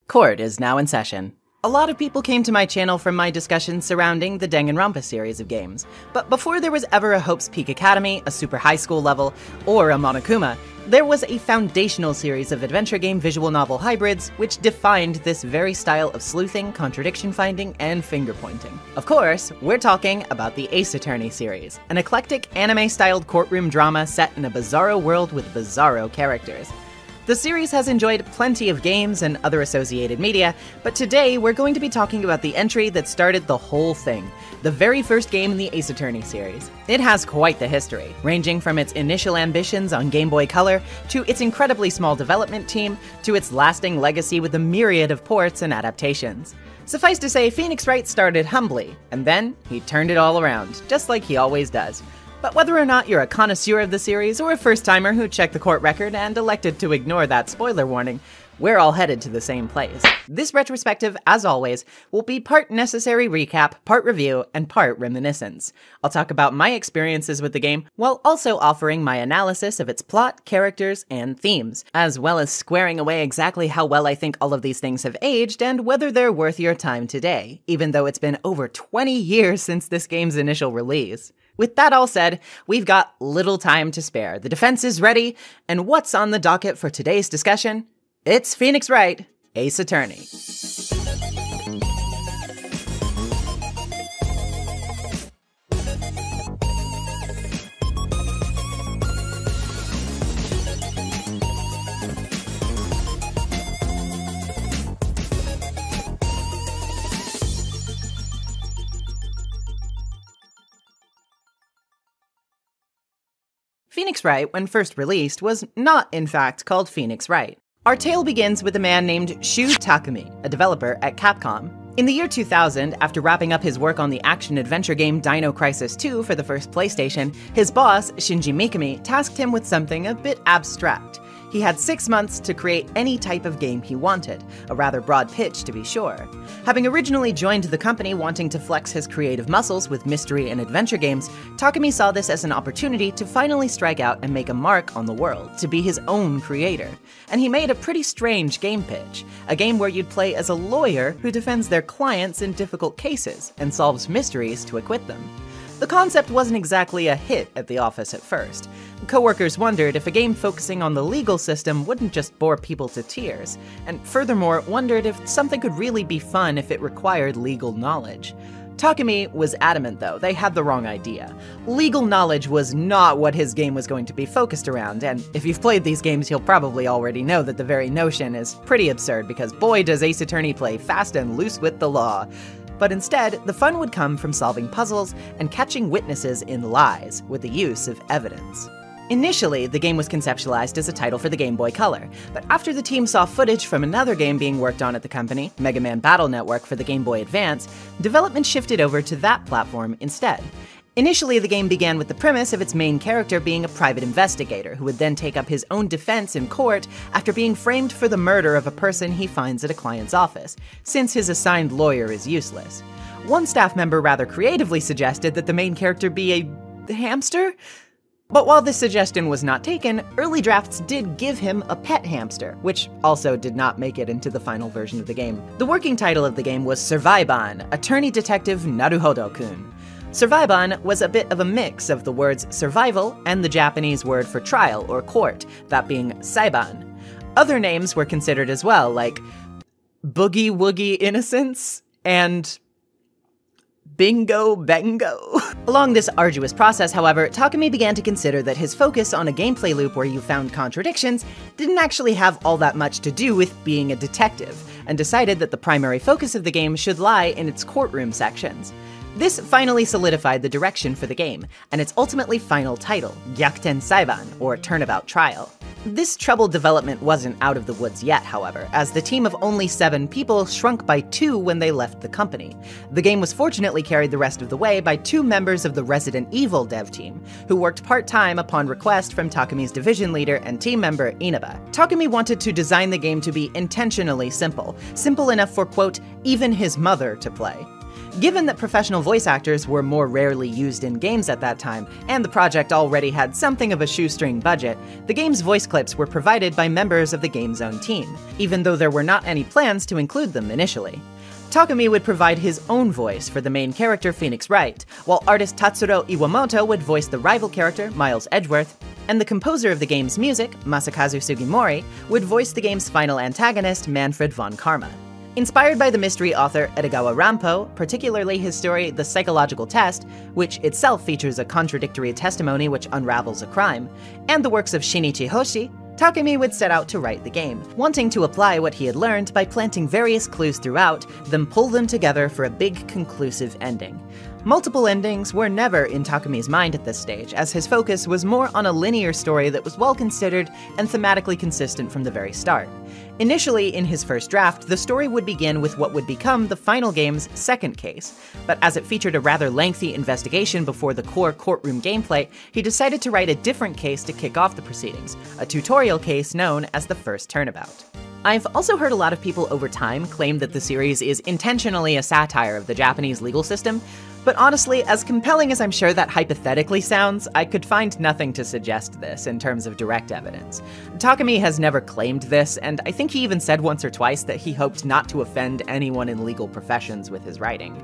Court is now in session. A lot of people came to my channel from my discussions surrounding the Danganronpa series of games, but before there was ever a Hope's Peak Academy, a super high school level, or a Monokuma, there was a foundational series of adventure game visual novel hybrids which defined this very style of sleuthing, contradiction finding, and finger pointing. Of course, we're talking about the Ace Attorney series, an eclectic anime-styled courtroom drama set in a bizarro world with bizarro characters. The series has enjoyed plenty of games and other associated media, but today we're going to be talking about the entry that started the whole thing, the very first game in the Ace Attorney series. It has quite the history, ranging from its initial ambitions on Game Boy Color, to its incredibly small development team, to its lasting legacy with a myriad of ports and adaptations. Suffice to say, Phoenix Wright started humbly, and then he turned it all around, just like he always does. But whether or not you're a connoisseur of the series or a first-timer who checked the court record and elected to ignore that spoiler warning, we're all headed to the same place. This retrospective, as always, will be part necessary recap, part review, and part reminiscence. I'll talk about my experiences with the game, while also offering my analysis of its plot, characters, and themes, as well as squaring away exactly how well I think all of these things have aged and whether they're worth your time today, even though it's been over 20 years since this game's initial release. With that all said, we've got little time to spare. The defense is ready, and what's on the docket for today's discussion? It's Phoenix Wright, Ace Attorney. Phoenix Wright, when first released, was not, in fact, called Phoenix Wright. Our tale begins with a man named Shu Takumi, a developer at Capcom. In the year 2000, after wrapping up his work on the action-adventure game Dino Crisis 2 for the first PlayStation, his boss, Shinji Mikami, tasked him with something a bit abstract. He had 6 months to create any type of game he wanted, a rather broad pitch to be sure. Having originally joined the company wanting to flex his creative muscles with mystery and adventure games, Takumi saw this as an opportunity to finally strike out and make a mark on the world, to be his own creator. And he made a pretty strange game pitch, a game where you'd play as a lawyer who defends their clients in difficult cases and solves mysteries to acquit them. The concept wasn't exactly a hit at the office at first. Coworkers wondered if a game focusing on the legal system wouldn't just bore people to tears, and furthermore wondered if something could really be fun if it required legal knowledge. Takumi was adamant though, they had the wrong idea. Legal knowledge was not what his game was going to be focused around, and if you've played these games you'll probably already know that the very notion is pretty absurd because boy does Ace Attorney play fast and loose with the law. But instead, the fun would come from solving puzzles and catching witnesses in lies with the use of evidence. Initially, the game was conceptualized as a title for the Game Boy Color, but after the team saw footage from another game being worked on at the company, Mega Man Battle Network for the Game Boy Advance, development shifted over to that platform instead. Initially, the game began with the premise of its main character being a private investigator who would then take up his own defense in court after being framed for the murder of a person he finds at a client's office, since his assigned lawyer is useless. One staff member rather creatively suggested that the main character be a hamster? But while this suggestion was not taken, early drafts did give him a pet hamster, which also did not make it into the final version of the game. The working title of the game was Surviban, Attorney Detective Naruhodo-kun. Surviban was a bit of a mix of the words survival and the Japanese word for trial or court, that being saiban. Other names were considered as well, like Boogie Woogie Innocence and Bingo Bango. Along this arduous process, however, Takumi began to consider that his focus on a gameplay loop where you found contradictions didn't actually have all that much to do with being a detective, and decided that the primary focus of the game should lie in its courtroom sections. This finally solidified the direction for the game, and its ultimately final title, Gyakuten Saiban, or Turnabout Trial. This troubled development wasn't out of the woods yet, however, as the team of only 7 people shrunk by 2 when they left the company. The game was fortunately carried the rest of the way by 2 members of the Resident Evil dev team, who worked part-time upon request from Takumi's division leader and team member Inaba. Takumi wanted to design the game to be intentionally simple enough for, quote, even his mother to play. Given that professional voice actors were more rarely used in games at that time, and the project already had something of a shoestring budget, the game's voice clips were provided by members of the game's own team, even though there were not any plans to include them initially. Takumi would provide his own voice for the main character Phoenix Wright, while artist Tatsuro Iwamoto would voice the rival character Miles Edgeworth, and the composer of the game's music, Masakazu Sugimori, would voice the game's final antagonist, Manfred von Karma. Inspired by the mystery author Edogawa Rampo, particularly his story The Psychological Test, which itself features a contradictory testimony which unravels a crime, and the works of Shinichi Hoshi, Takumi would set out to write the game, wanting to apply what he had learned by planting various clues throughout, then pull them together for a big, conclusive ending. Multiple endings were never in Takumi's mind at this stage, as his focus was more on a linear story that was well considered and thematically consistent from the very start. Initially, in his first draft, the story would begin with what would become the final game's second case, but as it featured a rather lengthy investigation before the core courtroom gameplay, he decided to write a different case to kick off the proceedings, a tutorial case known as the First Turnabout. I've also heard a lot of people over time claim that the series is intentionally a satire of the Japanese legal system, but honestly, as compelling as I'm sure that hypothetically sounds, I could find nothing to suggest this in terms of direct evidence. Takumi has never claimed this, and I think he even said once or twice that he hoped not to offend anyone in legal professions with his writing.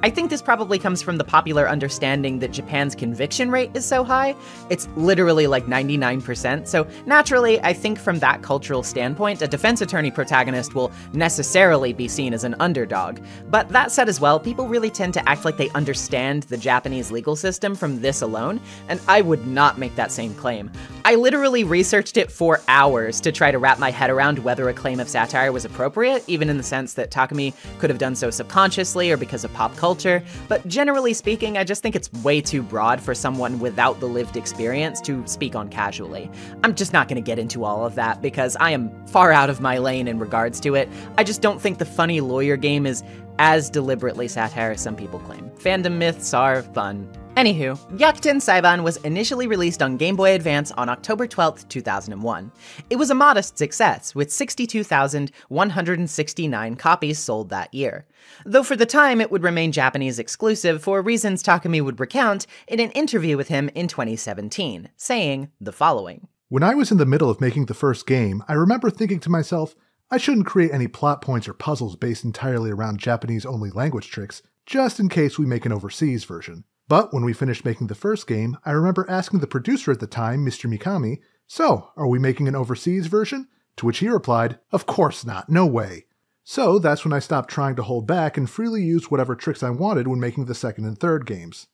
I think this probably comes from the popular understanding that Japan's conviction rate is so high. It's literally like 99%, so naturally, I think from that cultural standpoint, a defense attorney protagonist will necessarily be seen as an underdog. But that said as well, people really tend to act like they understand the Japanese legal system from this alone, and I would not make that same claim. I literally researched it for hours to try to wrap my head around whether a claim of satire was appropriate, even in the sense that Takumi could have done so subconsciously or because of pop culture, but generally speaking, I just think it's way too broad for someone without the lived experience to speak on casually. I'm just not gonna get into all of that because I am far out of my lane in regards to it. I just don't think the funny lawyer game is as deliberately satire as some people claim. Fandom myths are fun. Anywho, Gyakuten Saiban was initially released on Game Boy Advance on October 12, 2001. It was a modest success, with 62,169 copies sold that year. Though for the time it would remain Japanese exclusive for reasons Takumi would recount in an interview with him in 2017, saying the following. When I was in the middle of making the first game, I remember thinking to myself, I shouldn't create any plot points or puzzles based entirely around Japanese-only language tricks, just in case we make an overseas version. But when we finished making the first game, I remember asking the producer at the time, Mr. Mikami, so, are we making an overseas version? To which he replied, of course not, no way. So that's when I stopped trying to hold back and freely used whatever tricks I wanted when making the second and third games.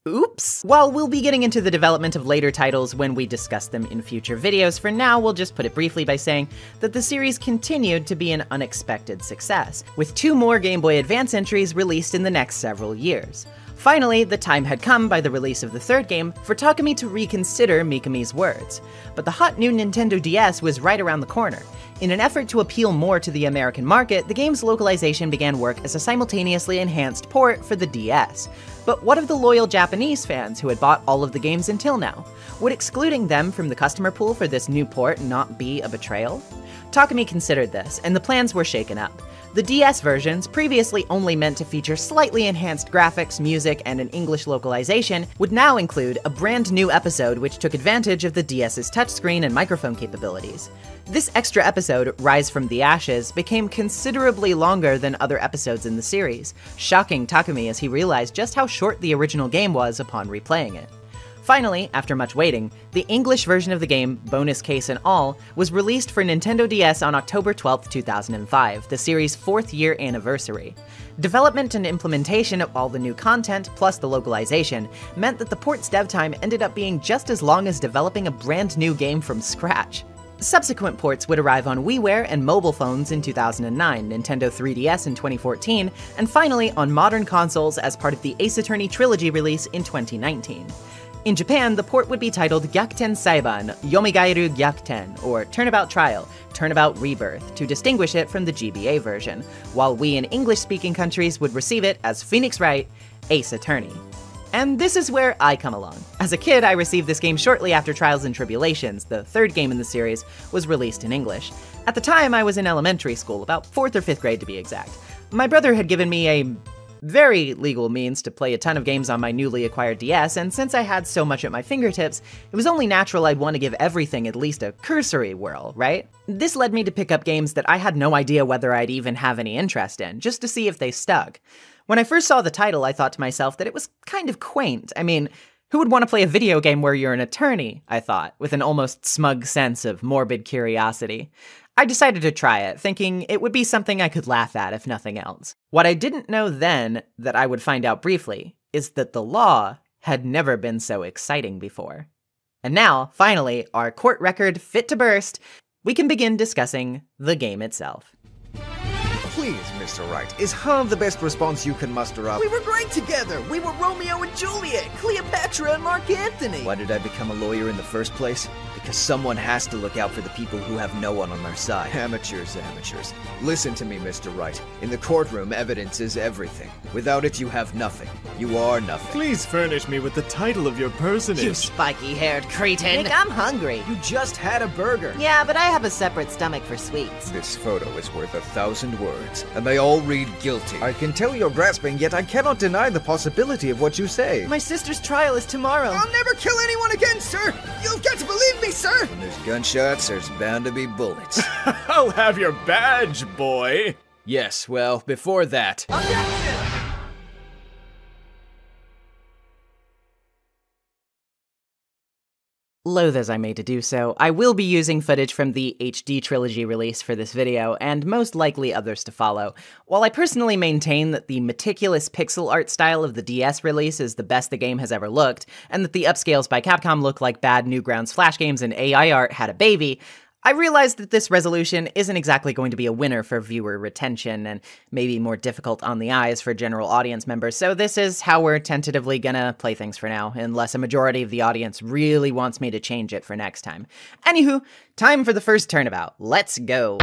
Oops! While we'll be getting into the development of later titles when we discuss them in future videos, for now we'll just put it briefly by saying that the series continued to be an unexpected success, with 2 more Game Boy Advance entries released in the next several years. Finally, the time had come by the release of the third game for Takumi to reconsider Mikami's words. But the hot new Nintendo DS was right around the corner. In an effort to appeal more to the American market, the game's localization began work as a simultaneously enhanced port for the DS. But what of the loyal Japanese fans who had bought all of the games until now? Would excluding them from the customer pool for this new port not be a betrayal? Takumi considered this, and the plans were shaken up. The DS versions, previously only meant to feature slightly enhanced graphics, music, and an English localization, would now include a brand new episode which took advantage of the DS's touchscreen and microphone capabilities. This extra episode, Rise from the Ashes, became considerably longer than other episodes in the series, shocking Takumi as he realized just how short the original game was upon replaying it. Finally, after much waiting, the English version of the game, bonus case and all, was released for Nintendo DS on October 12, 2005, the series' 4th year anniversary. Development and implementation of all the new content, plus the localization, meant that the port's dev time ended up being just as long as developing a brand new game from scratch. Subsequent ports would arrive on WiiWare and mobile phones in 2009, Nintendo 3DS in 2014, and finally on modern consoles as part of the Ace Attorney Trilogy release in 2019. In Japan, the port would be titled Gyakuten Saiban, Yomigairu Gyakuten, or Turnabout Trial, Turnabout Rebirth, to distinguish it from the GBA version, while we in English-speaking countries would receive it as Phoenix Wright, Ace Attorney. And this is where I come along. As a kid, I received this game shortly after Trials and Tribulations, the 3rd game in the series, was released in English. At the time, I was in elementary school, about 4th or 5th grade to be exact. My brother had given me a very legal means to play a ton of games on my newly acquired DS, and since I had so much at my fingertips, it was only natural I'd want to give everything at least a cursory whirl, right? This led me to pick up games that I had no idea whether I'd even have any interest in, just to see if they stuck. When I first saw the title, I thought to myself that it was kind of quaint. I mean, who would want to play a video game where you're an attorney, I thought, with an almost smug sense of morbid curiosity. I decided to try it, thinking it would be something I could laugh at if nothing else. What I didn't know then, that I would find out briefly, is that the law had never been so exciting before. And now, finally, our court record fit to burst, we can begin discussing the game itself. Please, Mr. Wright, is Harm the best response you can muster up? We were great together! We were Romeo and Juliet, Cleopatra and Mark Antony! Why did I become a lawyer in the first place? Because someone has to look out for the people who have no one on their side. Amateurs. Listen to me, Mr. Wright. In the courtroom, evidence is everything. Without it, you have nothing. You are nothing. Please furnish me with the title of your personage. You spiky-haired cretin! Nick, I'm hungry. You just had a burger. Yeah, but I have a separate stomach for sweets. This photo is worth 1,000 words, and they all read guilty. I can tell you're grasping, yet I cannot deny the possibility of what you say. My sister's trial is tomorrow. I'll never kill anyone again, sir! You've got to believe me, sir! When there's gunshots, there's bound to be bullets. I'll have your badge, boy! Yes, well, before that... Loath as I may to do so, I will be using footage from the HD Trilogy release for this video, and most likely others to follow. While I personally maintain that the meticulous pixel art style of the DS release is the best the game has ever looked, and that the upscales by Capcom look like bad Newgrounds Flash games and AI art had a baby, I realize that this resolution isn't exactly going to be a winner for viewer retention, and maybe more difficult on the eyes for general audience members, so this is how we're tentatively gonna play things for now, unless a majority of the audience really wants me to change it for next time. Anywho, time for the first turnabout. Let's go!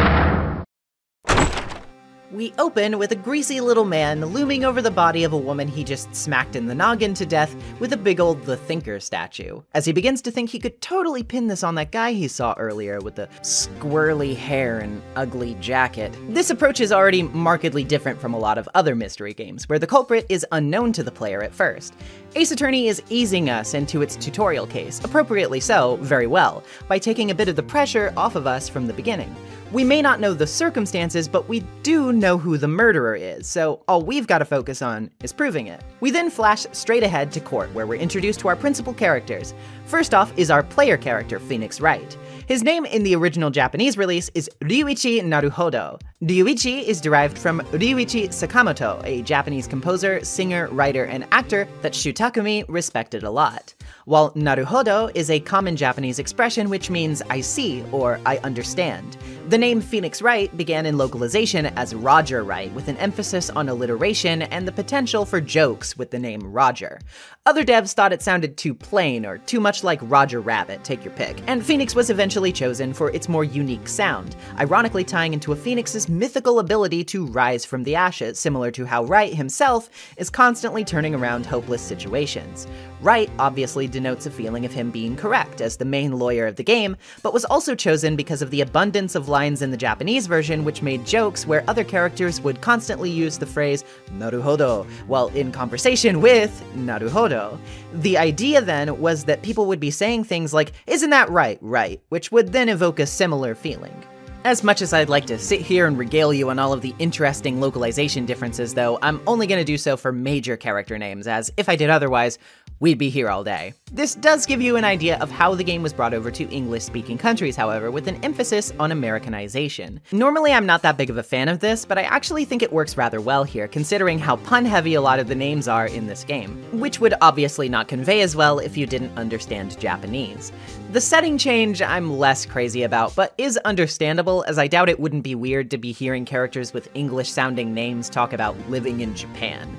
We open with a greasy little man looming over the body of a woman he just smacked in the noggin to death with a big old The Thinker statue, as he begins to think he could totally pin this on that guy he saw earlier with the squirrely hair and ugly jacket. This approach is already markedly different from a lot of other mystery games, where the culprit is unknown to the player at first. Ace Attorney is easing us into its tutorial case, appropriately so, very well, by taking a bit of the pressure off of us from the beginning. We may not know the circumstances, but we do know who the murderer is, so all we've got to focus on is proving it. We then flash straight ahead to court, where we're introduced to our principal characters. First off is our player character, Phoenix Wright. His name in the original Japanese release is Ryuichi Naruhodo. Ryuichi is derived from Ryuichi Sakamoto, a Japanese composer, singer, writer, and actor that Shu Takumi respected a lot. While Naruhodo is a common Japanese expression which means I see or I understand. The name Phoenix Wright began in localization as Roger Wright, with an emphasis on alliteration and the potential for jokes with the name Roger. Other devs thought it sounded too plain or too much like Roger Rabbit, take your pick, and Phoenix was eventually chosen for its more unique sound, ironically tying into a phoenix's mythical ability to rise from the ashes, similar to how Wright himself is constantly turning around hopeless situations. Wright obviously denotes a feeling of him being correct as the main lawyer of the game, but was also chosen because of the abundance of lines in the Japanese version which made jokes where other characters would constantly use the phrase naruhodo while in conversation with Naruhodo. The idea then was that people would be saying things like, "Isn't that right, which would then evoke a similar feeling. As much as I'd like to sit here and regale you on all of the interesting localization differences though, I'm only going to do so for major character names, as if I did otherwise, we'd be here all day. This does give you an idea of how the game was brought over to English-speaking countries, however, with an emphasis on Americanization. Normally I'm not that big of a fan of this, but I actually think it works rather well here, considering how pun-heavy a lot of the names are in this game, which would obviously not convey as well if you didn't understand Japanese. The setting change I'm less crazy about, but is understandable, as I doubt it wouldn't be weird to be hearing characters with English-sounding names talk about living in Japan.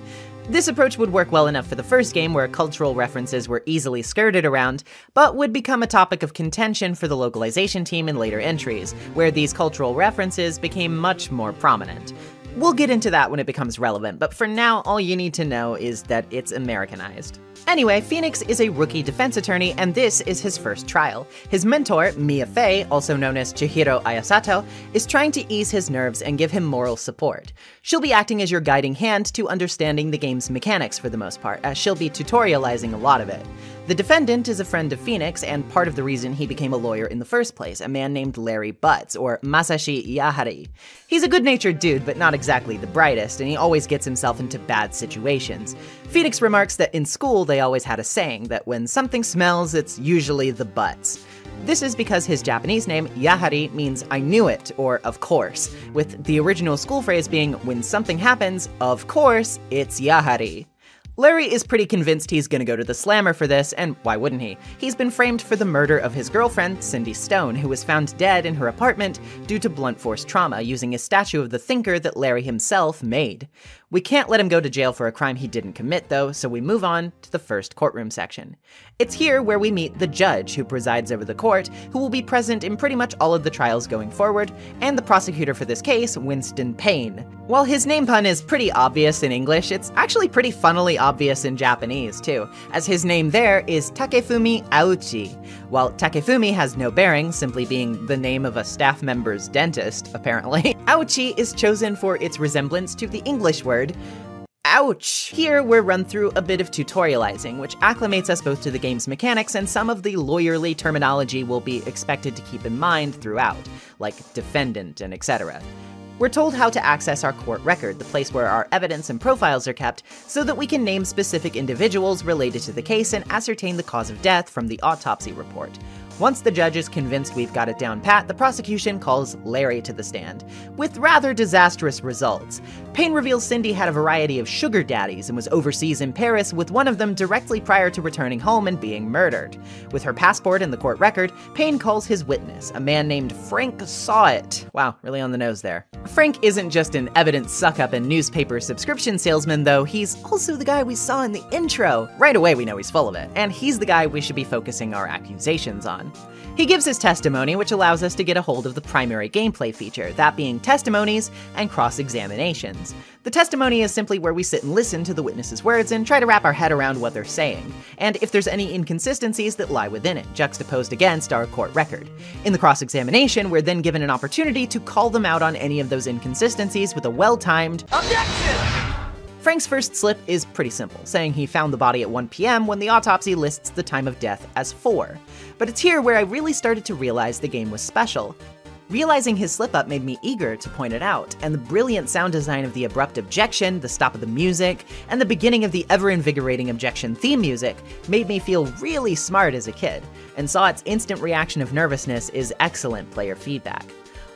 This approach would work well enough for the first game, where cultural references were easily skirted around, but would become a topic of contention for the localization team in later entries, where these cultural references became much more prominent. We'll get into that when it becomes relevant, but for now, all you need to know is that it's Americanized. Anyway, Phoenix is a rookie defense attorney, and this is his first trial. His mentor, Mia Fey, also known as Chihiro Ayasato, is trying to ease his nerves and give him moral support. She'll be acting as your guiding hand to understanding the game's mechanics for the most part, as she'll be tutorializing a lot of it. The defendant is a friend of Phoenix, and part of the reason he became a lawyer in the first place, a man named Larry Butts, or Masashi Yahari. He's a good-natured dude, but not exactly the brightest, and he always gets himself into bad situations. Phoenix remarks that in school they always had a saying that when something smells, it's usually the Butts. This is because his Japanese name, Yahari, means I knew it, or of course, with the original school phrase being when something happens, of course, it's Yahari. Larry is pretty convinced he's gonna go to the slammer for this, and why wouldn't he? He's been framed for the murder of his girlfriend, Cindy Stone, who was found dead in her apartment due to blunt force trauma using a statue of the thinker that Larry himself made. We can't let him go to jail for a crime he didn't commit though, so we move on to the first courtroom section. It's here where we meet the judge who presides over the court, who will be present in pretty much all of the trials going forward, and the prosecutor for this case, Winston Payne. While his name pun is pretty obvious in English, it's actually pretty funnily obvious in Japanese too, as his name there is Takefumi Auchi. While Takefumi has no bearing, simply being the name of a staff member's dentist, apparently, Auchi is chosen for its resemblance to the English word ouch! Here, we're run through a bit of tutorializing, which acclimates us both to the game's mechanics and some of the lawyerly terminology we'll be expected to keep in mind throughout, like defendant and etc. We're told how to access our court record, the place where our evidence and profiles are kept, so that we can name specific individuals related to the case and ascertain the cause of death from the autopsy report. Once the judge is convinced we've got it down pat, the prosecution calls Larry to the stand, with rather disastrous results. Payne reveals Cindy had a variety of sugar daddies and was overseas in Paris, with one of them directly prior to returning home and being murdered. With her passport and the court record, Payne calls his witness, a man named Frank Sawit. Wow, really on the nose there. Frank isn't just an evidence suck-up and newspaper subscription salesman, though. He's also the guy we saw in the intro. Right away we know he's full of it, and he's the guy we should be focusing our accusations on. He gives his testimony, which allows us to get a hold of the primary gameplay feature, that being testimonies and cross-examinations. The testimony is simply where we sit and listen to the witness's words and try to wrap our head around what they're saying, and if there's any inconsistencies that lie within it, juxtaposed against our court record. In the cross-examination, we're then given an opportunity to call them out on any of those inconsistencies with a well-timed objection! Frank's first slip is pretty simple, saying he found the body at 1 p.m. when the autopsy lists the time of death as 4. But it's here where I really started to realize the game was special. Realizing his slip-up made me eager to point it out, and the brilliant sound design of the abrupt objection, the stop of the music, and the beginning of the ever-invigorating objection theme music made me feel really smart as a kid, and Sawit's instant reaction of nervousness is excellent player feedback.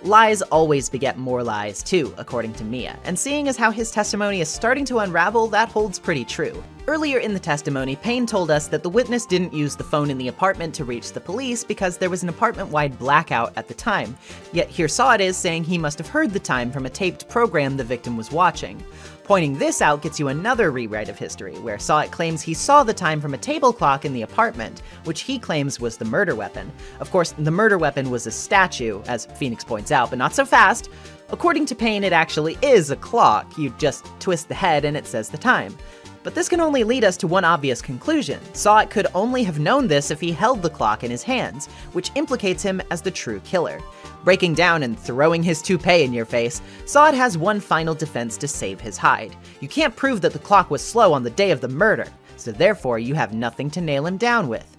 Lies always beget more lies too, according to Mia, and seeing as how his testimony is starting to unravel, that holds pretty true. Earlier in the testimony, Payne told us that the witness didn't use the phone in the apartment to reach the police because there was an apartment-wide blackout at the time, yet here Sawit is saying he must have heard the time from a taped program the victim was watching. Pointing this out gets you another rewrite of history, where Sawit claims he saw the time from a table clock in the apartment, which he claims was the murder weapon. Of course, the murder weapon was a statue, as Phoenix points out, but not so fast. According to Payne, it actually is a clock. You just twist the head and it says the time. But this can only lead us to one obvious conclusion. Sawit could only have known this if he held the clock in his hands, which implicates him as the true killer. Breaking down and throwing his toupee in your face, Sawit has one final defense to save his hide. You can't prove that the clock was slow on the day of the murder, so therefore you have nothing to nail him down with.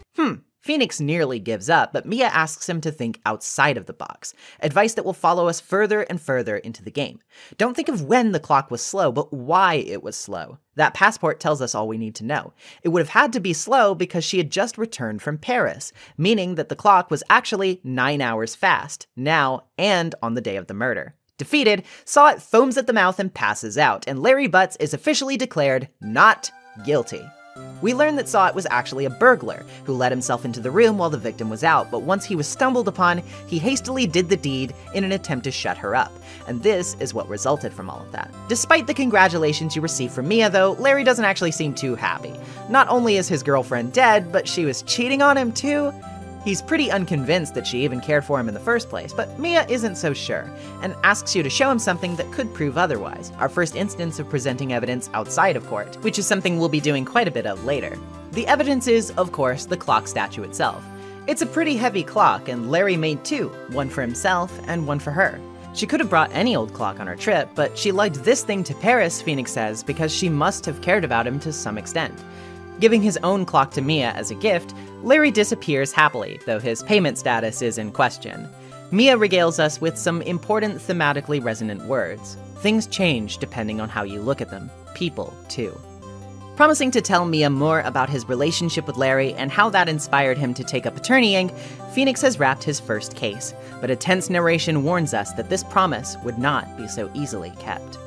Phoenix nearly gives up, but Mia asks him to think outside of the box, advice that will follow us further and further into the game. Don't think of when the clock was slow, but why it was slow. That passport tells us all we need to know. It would have had to be slow because she had just returned from Paris, meaning that the clock was actually 9 hours fast, now and on the day of the murder. Defeated, Sawit foams at the mouth and passes out, and Larry Butts is officially declared not guilty. We learn that Sawit was actually a burglar who let himself into the room while the victim was out, but once he was stumbled upon, he hastily did the deed in an attempt to shut her up. And this is what resulted from all of that. Despite the congratulations you receive from Mia, though, Larry doesn't actually seem too happy. Not only is his girlfriend dead, but she was cheating on him too? He's pretty unconvinced that she even cared for him in the first place, but Mia isn't so sure, and asks you to show him something that could prove otherwise, our first instance of presenting evidence outside of court, which is something we'll be doing quite a bit of later. The evidence is, of course, the clock statue itself. It's a pretty heavy clock, and Larry made two, one for himself and one for her. She could have brought any old clock on her trip, but she lugged this thing to Paris, Phoenix says, because she must have cared about him to some extent. Giving his own clock to Mia as a gift, Larry disappears happily, though his payment status is in question. Mia regales us with some important thematically resonant words. Things change depending on how you look at them. People, too. Promising to tell Mia more about his relationship with Larry and how that inspired him to take up attorneying, Phoenix has wrapped his first case, but a tense narration warns us that this promise would not be so easily kept.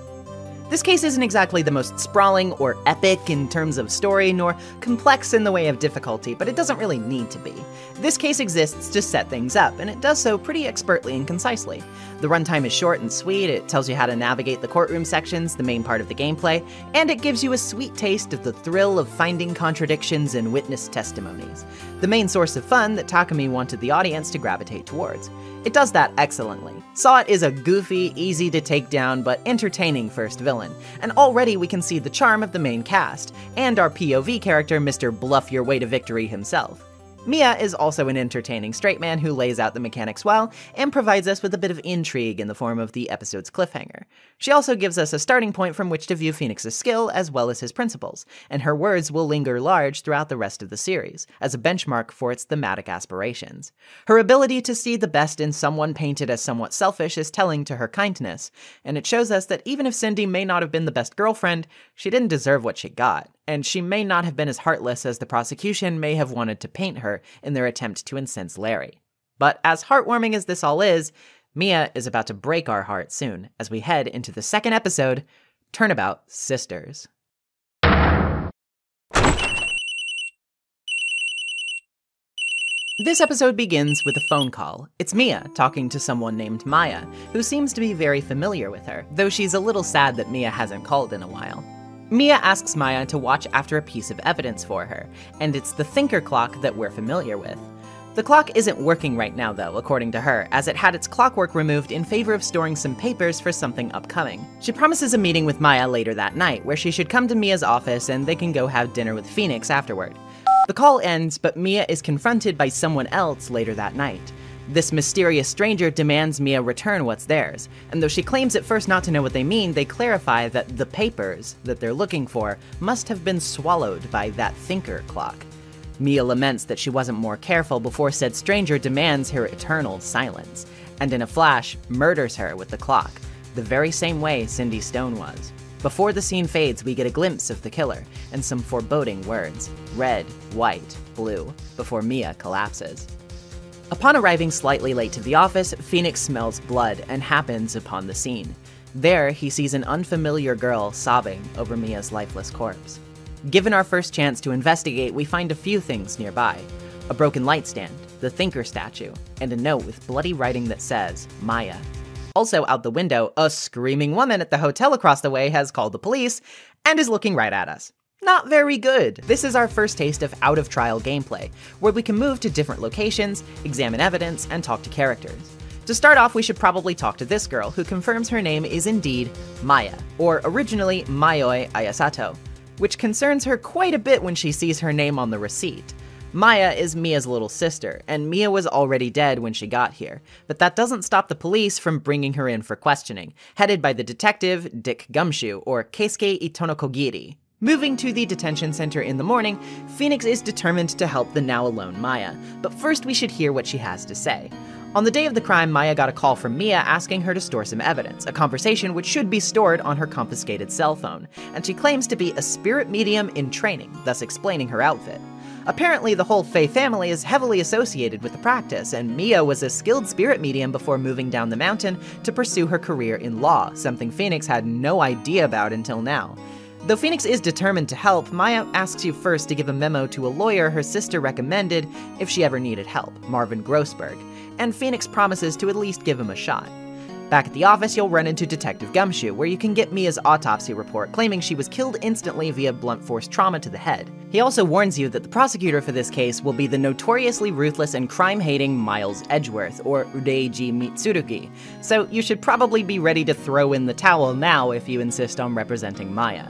This case isn't exactly the most sprawling or epic in terms of story, nor complex in the way of difficulty, but it doesn't really need to be. This case exists to set things up, and it does so pretty expertly and concisely. The runtime is short and sweet, it tells you how to navigate the courtroom sections, the main part of the gameplay, and it gives you a sweet taste of the thrill of finding contradictions in witness testimonies, the main source of fun that Takumi wanted the audience to gravitate towards. It does that excellently. Sawit is a goofy, easy to take down, but entertaining first villain, and already we can see the charm of the main cast, and our POV character, Mr. Bluff Your Way to Victory himself. Mia is also an entertaining straight man who lays out the mechanics well, and provides us with a bit of intrigue in the form of the episode's cliffhanger. She also gives us a starting point from which to view Phoenix's skill as well as his principles, and her words will linger large throughout the rest of the series, as a benchmark for its thematic aspirations. Her ability to see the best in someone painted as somewhat selfish is telling to her kindness, and it shows us that even if Cindy may not have been the best girlfriend, she didn't deserve what she got, and she may not have been as heartless as the prosecution may have wanted to paint her in their attempt to incense Larry. But as heartwarming as this all is, Mia is about to break our heart soon as we head into the second episode, Turnabout Sisters. This episode begins with a phone call. It's Mia talking to someone named Maya, who seems to be very familiar with her, though she's a little sad that Mia hasn't called in a while. Mia asks Maya to watch after a piece of evidence for her, and it's the thinker clock that we're familiar with. The clock isn't working right now though, according to her, as it had its clockwork removed in favor of storing some papers for something upcoming. She promises a meeting with Maya later that night, where she should come to Mia's office and they can go have dinner with Phoenix afterward. The call ends, but Mia is confronted by someone else later that night. This mysterious stranger demands Mia return what's theirs, and though she claims at first not to know what they mean, they clarify that the papers that they're looking for must have been swallowed by that thinker clock. Mia laments that she wasn't more careful before said stranger demands her eternal silence, and in a flash, murders her with the clock, the very same way Cindy Stone was. Before the scene fades, we get a glimpse of the killer, and some foreboding words, red, white, blue, before Mia collapses. Upon arriving slightly late to the office, Phoenix smells blood and happens upon the scene. There, he sees an unfamiliar girl sobbing over Mia's lifeless corpse. Given our first chance to investigate, we find a few things nearby. A broken light stand, the thinker statue, and a note with bloody writing that says, Maya. Also out the window, a screaming woman at the hotel across the way has called the police and is looking right at us. Not very good. This is our first taste of out-of-trial gameplay, where we can move to different locations, examine evidence, and talk to characters. To start off, we should probably talk to this girl, who confirms her name is indeed Maya, or originally Mayoi Ayasato, which concerns her quite a bit when she sees her name on the receipt. Maya is Mia's little sister, and Mia was already dead when she got here, but that doesn't stop the police from bringing her in for questioning, headed by the detective Dick Gumshoe, or Keisuke Itonokogiri. Moving to the detention center in the morning, Phoenix is determined to help the now alone Maya, but first we should hear what she has to say. On the day of the crime, Maya got a call from Mia asking her to store some evidence, a conversation which should be stored on her confiscated cell phone, and she claims to be a spirit medium in training, thus explaining her outfit. Apparently, the whole Faye family is heavily associated with the practice, and Mia was a skilled spirit medium before moving down the mountain to pursue her career in law, something Phoenix had no idea about until now. Though Phoenix is determined to help, Maya asks you first to give a memo to a lawyer her sister recommended if she ever needed help, Marvin Grossberg, and Phoenix promises to at least give him a shot. Back at the office, you'll run into Detective Gumshoe, where you can get Mia's autopsy report claiming she was killed instantly via blunt force trauma to the head. He also warns you that the prosecutor for this case will be the notoriously ruthless and crime-hating Miles Edgeworth, or Udeiji Mitsurugi, so you should probably be ready to throw in the towel now if you insist on representing Maya.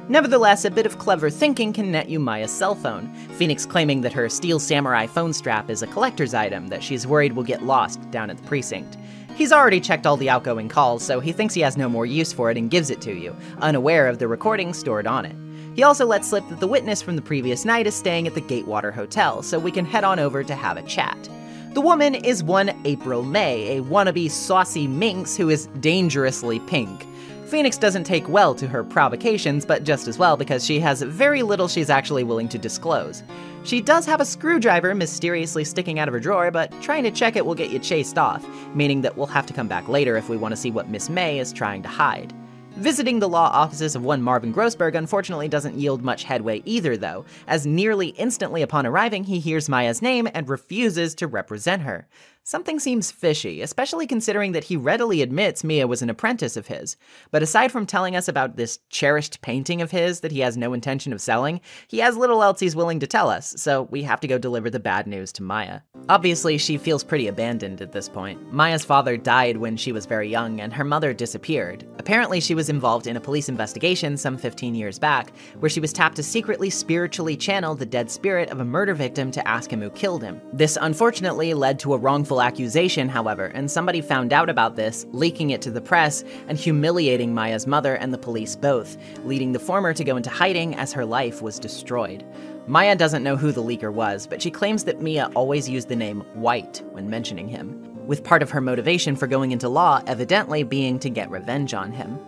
Nevertheless, a bit of clever thinking can net you Maya's cell phone, Phoenix claiming that her Steel Samurai phone strap is a collector's item that she's worried will get lost down at the precinct. He's already checked all the outgoing calls, so he thinks he has no more use for it and gives it to you, unaware of the recording stored on it. He also lets slip that the witness from the previous night is staying at the Gatewater Hotel, so we can head on over to have a chat. The woman is one April May, a wannabe saucy minx who is dangerously pink. Phoenix doesn't take well to her provocations, but just as well because she has very little she's actually willing to disclose. She does have a screwdriver mysteriously sticking out of her drawer, but trying to check it will get you chased off, meaning that we'll have to come back later if we want to see what Miss May is trying to hide. Visiting the law offices of one Marvin Grossberg unfortunately doesn't yield much headway either, though, as nearly instantly upon arriving he hears Maya's name and refuses to represent her. Something seems fishy, especially considering that he readily admits Mia was an apprentice of his. But aside from telling us about this cherished painting of his that he has no intention of selling, he has little else he's willing to tell us, so we have to go deliver the bad news to Maya. Obviously, she feels pretty abandoned at this point. Maya's father died when she was very young, and her mother disappeared. Apparently, she was involved in a police investigation some 15 years back, where she was tapped to secretly spiritually channel the dead spirit of a murder victim to ask him who killed him. This unfortunately led to a wrongful accusation, however, and somebody found out about this, leaking it to the press and humiliating Maya's mother and the police both, leading the former to go into hiding as her life was destroyed. Maya doesn't know who the leaker was, but she claims that Mia always used the name White when mentioning him, with part of her motivation for going into law evidently being to get revenge on him.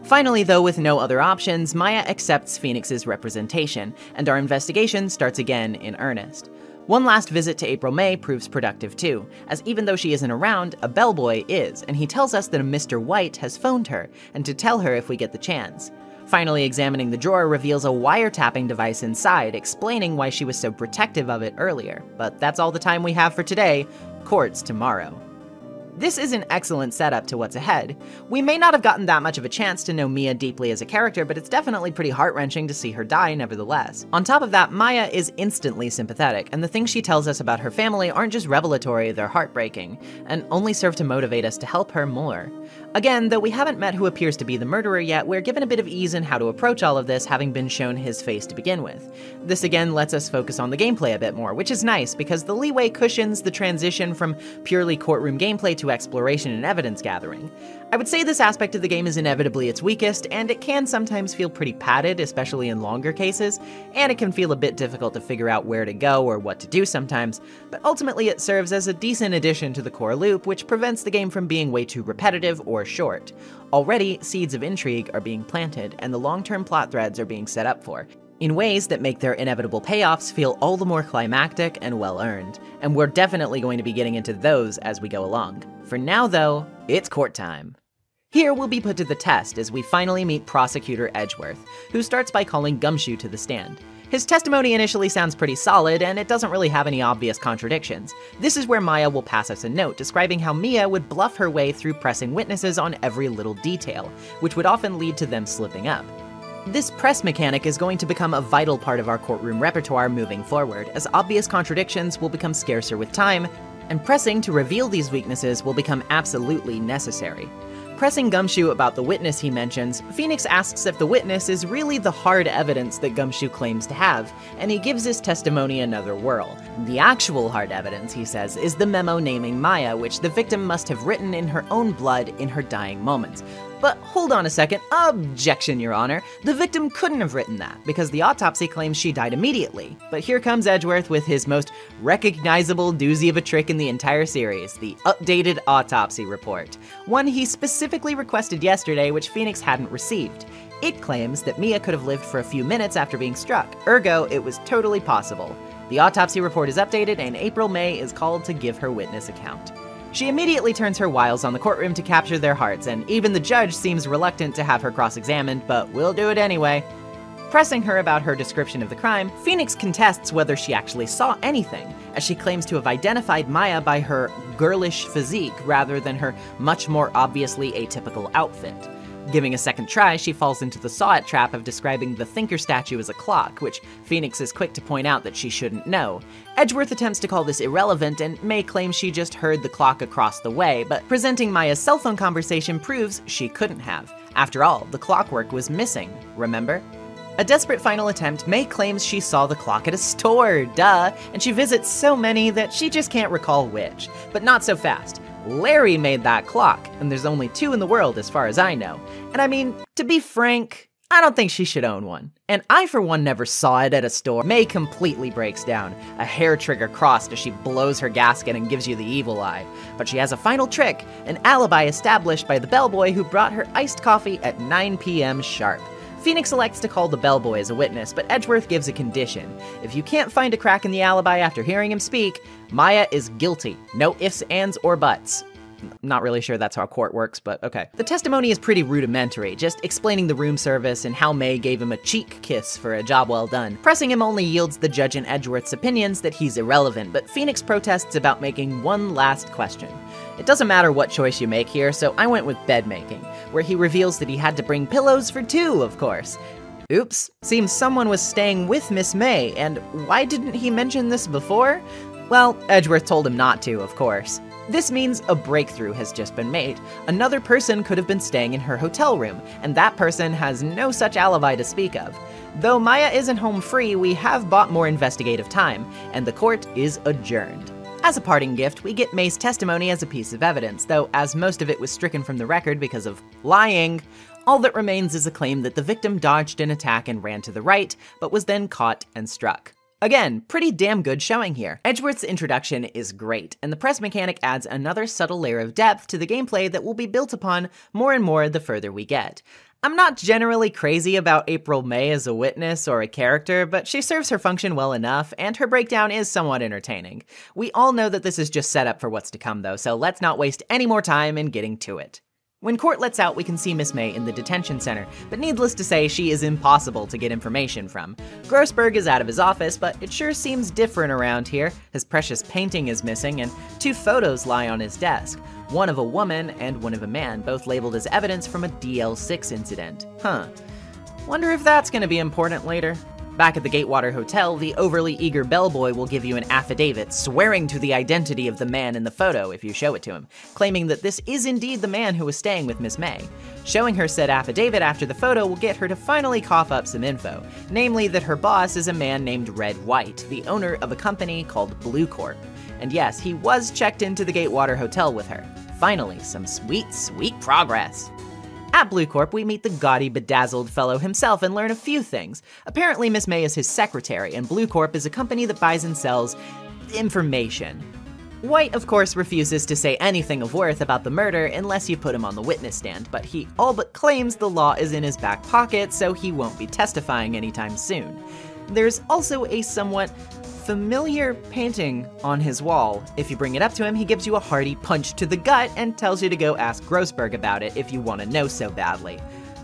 Finally, though, with no other options, Maya accepts Phoenix's representation, and our investigation starts again in earnest. One last visit to April May proves productive too, as even though she isn't around, a bellboy is, and he tells us that a Mr. White has phoned her, and to tell her if we get the chance. Finally, examining the drawer reveals a wiretapping device inside, explaining why she was so protective of it earlier. But that's all the time we have for today. Court's tomorrow. This is an excellent setup to what's ahead. We may not have gotten that much of a chance to know Mia deeply as a character, but it's definitely pretty heart-wrenching to see her die nevertheless. On top of that, Maya is instantly sympathetic, and the things she tells us about her family aren't just revelatory, they're heartbreaking, and only serve to motivate us to help her more. Again, though we haven't met who appears to be the murderer yet, we're given a bit of ease in how to approach all of this, having been shown his face to begin with. This again lets us focus on the gameplay a bit more, which is nice, because the leeway cushions the transition from purely courtroom gameplay to exploration and evidence gathering. I would say this aspect of the game is inevitably its weakest, and it can sometimes feel pretty padded, especially in longer cases, and it can feel a bit difficult to figure out where to go or what to do sometimes, but ultimately it serves as a decent addition to the core loop, which prevents the game from being way too repetitive or short. Already, seeds of intrigue are being planted, and the long-term plot threads are being set up for, in ways that make their inevitable payoffs feel all the more climactic and well-earned, and we're definitely going to be getting into those as we go along. For now, though, it's court time. Here we'll be put to the test as we finally meet Prosecutor Edgeworth, who starts by calling Gumshoe to the stand. His testimony initially sounds pretty solid, and it doesn't really have any obvious contradictions. This is where Maya will pass us a note describing how Mia would bluff her way through pressing witnesses on every little detail, which would often lead to them slipping up. This press mechanic is going to become a vital part of our courtroom repertoire moving forward, as obvious contradictions will become scarcer with time, and pressing to reveal these weaknesses will become absolutely necessary. Pressing Gumshoe about the witness he mentions, Phoenix asks if the witness is really the hard evidence that Gumshoe claims to have, and he gives his testimony another whirl. The actual hard evidence, he says, is the memo naming Maya, which the victim must have written in her own blood in her dying moments. But hold on a second, objection, Your Honor. The victim couldn't have written that, because the autopsy claims she died immediately. But here comes Edgeworth with his most recognizable doozy of a trick in the entire series, the updated autopsy report. One he specifically requested yesterday, which Phoenix hadn't received. It claims that Mia could have lived for a few minutes after being struck, ergo it was totally possible. The autopsy report is updated, and April May is called to give her witness account. She immediately turns her wiles on the courtroom to capture their hearts, and even the judge seems reluctant to have her cross-examined, but we'll do it anyway. Pressing her about her description of the crime, Phoenix contests whether she actually saw anything, as she claims to have identified Maya by her girlish physique rather than her much more obviously atypical outfit. Giving a second try, she falls into the saw-it trap of describing the Thinker statue as a clock, which Phoenix is quick to point out that she shouldn't know. Edgeworth attempts to call this irrelevant, and May claims she just heard the clock across the way, but presenting Maya's cell phone conversation proves she couldn't have. After all, the clockwork was missing, remember? A desperate final attempt, May claims she saw the clock at a store, duh, and she visits so many that she just can't recall which. But not so fast. Larry made that clock, and there's only 2 in the world as far as I know. And I mean, to be frank, I don't think she should own one. And I, for one, never saw it at a store. May completely breaks down, a hair trigger crossed as she blows her gasket and gives you the evil eye. But she has a final trick, an alibi established by the bellboy who brought her iced coffee at 9 p.m. sharp. Phoenix elects to call the bellboy as a witness, but Edgeworth gives a condition. If you can't find a crack in the alibi after hearing him speak, Maya is guilty. No ifs, ands, or buts. Not really sure that's how court works, but okay. The testimony is pretty rudimentary, just explaining the room service and how May gave him a cheek kiss for a job well done. Pressing him only yields the judge and Edgeworth's opinions that he's irrelevant, but Phoenix protests about making one last question. It doesn't matter what choice you make here, so I went with bed making, where he reveals that he had to bring pillows for 2, of course. Oops, seems someone was staying with Miss May, and why didn't he mention this before? Well, Edgeworth told him not to, of course. This means a breakthrough has just been made. Another person could have been staying in her hotel room, and that person has no such alibi to speak of. Though Maya isn't home free, we have bought more investigative time, and the court is adjourned. As a parting gift, we get May's testimony as a piece of evidence, though as most of it was stricken from the record because of lying, all that remains is a claim that the victim dodged an attack and ran to the right, but was then caught and struck. Again, pretty damn good showing here. Edgeworth's introduction is great, and the press mechanic adds another subtle layer of depth to the gameplay that will be built upon more and more the further we get. I'm not generally crazy about April May as a witness or a character, but she serves her function well enough, and her breakdown is somewhat entertaining. We all know that this is just set up for what's to come though, so let's not waste any more time in getting to it. When court lets out, we can see Miss May in the detention center, but needless to say, she is impossible to get information from. Grossberg is out of his office, but it sure seems different around here. His precious painting is missing, and 2 photos lie on his desk. One of a woman and one of a man, both labeled as evidence from a DL6 incident. Wonder if that's gonna be important later. Back at the Gatewater Hotel, the overly eager bellboy will give you an affidavit swearing to the identity of the man in the photo if you show it to him, claiming that this is indeed the man who was staying with Miss May. Showing her said affidavit after the photo will get her to finally cough up some info, namely that her boss is a man named Red White, the owner of a company called Blue Corp. And yes, he was checked into the Gatewater Hotel with her. Finally, some sweet, sweet progress. At Blue Corp, we meet the gaudy, bedazzled fellow himself and learn a few things. Apparently, Miss May is his secretary, and Blue Corp is a company that buys and sells information. White, of course, refuses to say anything of worth about the murder unless you put him on the witness stand, but he all but claims the law is in his back pocket, so he won't be testifying anytime soon. There's also a somewhat familiar painting on his wall. If you bring it up to him, he gives you a hearty punch to the gut and tells you to go ask Grossberg about it if you want to know so badly.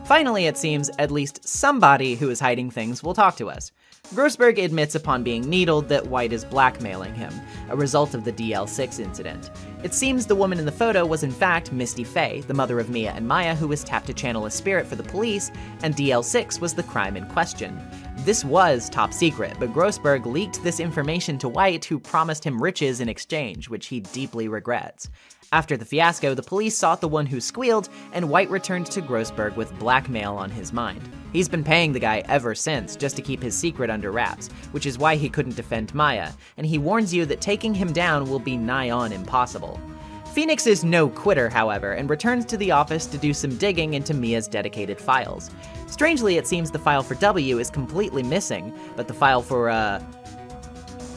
Finally, it seems, at least somebody who is hiding things will talk to us. Grossberg admits upon being needled that White is blackmailing him, a result of the DL6 incident. It seems the woman in the photo was in fact Misty Fey, the mother of Mia and Maya, who was tapped to channel a spirit for the police, and DL6 was the crime in question. This was top secret, but Grossberg leaked this information to White, who promised him riches in exchange, which he deeply regrets. After the fiasco, the police sought the one who squealed, and White returned to Grossberg with blackmail on his mind. He's been paying the guy ever since, just to keep his secret under wraps, which is why he couldn't defend Maya, and he warns you that taking him down will be nigh on impossible. Phoenix is no quitter, however, and returns to the office to do some digging into Mia's dedicated files. Strangely, it seems the file for W is completely missing, but the file for,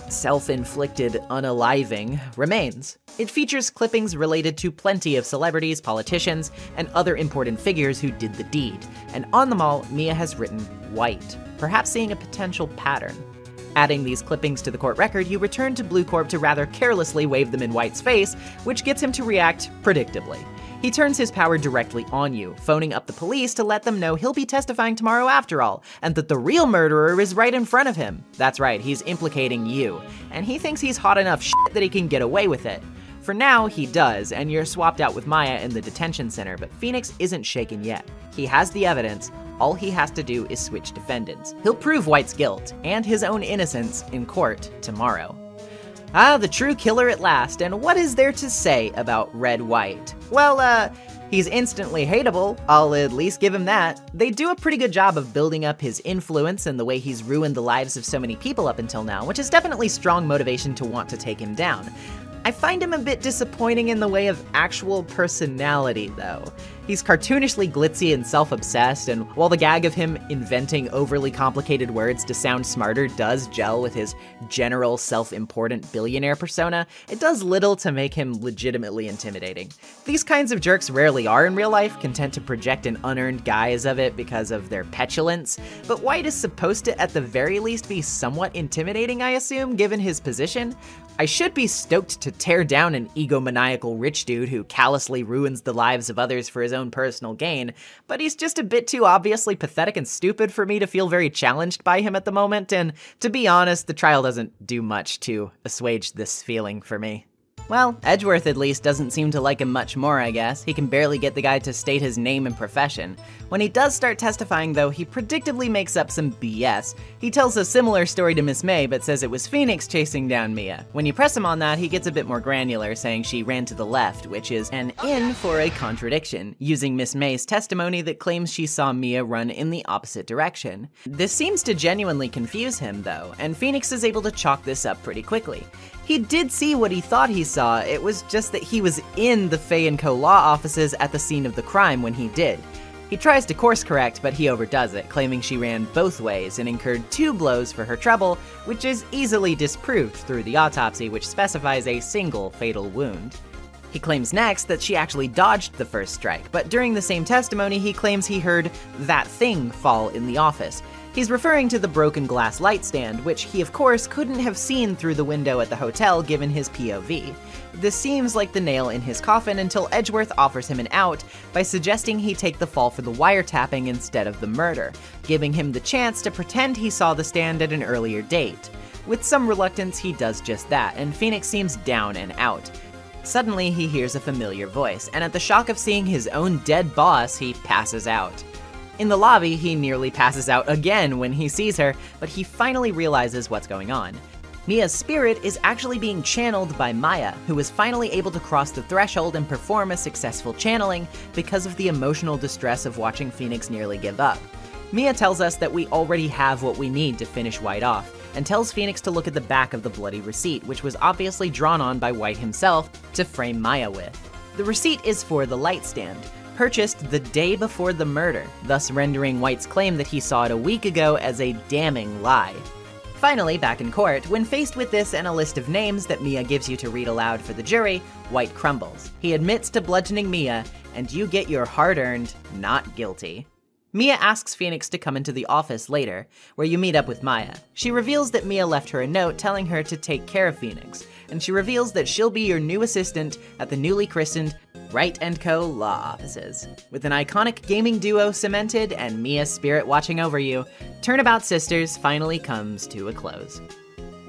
self-inflicted unaliving remains. It features clippings related to plenty of celebrities, politicians, and other important figures who did the deed, and on them all, Mia has written White, perhaps seeing a potential pattern. Adding these clippings to the court record, you return to Blue Corp to rather carelessly wave them in White's face, which gets him to react predictably. He turns his power directly on you, phoning up the police to let them know he'll be testifying tomorrow after all, and that the real murderer is right in front of him. That's right, he's implicating you, and he thinks he's hot enough shit that he can get away with it. For now, he does, and you're swapped out with Maya in the detention center, but Phoenix isn't shaken yet. He has the evidence. All he has to do is switch defendants. He'll prove White's guilt, and his own innocence, in court tomorrow. Ah, the true killer at last, and what is there to say about Red White? Well, he's instantly hateable, I'll at least give him that. They do a pretty good job of building up his influence and the way he's ruined the lives of so many people up until now, which is definitely strong motivation to want to take him down. I find him a bit disappointing in the way of actual personality, though. He's cartoonishly glitzy and self-obsessed, and while the gag of him inventing overly complicated words to sound smarter does gel with his general self-important billionaire persona, it does little to make him legitimately intimidating. These kinds of jerks rarely are in real life, content to project an unearned guise of it because of their petulance, but White is supposed to at the very least be somewhat intimidating, I assume, given his position. I should be stoked to tear down an egomaniacal rich dude who callously ruins the lives of others for his own personal gain, but he's just a bit too obviously pathetic and stupid for me to feel very challenged by him at the moment, and to be honest, the trial doesn't do much to assuage this feeling for me. Well, Edgeworth at least doesn't seem to like him much more, I guess. He can barely get the guy to state his name and profession. When he does start testifying, though, he predictably makes up some BS. He tells a similar story to Miss May, but says it was Phoenix chasing down Mia. When you press him on that, he gets a bit more granular, saying she ran to the left, which is an in for a contradiction, using Miss May's testimony that claims she saw Mia run in the opposite direction. This seems to genuinely confuse him, though, and Phoenix is able to chalk this up pretty quickly. He did see what he thought he saw, it was just that he was in the Fay & Co. law offices at the scene of the crime when he did. He tries to course correct, but he overdoes it, claiming she ran both ways and incurred 2 blows for her trouble, which is easily disproved through the autopsy, which specifies a single fatal wound. He claims next that she actually dodged the first strike, but during the same testimony he claims he heard that thing fall in the office. He's referring to the broken glass light stand, which he of course couldn't have seen through the window at the hotel given his POV. This seems like the nail in his coffin until Edgeworth offers him an out by suggesting he take the fall for the wiretapping instead of the murder, giving him the chance to pretend he saw the stand at an earlier date. With some reluctance he does just that, and Phoenix seems down and out. Suddenly he hears a familiar voice, and at the shock of seeing his own dead boss, he passes out. In the lobby, he nearly passes out again when he sees her, but he finally realizes what's going on. Mia's spirit is actually being channeled by Maya, who was finally able to cross the threshold and perform a successful channeling because of the emotional distress of watching Phoenix nearly give up. Mia tells us that we already have what we need to finish White off, and tells Phoenix to look at the back of the bloody receipt, which was obviously drawn on by White himself to frame Maya with. The receipt is for the light stand, purchased the day before the murder, thus rendering White's claim that he saw it a week ago as a damning lie. Finally, back in court, when faced with this and a list of names that Mia gives you to read aloud for the jury, White crumbles. He admits to bludgeoning Mia, and you get your hard-earned not guilty. Mia asks Phoenix to come into the office later, where you meet up with Maya. She reveals that Mia left her a note telling her to take care of Phoenix, and she reveals that she'll be your new assistant at the newly christened Wright & Co. law offices. With an iconic gaming duo cemented and Mia's spirit watching over you, Turnabout Sisters finally comes to a close.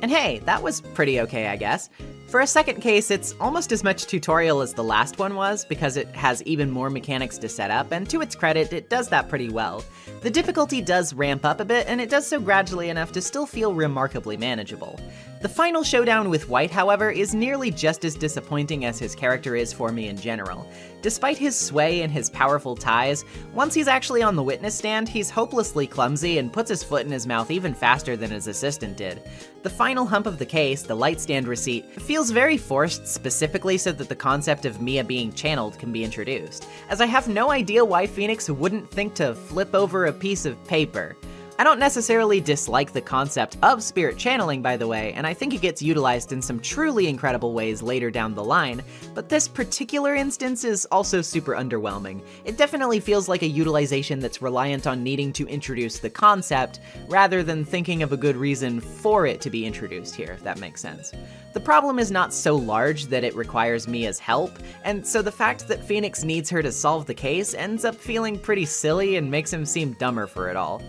And hey, that was pretty okay, I guess. For a second case, it's almost as much tutorial as the last one was, because it has even more mechanics to set up, and to its credit, it does that pretty well. The difficulty does ramp up a bit, and it does so gradually enough to still feel remarkably manageable. The final showdown with White, however, is nearly just as disappointing as his character is for me in general. Despite his sway and his powerful ties, once he's actually on the witness stand, he's hopelessly clumsy and puts his foot in his mouth even faster than his assistant did. The final hump of the case, the light stand receipt, feels very forced specifically so that the concept of Mia being channeled can be introduced, as I have no idea why Phoenix wouldn't think to flip over a piece of paper. I don't necessarily dislike the concept of spirit channeling, by the way, and I think it gets utilized in some truly incredible ways later down the line, but this particular instance is also super underwhelming. It definitely feels like a utilization that's reliant on needing to introduce the concept, rather than thinking of a good reason for it to be introduced here, if that makes sense. The problem is not so large that it requires Mia's help, and so the fact that Phoenix needs her to solve the case ends up feeling pretty silly and makes him seem dumber for it all.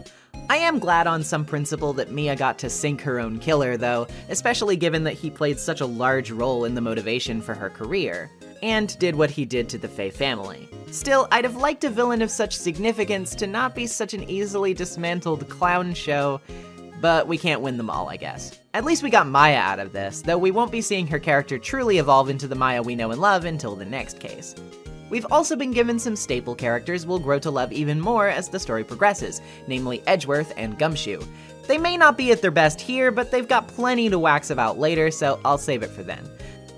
I am glad on some principle that Mia got to sink her own killer, though, especially given that he played such a large role in the motivation for her career, and did what he did to the Faye family. Still, I'd have liked a villain of such significance to not be such an easily dismantled clown show, but we can't win them all, I guess. At least we got Maya out of this, though we won't be seeing her character truly evolve into the Maya we know and love until the next case. We've also been given some staple characters we'll grow to love even more as the story progresses, namely Edgeworth and Gumshoe. They may not be at their best here, but they've got plenty to wax about later, so I'll save it for then.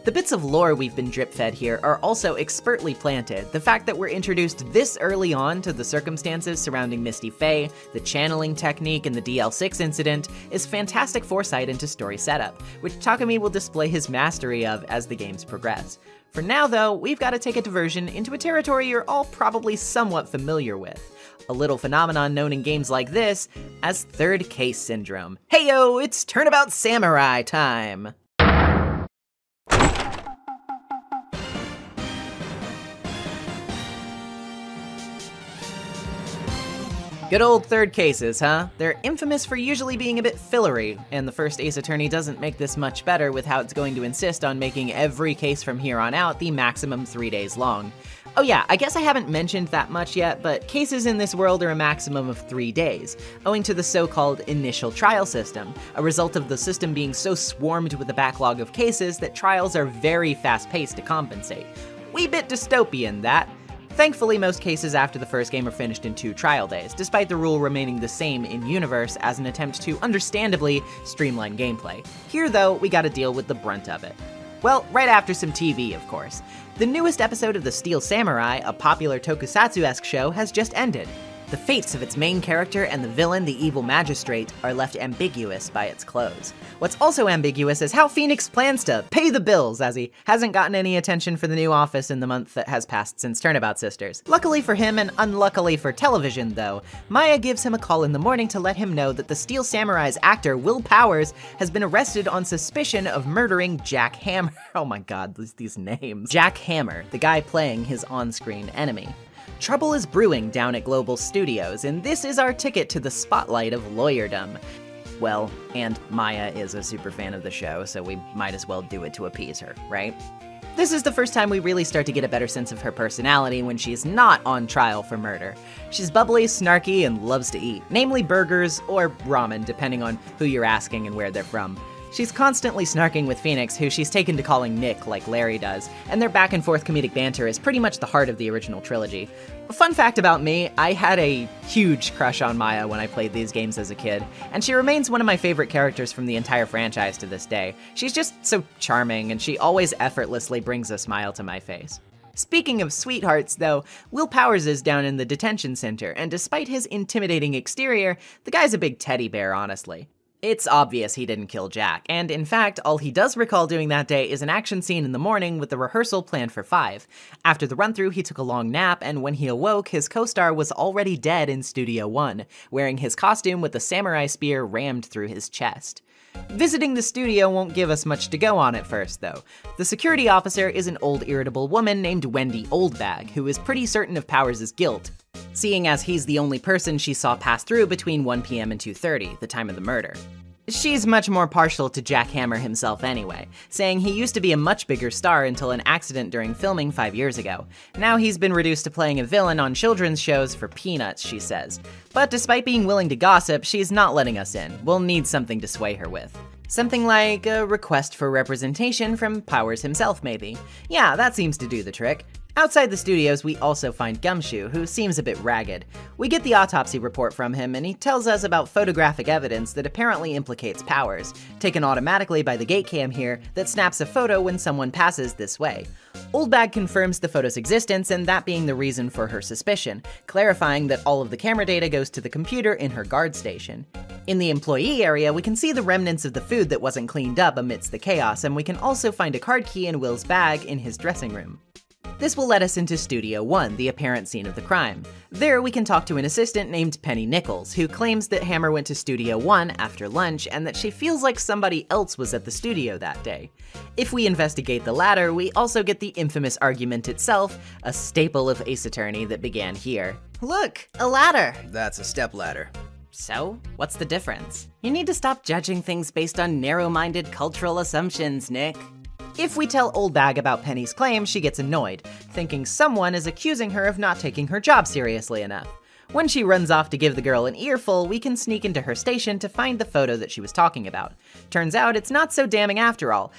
The bits of lore we've been drip-fed here are also expertly planted. The fact that we're introduced this early on to the circumstances surrounding Misty Faye, the channeling technique, and the DL6 incident is fantastic foresight into story setup, which Takumi will display his mastery of as the games progress. For now, though, we've got to take a diversion into a territory you're all probably somewhat familiar with. A little phenomenon known in games like this as third case syndrome. Heyo, it's Turnabout Samurai time! Good old third cases, huh? They're infamous for usually being a bit fillery, and the first Ace Attorney doesn't make this much better with how it's going to insist on making every case from here on out the maximum 3 days long. Oh yeah, I guess I haven't mentioned that much yet, but cases in this world are a maximum of 3 days, owing to the so-called initial trial system, a result of the system being so swarmed with a backlog of cases that trials are very fast-paced to compensate. Wee bit dystopian, that. Thankfully, most cases after the first game are finished in 2 trial days, despite the rule remaining the same in-universe as an attempt to understandably streamline gameplay. Here, though, we gotta deal with the brunt of it. Well, right after some TV, of course. The newest episode of The Steel Samurai, a popular tokusatsu-esque show, has just ended. The fates of its main character and the villain, the evil magistrate, are left ambiguous by its close. What's also ambiguous is how Phoenix plans to pay the bills, as he hasn't gotten any attention for the new office in the month that has passed since Turnabout Sisters. Luckily for him, and unluckily for television though, Maya gives him a call in the morning to let him know that the Steel Samurai's actor, Will Powers, has been arrested on suspicion of murdering Jack Hammer. Oh my god, these names. Jack Hammer, the guy playing his on-screen enemy. Trouble is brewing down at Global Studios, and this is our ticket to the spotlight of lawyerdom. Well, and Maya is a super fan of the show, so we might as well do it to appease her, right? This is the first time we really start to get a better sense of her personality when she's not on trial for murder. She's bubbly, snarky, and loves to eat, namely burgers or ramen, depending on who you're asking and where they're from. She's constantly snarking with Phoenix, who she's taken to calling Nick like Larry does, and their back and forth comedic banter is pretty much the heart of the original trilogy. A fun fact about me, I had a huge crush on Maya when I played these games as a kid, and she remains one of my favorite characters from the entire franchise to this day. She's just so charming, and she always effortlessly brings a smile to my face. Speaking of sweethearts, though, Will Powers is down in the detention center, and despite his intimidating exterior, the guy's a big teddy bear, honestly. It's obvious he didn't kill Jack, and in fact, all he does recall doing that day is an action scene in the morning with the rehearsal planned for 5. After the run-through, he took a long nap, and when he awoke, his co-star was already dead in Studio One, wearing his costume with a samurai spear rammed through his chest. Visiting the studio won't give us much to go on at first, though. The security officer is an old irritable woman named Wendy Oldbag, who is pretty certain of Powers' guilt, seeing as he's the only person she saw pass through between 1 p.m. and 2:30, the time of the murder. She's much more partial to Jack Hammer himself anyway, saying he used to be a much bigger star until an accident during filming 5 years ago. Now he's been reduced to playing a villain on children's shows for peanuts, she says. But despite being willing to gossip, she's not letting us in. We'll need something to sway her with. Something like a request for representation from Powers himself, maybe. Yeah, that seems to do the trick. Outside the studios, we also find Gumshoe, who seems a bit ragged. We get the autopsy report from him, and he tells us about photographic evidence that apparently implicates Powers, taken automatically by the gate cam here that snaps a photo when someone passes this way. Oldbag confirms the photo's existence, and that being the reason for her suspicion, clarifying that all of the camera data goes to the computer in her guard station. In the employee area, we can see the remnants of the food that wasn't cleaned up amidst the chaos, and we can also find a card key in Will's bag in his dressing room. This will let us into Studio 1, the apparent scene of the crime. There, we can talk to an assistant named Penny Nichols, who claims that Hammer went to Studio 1 after lunch and that she feels like somebody else was at the studio that day. If we investigate the latter, we also get the infamous argument itself, a staple of Ace Attorney that began here. Look, a ladder! That's a stepladder. So, what's the difference? You need to stop judging things based on narrow-minded cultural assumptions, Nick. If we tell Oldbag about Penny's claim, she gets annoyed, thinking someone is accusing her of not taking her job seriously enough. When she runs off to give the girl an earful, we can sneak into her station to find the photo that she was talking about. Turns out it's not so damning after all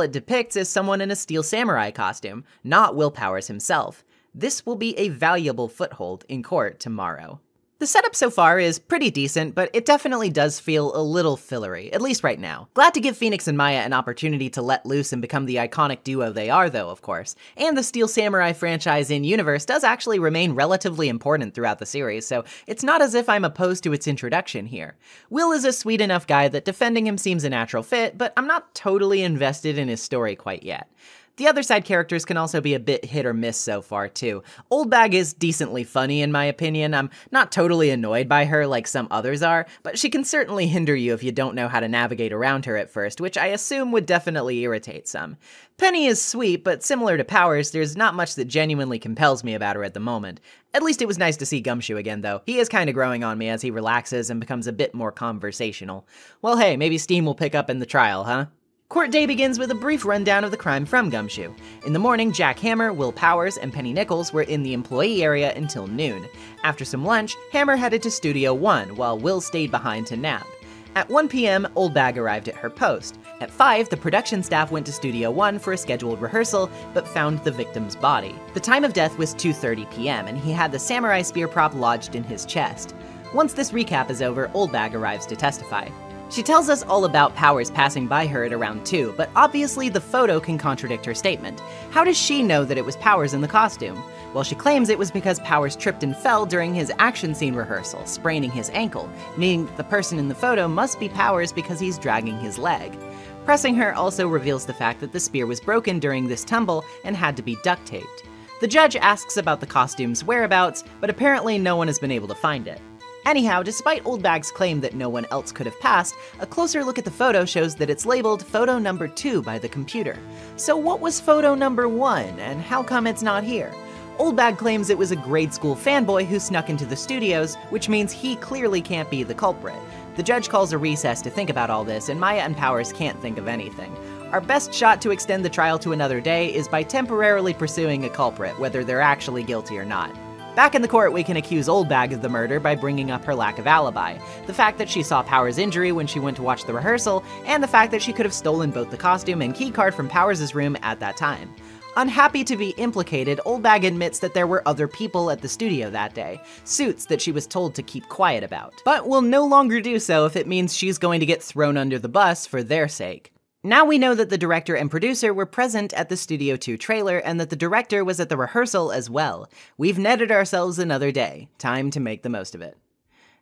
it depicts is someone in a Steel Samurai costume, not Will Powers himself. This will be a valuable foothold in court tomorrow. The setup so far is pretty decent, but it definitely does feel a little fillery, at least right now. Glad to give Phoenix and Maya an opportunity to let loose and become the iconic duo they are though, of course. And the Steel Samurai franchise in universe does actually remain relatively important throughout the series, so it's not as if I'm opposed to its introduction here. Will is a sweet enough guy that defending him seems a natural fit, but I'm not totally invested in his story quite yet. The other side characters can also be a bit hit or miss so far too. Oldbag is decently funny in my opinion. I'm not totally annoyed by her like some others are, but she can certainly hinder you if you don't know how to navigate around her at first, which I assume would definitely irritate some. Penny is sweet, but similar to Powers, there's not much that genuinely compels me about her at the moment. At least it was nice to see Gumshoe again though. He is kinda growing on me as he relaxes and becomes a bit more conversational. Well hey, maybe steam will pick up in the trial, huh? Court day begins with a brief rundown of the crime from Gumshoe. In the morning, Jack Hammer, Will Powers, and Penny Nichols were in the employee area until noon. After some lunch, Hammer headed to Studio 1, while Will stayed behind to nap. At 1 p.m., Oldbag arrived at her post. At 5, the production staff went to Studio 1 for a scheduled rehearsal, but found the victim's body. The time of death was 2:30 p.m., and he had the samurai spear prop lodged in his chest. Once this recap is over, Oldbag arrives to testify. She tells us all about Powers passing by her at around 2, but obviously the photo can contradict her statement. How does she know that it was Powers in the costume? Well, she claims it was because Powers tripped and fell during his action scene rehearsal, spraining his ankle, meaning the person in the photo must be Powers because he's dragging his leg. Pressing her also reveals the fact that the spear was broken during this tumble and had to be duct taped. The judge asks about the costume's whereabouts, but apparently no one has been able to find it. Anyhow, despite Oldbag's claim that no one else could have passed, a closer look at the photo shows that it's labeled photo number 2 by the computer. So what was photo number 1, and how come it's not here? Oldbag claims it was a grade school fanboy who snuck into the studios, which means he clearly can't be the culprit. The judge calls a recess to think about all this, and Maya and Powers can't think of anything. Our best shot to extend the trial to another day is by temporarily pursuing a culprit, whether they're actually guilty or not. Back in the court, we can accuse Oldbag of the murder by bringing up her lack of alibi, the fact that she saw Powers' injury when she went to watch the rehearsal, and the fact that she could have stolen both the costume and keycard from Powers' room at that time. Unhappy to be implicated, Oldbag admits that there were other people at the studio that day, suits that she was told to keep quiet about, but will no longer do so if it means she's going to get thrown under the bus for their sake. Now we know that the director and producer were present at the Studio 2 trailer and that the director was at the rehearsal as well. We've netted ourselves another day. Time to make the most of it.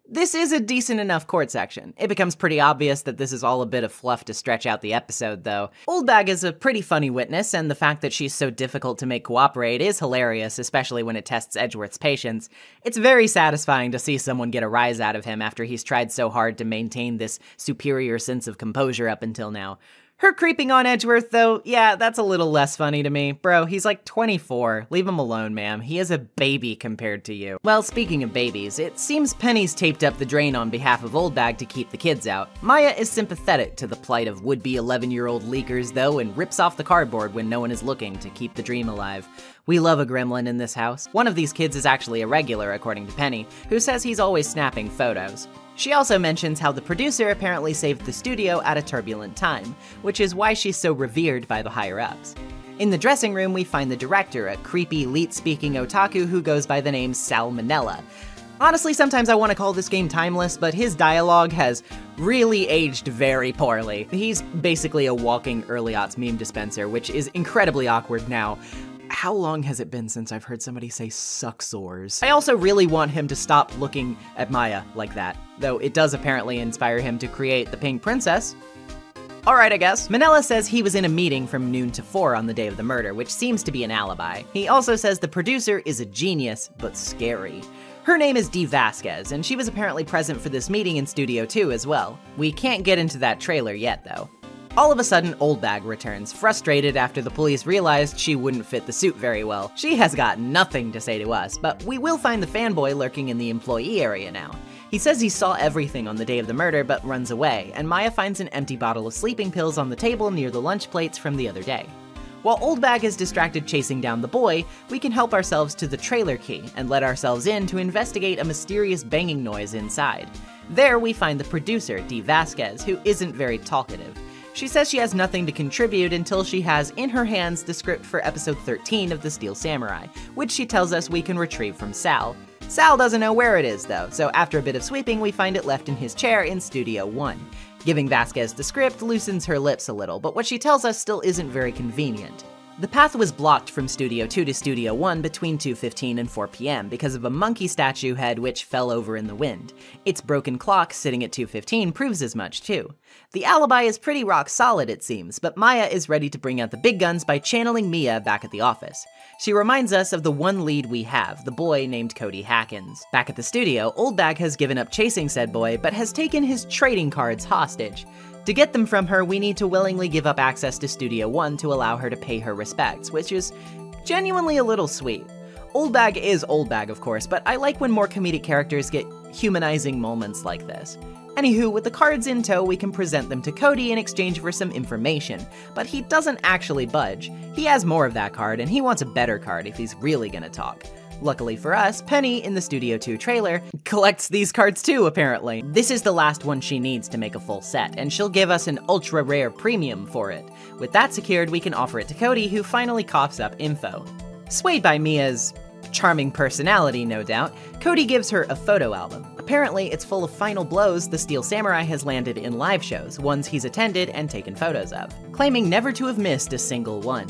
This is a decent enough court section. It becomes pretty obvious that this is all a bit of fluff to stretch out the episode, though. Oldbag is a pretty funny witness, and the fact that she's so difficult to make cooperate is hilarious, especially when it tests Edgeworth's patience. It's very satisfying to see someone get a rise out of him after he's tried so hard to maintain this superior sense of composure up until now. Her creeping on Edgeworth, though, yeah, that's a little less funny to me. Bro, he's like 24. Leave him alone, ma'am. He is a baby compared to you. Well, speaking of babies, it seems Penny's taped up the drain on behalf of Oldbag to keep the kids out. Maya is sympathetic to the plight of would-be 11-year-old leakers, though, and rips off the cardboard when no one is looking to keep the dream alive. We love a gremlin in this house. One of these kids is actually a regular, according to Penny, who says he's always snapping photos. She also mentions how the producer apparently saved the studio at a turbulent time, which is why she's so revered by the higher-ups. In the dressing room, we find the director, a creepy, leet-speaking otaku who goes by the name Salmonella. Honestly, sometimes I want to call this game timeless, but his dialogue has really aged very poorly. He's basically a walking early aughts meme dispenser, which is incredibly awkward now. How long has it been since I've heard somebody say sucksores? I also really want him to stop looking at Maya like that, though it does apparently inspire him to create the Pink Princess. Alright, I guess. Minella says he was in a meeting from noon to 4 on the day of the murder, which seems to be an alibi. He also says the producer is a genius, but scary. Her name is Dee Vasquez, and she was apparently present for this meeting in Studio 2 as well. We can't get into that trailer yet, though. All of a sudden, Oldbag returns, frustrated after the police realized she wouldn't fit the suit very well. She has got nothing to say to us, but we will find the fanboy lurking in the employee area now. He says he saw everything on the day of the murder, but runs away, and Maya finds an empty bottle of sleeping pills on the table near the lunch plates from the other day. While Oldbag is distracted chasing down the boy, we can help ourselves to the trailer key and let ourselves in to investigate a mysterious banging noise inside. There we find the producer, Dee Vasquez, who isn't very talkative. She says she has nothing to contribute until she has in her hands the script for episode 13 of The Steel Samurai, which she tells us we can retrieve from Sal. Sal doesn't know where it is though, so after a bit of sweeping we find it left in his chair in Studio 1. Giving Vasquez the script loosens her lips a little, but what she tells us still isn't very convenient. The path was blocked from Studio 2 to Studio 1 between 2:15 and 4 p.m. because of a monkey statue head which fell over in the wind. Its broken clock sitting at 2:15 proves as much too. The alibi is pretty rock solid it seems, but Maya is ready to bring out the big guns by channeling Mia back at the office. She reminds us of the one lead we have, the boy named Cody Hackins. Back at the studio, Oldbag has given up chasing said boy, but has taken his trading cards hostage. To get them from her, we need to willingly give up access to Studio 1 to allow her to pay her respects, which is genuinely a little sweet. Oldbag is Oldbag, of course, but I like when more comedic characters get humanizing moments like this. Anywho, with the cards in tow, we can present them to Cody in exchange for some information, but he doesn't actually budge. He has more of that card, and he wants a better card if he's really gonna talk. Luckily for us, Penny, in the Studio 2 trailer, collects these cards too, apparently. This is the last one she needs to make a full set, and she'll give us an ultra rare premium for it. With that secured, we can offer it to Cody, who finally coughs up info. Swayed by Mia's charming personality, no doubt, Cody gives her a photo album. Apparently, it's full of final blows the Steel Samurai has landed in live shows, ones he's attended and taken photos of, claiming never to have missed a single one.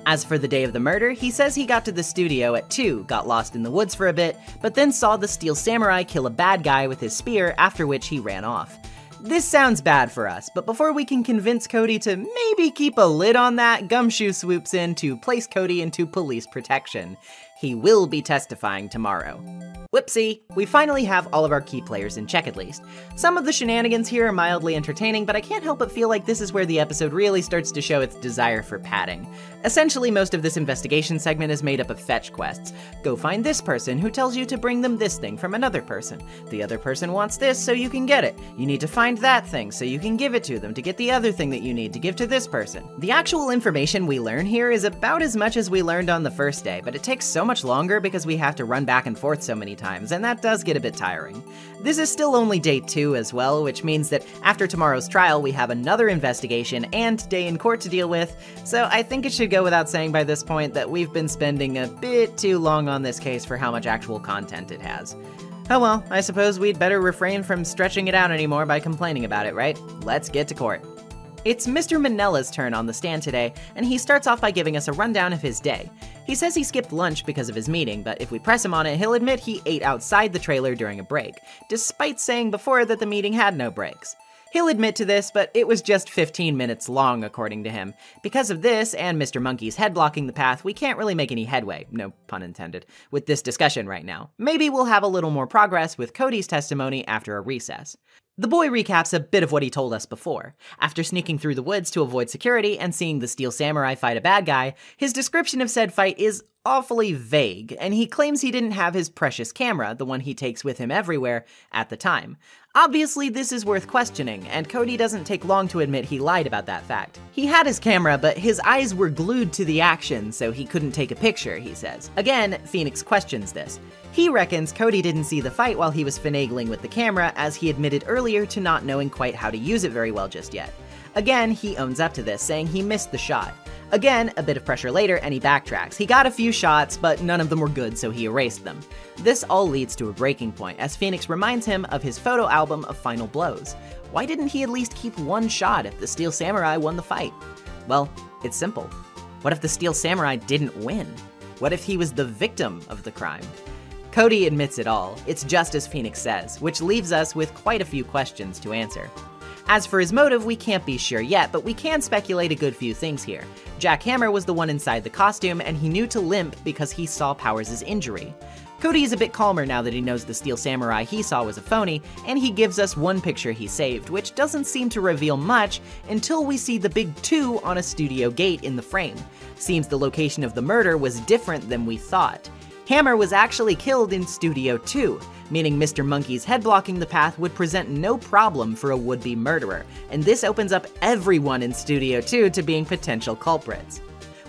As for the day of the murder, he says he got to the studio at 2, got lost in the woods for a bit, but then saw the Steel Samurai kill a bad guy with his spear, after which he ran off. This sounds bad for us, but before we can convince Cody to maybe keep a lid on that, Gumshoe swoops in to place Cody into police protection. He will be testifying tomorrow. Whoopsie! We finally have all of our key players in check at least. Some of the shenanigans here are mildly entertaining, but I can't help but feel like this is where the episode really starts to show its desire for padding. Essentially, most of this investigation segment is made up of fetch quests. Go find this person who tells you to bring them this thing from another person. The other person wants this, so you can get it. You need to find that thing, so you can give it to them to get the other thing that you need to give to this person. The actual information we learn here is about as much as we learned on the first day, but it takes so much longer because we have to run back and forth so many times, and that does get a bit tiring. This is still only day 2 as well, which means that after tomorrow's trial we have another investigation and day in court to deal with, so I think it should go without saying by this point that we've been spending a bit too long on this case for how much actual content it has. Oh well, I suppose we'd better refrain from stretching it out anymore by complaining about it, right? Let's get to court. It's Mr. Minella's turn on the stand today, and he starts off by giving us a rundown of his day. He says he skipped lunch because of his meeting, but if we press him on it, he'll admit he ate outside the trailer during a break, despite saying before that the meeting had no breaks. He'll admit to this, but it was just 15 minutes long, according to him. Because of this, and Mr. Monkey's head blocking the path, we can't really make any headway, no pun intended, with this discussion right now. Maybe we'll have a little more progress with Cody's testimony after a recess. The boy recaps a bit of what he told us before. After sneaking through the woods to avoid security and seeing the Steel Samurai fight a bad guy, his description of said fight is awfully vague, and he claims he didn't have his precious camera, the one he takes with him everywhere, at the time. Obviously, this is worth questioning, and Cody doesn't take long to admit he lied about that fact. He had his camera, but his eyes were glued to the action, so he couldn't take a picture, he says. Again, Phoenix questions this. He reckons Cody didn't see the fight while he was finagling with the camera, as he admitted earlier to not knowing quite how to use it very well just yet. Again, he owns up to this, saying he missed the shot. Again, a bit of pressure later, and he backtracks. He got a few shots, but none of them were good, so he erased them. This all leads to a breaking point, as Phoenix reminds him of his photo album of final blows. Why didn't he at least keep one shot if the Steel Samurai won the fight? Well, it's simple. What if the Steel Samurai didn't win? What if he was the victim of the crime? Cody admits it all. It's just as Phoenix says, which leaves us with quite a few questions to answer. As for his motive, we can't be sure yet, but we can speculate a good few things here. Jack Hammer was the one inside the costume, and he knew to limp because he saw Powers' injury. Cody is a bit calmer now that he knows the Steel Samurai he saw was a phony, and he gives us one picture he saved, which doesn't seem to reveal much until we see the big 2 on a studio gate in the frame. Seems the location of the murder was different than we thought. Hammer was actually killed in Studio 2, meaning Mr. Monkey's head blocking the path would present no problem for a would-be murderer, and this opens up everyone in Studio 2 to being potential culprits.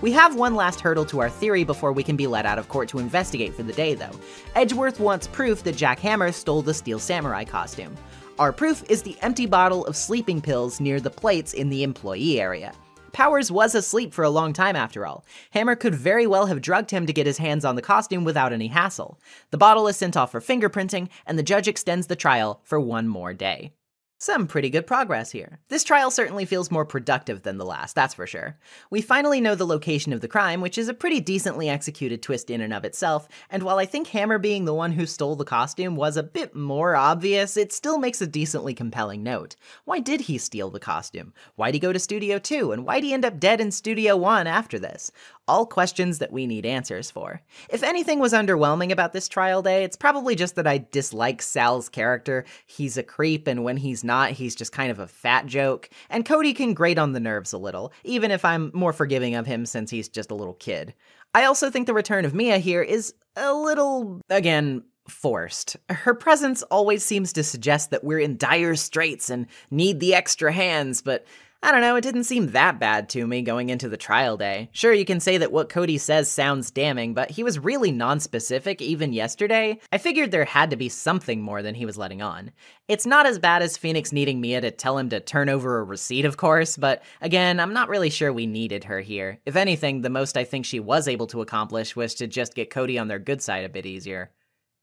We have one last hurdle to our theory before we can be let out of court to investigate for the day, though. Edgeworth wants proof that Jack Hammer stole the Steel Samurai costume. Our proof is the empty bottle of sleeping pills near the plates in the employee area. Powers was asleep for a long time after all. Hammer could very well have drugged him to get his hands on the costume without any hassle. The bottle is sent off for fingerprinting, and the judge extends the trial for one more day. Some pretty good progress here. This trial certainly feels more productive than the last, that's for sure. We finally know the location of the crime, which is a pretty decently executed twist in and of itself, and while I think Hammer being the one who stole the costume was a bit more obvious, it still makes a decently compelling note. Why did he steal the costume? Why'd he go to Studio 2? And why'd he end up dead in Studio 1 after this? All questions that we need answers for. If anything was underwhelming about this trial day, it's probably just that I dislike Sal's character. He's a creep, and when he's not, he's just kind of a fat joke. And Cody can grate on the nerves a little, even if I'm more forgiving of him since he's just a little kid. I also think the return of Mia here is a little, again, forced. Her presence always seems to suggest that we're in dire straits and need the extra hands, but I don't know, it didn't seem that bad to me going into the trial day. Sure, you can say that what Cody says sounds damning, but he was really non-specific even yesterday. I figured there had to be something more than he was letting on. It's not as bad as Phoenix needing Mia to tell him to turn over a receipt, of course, but again, I'm not really sure we needed her here. If anything, the most I think she was able to accomplish was to just get Cody on their good side a bit easier.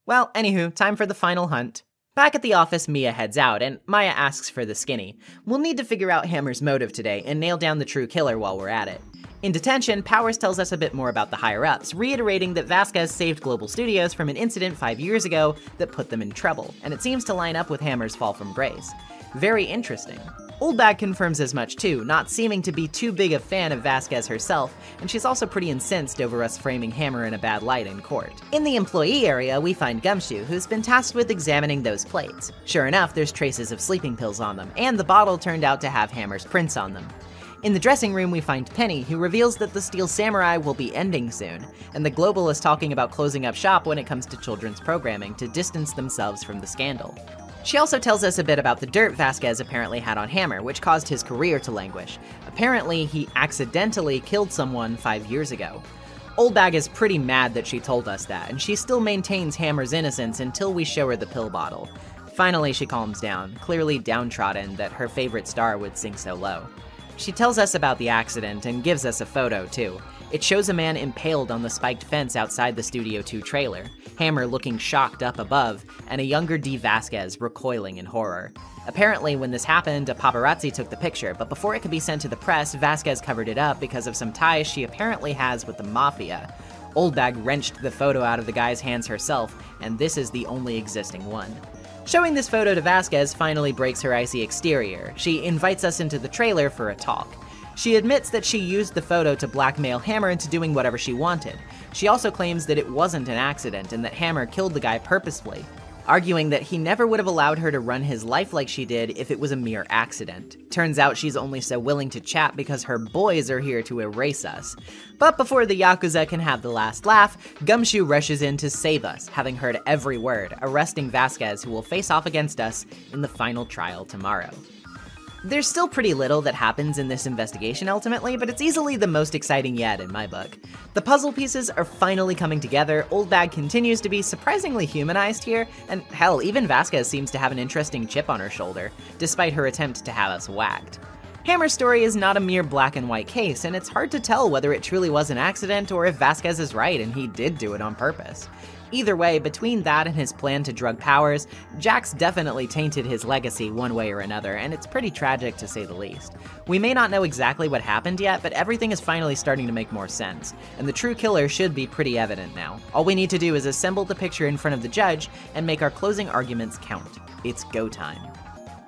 Well, anywho, time for the final hunt. Back at the office, Mia heads out, and Maya asks for the skinny. We'll need to figure out Hammer's motive today and nail down the true killer while we're at it. In detention, Powers tells us a bit more about the higher-ups, reiterating that Vasquez saved Global Studios from an incident 5 years ago that put them in trouble, and it seems to line up with Hammer's fall from grace. Very interesting. Oldbag confirms as much too, not seeming to be too big a fan of Vasquez herself, and she's also pretty incensed over us framing Hammer in a bad light in court. In the employee area, we find Gumshoe, who's been tasked with examining those plates. Sure enough, there's traces of sleeping pills on them, and the bottle turned out to have Hammer's prints on them. In the dressing room, we find Penny, who reveals that the Steel Samurai will be ending soon, and the Global is talking about closing up shop when it comes to children's programming to distance themselves from the scandal. She also tells us a bit about the dirt Vasquez apparently had on Hammer, which caused his career to languish. Apparently, he accidentally killed someone 5 years ago. Oldbag is pretty mad that she told us that, and she still maintains Hammer's innocence until we show her the pill bottle. Finally, she calms down, clearly downtrodden that her favorite star would sink so low. She tells us about the accident and gives us a photo, too. It shows a man impaled on the spiked fence outside the Studio 2 trailer, Hammer looking shocked up above, and a younger D. Vasquez recoiling in horror. Apparently, when this happened, a paparazzi took the picture, but before it could be sent to the press, Vasquez covered it up because of some ties she apparently has with the Mafia. Oldbag wrenched the photo out of the guy's hands herself, and this is the only existing one. Showing this photo to Vasquez finally breaks her icy exterior. She invites us into the trailer for a talk. She admits that she used the photo to blackmail Hammer into doing whatever she wanted. She also claims that it wasn't an accident and that Hammer killed the guy purposefully, arguing that he never would have allowed her to run his life like she did if it was a mere accident. Turns out she's only so willing to chat because her boys are here to erase us. But before the Yakuza can have the last laugh, Gumshoe rushes in to save us, having heard every word, arresting Vasquez, who will face off against us in the final trial tomorrow. There's still pretty little that happens in this investigation ultimately, but it's easily the most exciting yet in my book. The puzzle pieces are finally coming together, Oldbag continues to be surprisingly humanized here, and hell, even Vasquez seems to have an interesting chip on her shoulder, despite her attempt to have us whacked. Hammer's story is not a mere black and white case, and it's hard to tell whether it truly was an accident or if Vasquez is right and he did do it on purpose. Either way, between that and his plan to drug Powers, Jax definitely tainted his legacy one way or another, and it's pretty tragic to say the least. We may not know exactly what happened yet, but everything is finally starting to make more sense, and the true killer should be pretty evident now. All we need to do is assemble the picture in front of the judge and make our closing arguments count. It's go time.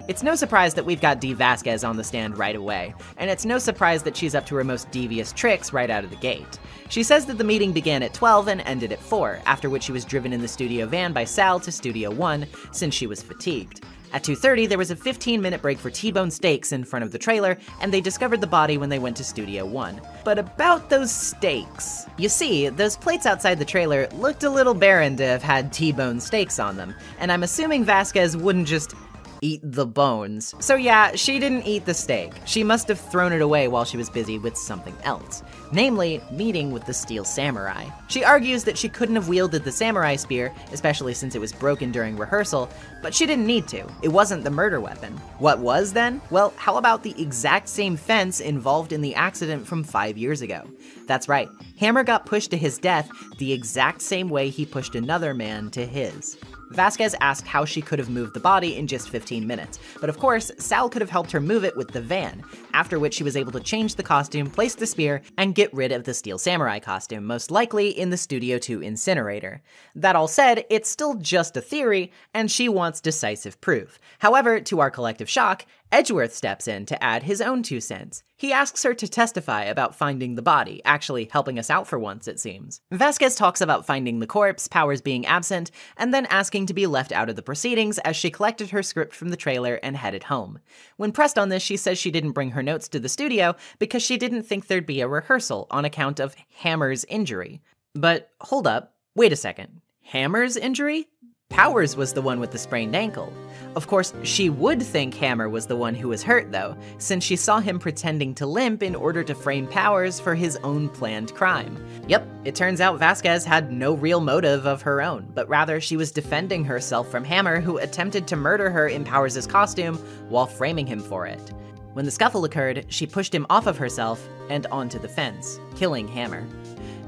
It's no surprise that we've got Dee Vasquez on the stand right away, and it's no surprise that she's up to her most devious tricks right out of the gate. She says that the meeting began at 12 and ended at 4, after which she was driven in the studio van by Sal to Studio 1, since she was fatigued. At 2:30, there was a 15-minute break for T-bone steaks in front of the trailer, and they discovered the body when they went to Studio 1. But about those steaks. You see, those plates outside the trailer looked a little barren to have had T-bone steaks on them, and I'm assuming Vasquez wouldn't just eat the bones. So yeah, she didn't eat the steak. She must have thrown it away while she was busy with something else, namely meeting with the Steel Samurai. She argues that she couldn't have wielded the samurai spear, especially since it was broken during rehearsal, but she didn't need to. It wasn't the murder weapon. What was then? Well, how about the exact same fence involved in the accident from 5 years ago? That's right, Hammer got pushed to his death the exact same way he pushed another man to his. Vasquez asked how she could have moved the body in just 15 minutes, but of course, Sal could have helped her move it with the van, after which she was able to change the costume, place the spear, and get rid of the Steel Samurai costume, most likely in the Studio 2 incinerator. That all said, it's still just a theory, and she wants decisive proof. However, to our collective shock, Edgeworth steps in to add his own 2 cents. He asks her to testify about finding the body, actually helping us out for once, it seems. Vasquez talks about finding the corpse, Powers being absent, and then asking to be left out of the proceedings as she collected her script from the trailer and headed home. When pressed on this, she says she didn't bring her notes to the studio because she didn't think there'd be a rehearsal on account of Hammer's injury. But hold up, wait a second. Hammer's injury? Powers was the one with the sprained ankle. Of course, she would think Hammer was the one who was hurt though, since she saw him pretending to limp in order to frame Powers for his own planned crime. Yep, it turns out Vasquez had no real motive of her own, but rather she was defending herself from Hammer, who attempted to murder her in Powers' costume while framing him for it. When the scuffle occurred, she pushed him off of herself and onto the fence, killing Hammer.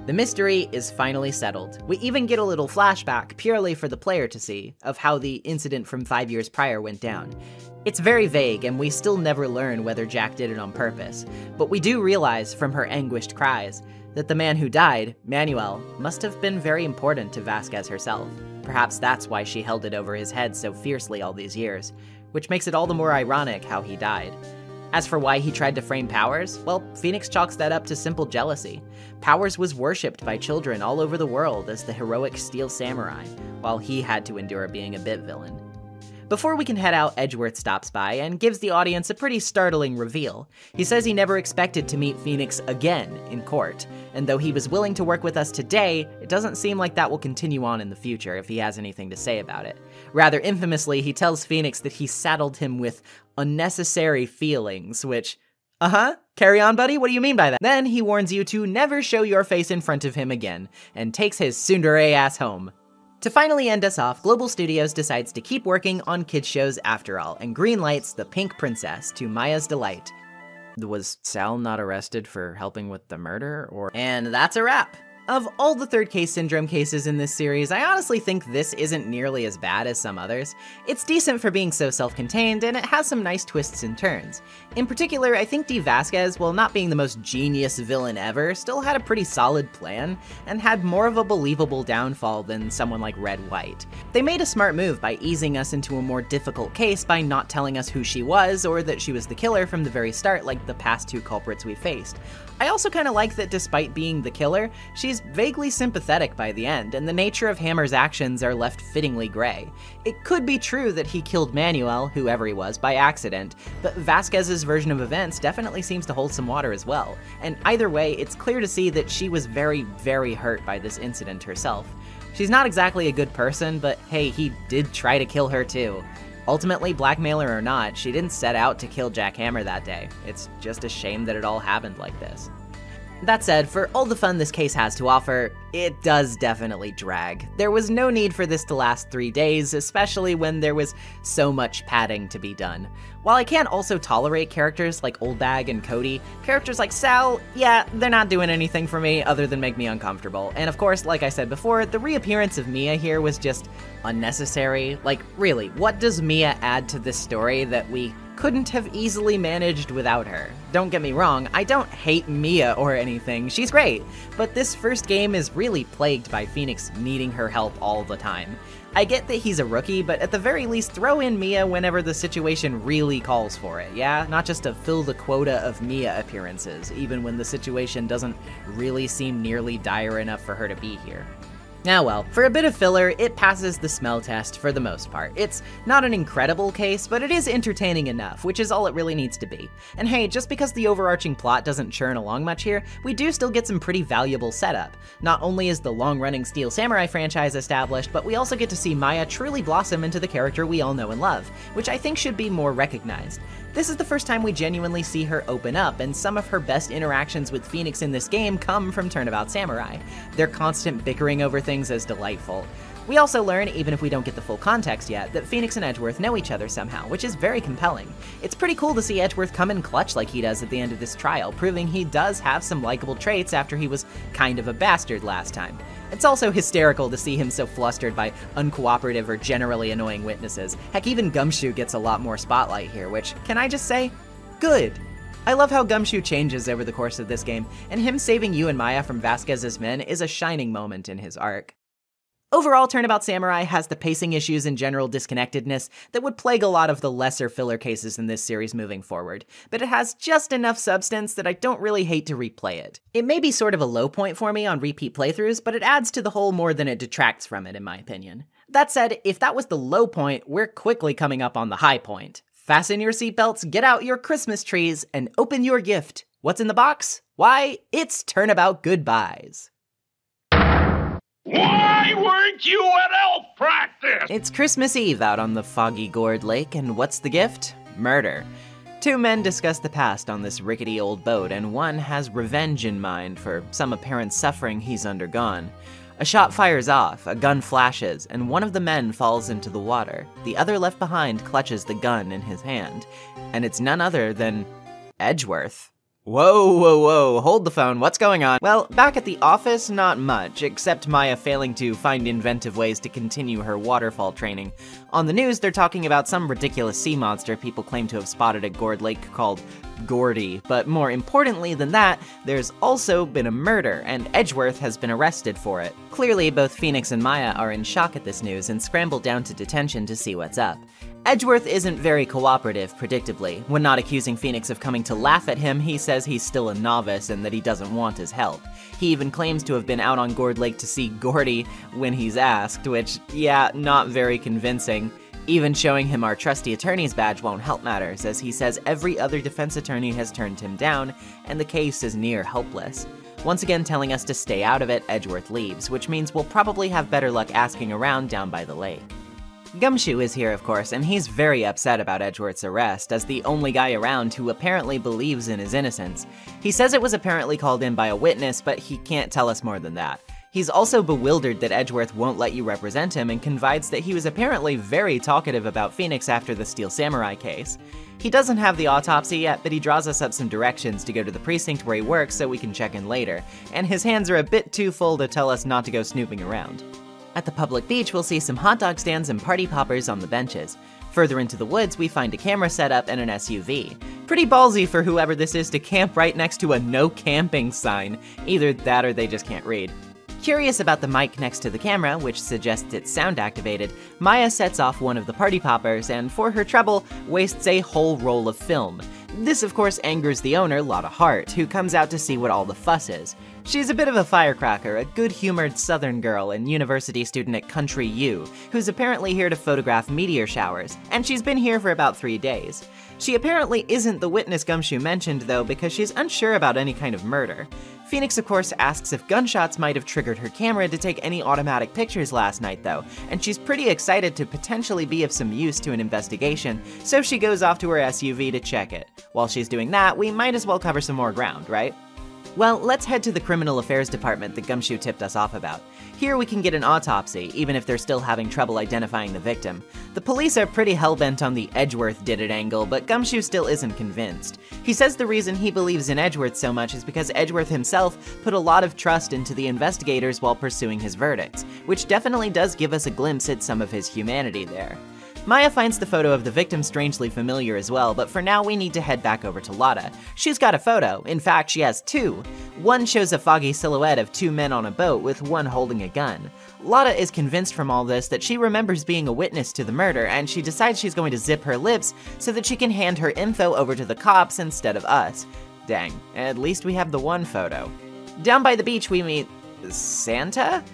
The mystery is finally settled. We even get a little flashback, purely for the player to see, of how the incident from 5 years prior went down. It's very vague, and we still never learn whether Jack did it on purpose, but we do realize from her anguished cries that the man who died, Manuel, must have been very important to Vasquez herself. Perhaps that's why she held it over his head so fiercely all these years, which makes it all the more ironic how he died. As for why he tried to frame Powers, well, Phoenix chalks that up to simple jealousy. Powers was worshipped by children all over the world as the heroic Steel Samurai, while he had to endure being a bit villain. Before we can head out, Edgeworth stops by and gives the audience a pretty startling reveal. He says he never expected to meet Phoenix again in court, and though he was willing to work with us today, it doesn't seem like that will continue on in the future if he has anything to say about it. Rather infamously, he tells Phoenix that he saddled him with unnecessary feelings, which, carry on, buddy, what do you mean by that? Then he warns you to never show your face in front of him again, and takes his tsundere ass home. To finally end us off, Global Studios decides to keep working on kids shows after all, and greenlights The Pink Princess to Maya's delight. Was Sal not arrested for helping with the murder, or? And that's a wrap! Of all the third case syndrome cases in this series, I honestly think this isn't nearly as bad as some others. It's decent for being so self-contained, and it has some nice twists and turns. In particular, I think Dee Vasquez, while not being the most genius villain ever, still had a pretty solid plan, and had more of a believable downfall than someone like Red White. They made a smart move by easing us into a more difficult case by not telling us who she was, or that she was the killer from the very start like the past 2 culprits we faced. I also kinda like that despite being the killer, she's vaguely sympathetic by the end, and the nature of Hammer's actions are left fittingly gray. It could be true that he killed Manuel, whoever he was, by accident, but Vasquez's version of events definitely seems to hold some water as well, and either way, it's clear to see that she was very, very hurt by this incident herself. She's not exactly a good person, but hey, he did try to kill her too. Ultimately, blackmailer or not, she didn't set out to kill Jack Hammer that day. It's just a shame that it all happened like this. That said, for all the fun this case has to offer, it does definitely drag. There was no need for this to last 3 days, especially when there was so much padding to be done. While I can also tolerate characters like Old Bag and Cody, characters like Sal, yeah, they're not doing anything for me other than make me uncomfortable. And of course, like I said before, the reappearance of Mia here was just unnecessary. Like, really, what does Mia add to this story that we couldn't have easily managed without her? Don't get me wrong, I don't hate Mia or anything, she's great, but this first game is really plagued by Phoenix needing her help all the time. I get that he's a rookie, but at the very least throw in Mia whenever the situation really calls for it, yeah? Not just to fill the quota of Mia appearances, even when the situation doesn't really seem nearly dire enough for her to be here. Now well, for a bit of filler, it passes the smell test for the most part. It's not an incredible case, but it is entertaining enough, which is all it really needs to be. And hey, just because the overarching plot doesn't churn along much here, we do still get some pretty valuable setup. Not only is the long-running Steel Samurai franchise established, but we also get to see Maya truly blossom into the character we all know and love, which I think should be more recognized. This is the first time we genuinely see her open up, and some of her best interactions with Phoenix in this game come from Turnabout Samurai. Their constant bickering over things is delightful. We also learn, even if we don't get the full context yet, that Phoenix and Edgeworth know each other somehow, which is very compelling. It's pretty cool to see Edgeworth come in clutch like he does at the end of this trial, proving he does have some likable traits after he was kind of a bastard last time. It's also hysterical to see him so flustered by uncooperative or generally annoying witnesses. Heck, even Gumshoe gets a lot more spotlight here, which, can I just say, good. I love how Gumshoe changes over the course of this game, and him saving you and Maya from Vasquez's men is a shining moment in his arc. Overall, Turnabout Samurai has the pacing issues and general disconnectedness that would plague a lot of the lesser filler cases in this series moving forward, but it has just enough substance that I don't really hate to replay it. It may be sort of a low point for me on repeat playthroughs, but it adds to the whole more than it detracts from it in my opinion. That said, if that was the low point, we're quickly coming up on the high point. Fasten your seatbelts, get out your Christmas trees, and open your gift. What's in the box? Why, it's Turnabout Goodbyes. Why weren't you at elf practice? It's Christmas Eve out on the foggy Gourd Lake, and what's the gift? Murder. Two men discuss the past on this rickety old boat, and one has revenge in mind for some apparent suffering he's undergone. A shot fires off, a gun flashes, and one of the men falls into the water. The other left behind clutches the gun in his hand, and it's none other than Edgeworth. Whoa, whoa, whoa, hold the phone, what's going on? Well, back at the office, not much, except Maya failing to find inventive ways to continue her waterfall training. On the news, they're talking about some ridiculous sea monster people claim to have spotted at Gourd Lake called Gordy, but more importantly than that, there's also been a murder, and Edgeworth has been arrested for it. Clearly, both Phoenix and Maya are in shock at this news and scramble down to detention to see what's up. Edgeworth isn't very cooperative, predictably. When not accusing Phoenix of coming to laugh at him, he says he's still a novice and that he doesn't want his help. He even claims to have been out on Gourd Lake to see Gordy when he's asked, which, yeah, not very convincing. Even showing him our trusty attorney's badge won't help matters, as he says every other defense attorney has turned him down, and the case is near hopeless. Once again telling us to stay out of it, Edgeworth leaves, which means we'll probably have better luck asking around down by the lake. Gumshoe is here, of course, and he's very upset about Edgeworth's arrest, as the only guy around who apparently believes in his innocence. He says it was apparently called in by a witness, but he can't tell us more than that. He's also bewildered that Edgeworth won't let you represent him and confides that he was apparently very talkative about Phoenix after the Steel Samurai case. He doesn't have the autopsy yet, but he draws us up some directions to go to the precinct where he works so we can check in later, and his hands are a bit too full to tell us not to go snooping around. At the public beach, we'll see some hot dog stands and party poppers on the benches. Further into the woods, we find a camera setup and an SUV. Pretty ballsy for whoever this is to camp right next to a no camping sign. Either that or they just can't read. Curious about the mic next to the camera, which suggests it's sound activated, Maya sets off one of the party poppers and, for her trouble, wastes a whole roll of film. This, of course, angers the owner, Lotta Hart, who comes out to see what all the fuss is. She's a bit of a firecracker, a good-humored southern girl and university student at Country U, who's apparently here to photograph meteor showers, and she's been here for about 3 days. She apparently isn't the witness Gumshoe mentioned, though, because she's unsure about any kind of murder. Phoenix, of course, asks if gunshots might have triggered her camera to take any automatic pictures last night, though, and she's pretty excited to potentially be of some use to an investigation, so she goes off to her SUV to check it. While she's doing that, we might as well cover some more ground, right? Well, let's head to the Criminal Affairs Department that Gumshoe tipped us off about. Here we can get an autopsy, even if they're still having trouble identifying the victim. The police are pretty hellbent on the Edgeworth did it angle, but Gumshoe still isn't convinced. He says the reason he believes in Edgeworth so much is because Edgeworth himself put a lot of trust into the investigators while pursuing his verdicts, which definitely does give us a glimpse at some of his humanity there. Maya finds the photo of the victim strangely familiar as well, but for now we need to head back over to Lotta. She's got a photo. In fact, she has two. One shows a foggy silhouette of two men on a boat with one holding a gun. Lotta is convinced from all this that she remembers being a witness to the murder, and she decides she's going to zip her lips so that she can hand her info over to the cops instead of us. Dang, at least we have the one photo. Down by the beach we meet Santa?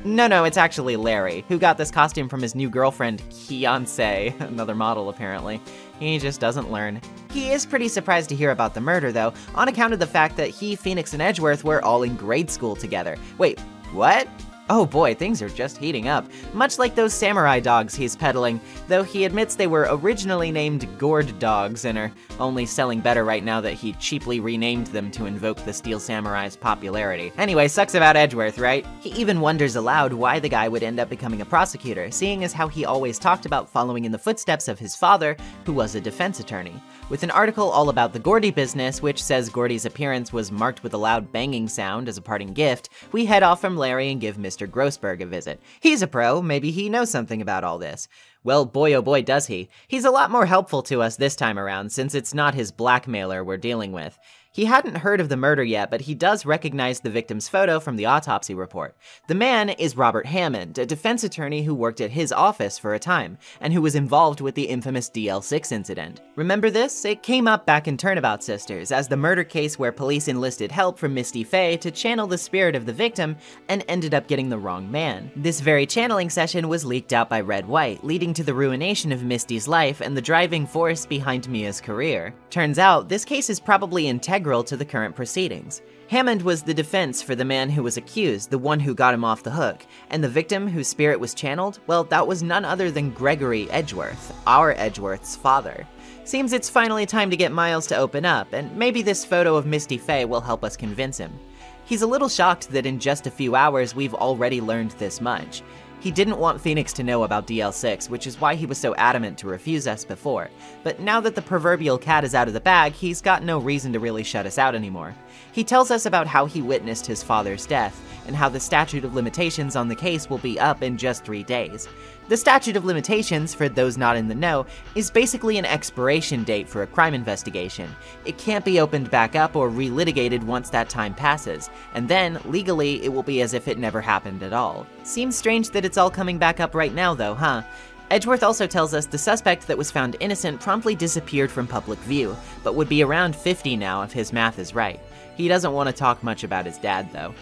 No, it's actually Larry, who got this costume from his new girlfriend, Keonce, another model apparently. He just doesn't learn. He is pretty surprised to hear about the murder though, on account of the fact that he, Phoenix, and Edgeworth were all in grade school together. Wait, what? Oh boy, things are just heating up, much like those samurai dogs he's peddling, though he admits they were originally named Gourd dogs and are only selling better right now that he cheaply renamed them to invoke the Steel Samurai's popularity. Anyway, sucks about Edgeworth, right? He even wonders aloud why the guy would end up becoming a prosecutor, seeing as how he always talked about following in the footsteps of his father, who was a defense attorney. With an article all about the Gordy business, which says Gordy's appearance was marked with a loud banging sound as a parting gift, we head off from Larry and give Mr. Grossberg a visit. He's a pro, maybe he knows something about all this. Well, boy oh boy does he. He's a lot more helpful to us this time around, since it's not his blackmailer we're dealing with. He hadn't heard of the murder yet, but he does recognize the victim's photo from the autopsy report. The man is Robert Hammond, a defense attorney who worked at his office for a time, and who was involved with the infamous DL6 incident. Remember this? It came up back in Turnabout Sisters, as the murder case where police enlisted help from Misty Fey to channel the spirit of the victim, and ended up getting the wrong man. This very channeling session was leaked out by Red White, leading to the ruination of Misty's life and the driving force behind Mia's career. Turns out, this case is probably integral to the current proceedings. Hammond was the defense for the man who was accused, the one who got him off the hook, and the victim whose spirit was channeled, well, that was none other than Gregory Edgeworth, our Edgeworth's father. Seems it's finally time to get Miles to open up, and maybe this photo of Misty Fey will help us convince him. He's a little shocked that in just a few hours we've already learned this much. He didn't want Phoenix to know about DL6, which is why he was so adamant to refuse us before. But now that the proverbial cat is out of the bag, he's got no reason to really shut us out anymore. He tells us about how he witnessed his father's death, and how the statute of limitations on the case will be up in just 3 days. The statute of limitations, for those not in the know, is basically an expiration date for a crime investigation. It can't be opened back up or relitigated once that time passes, and then, legally, it will be as if it never happened at all. Seems strange that it's all coming back up right now though, huh? Edgeworth also tells us the suspect that was found innocent promptly disappeared from public view, but would be around 50 now if his math is right. He doesn't want to talk much about his dad though.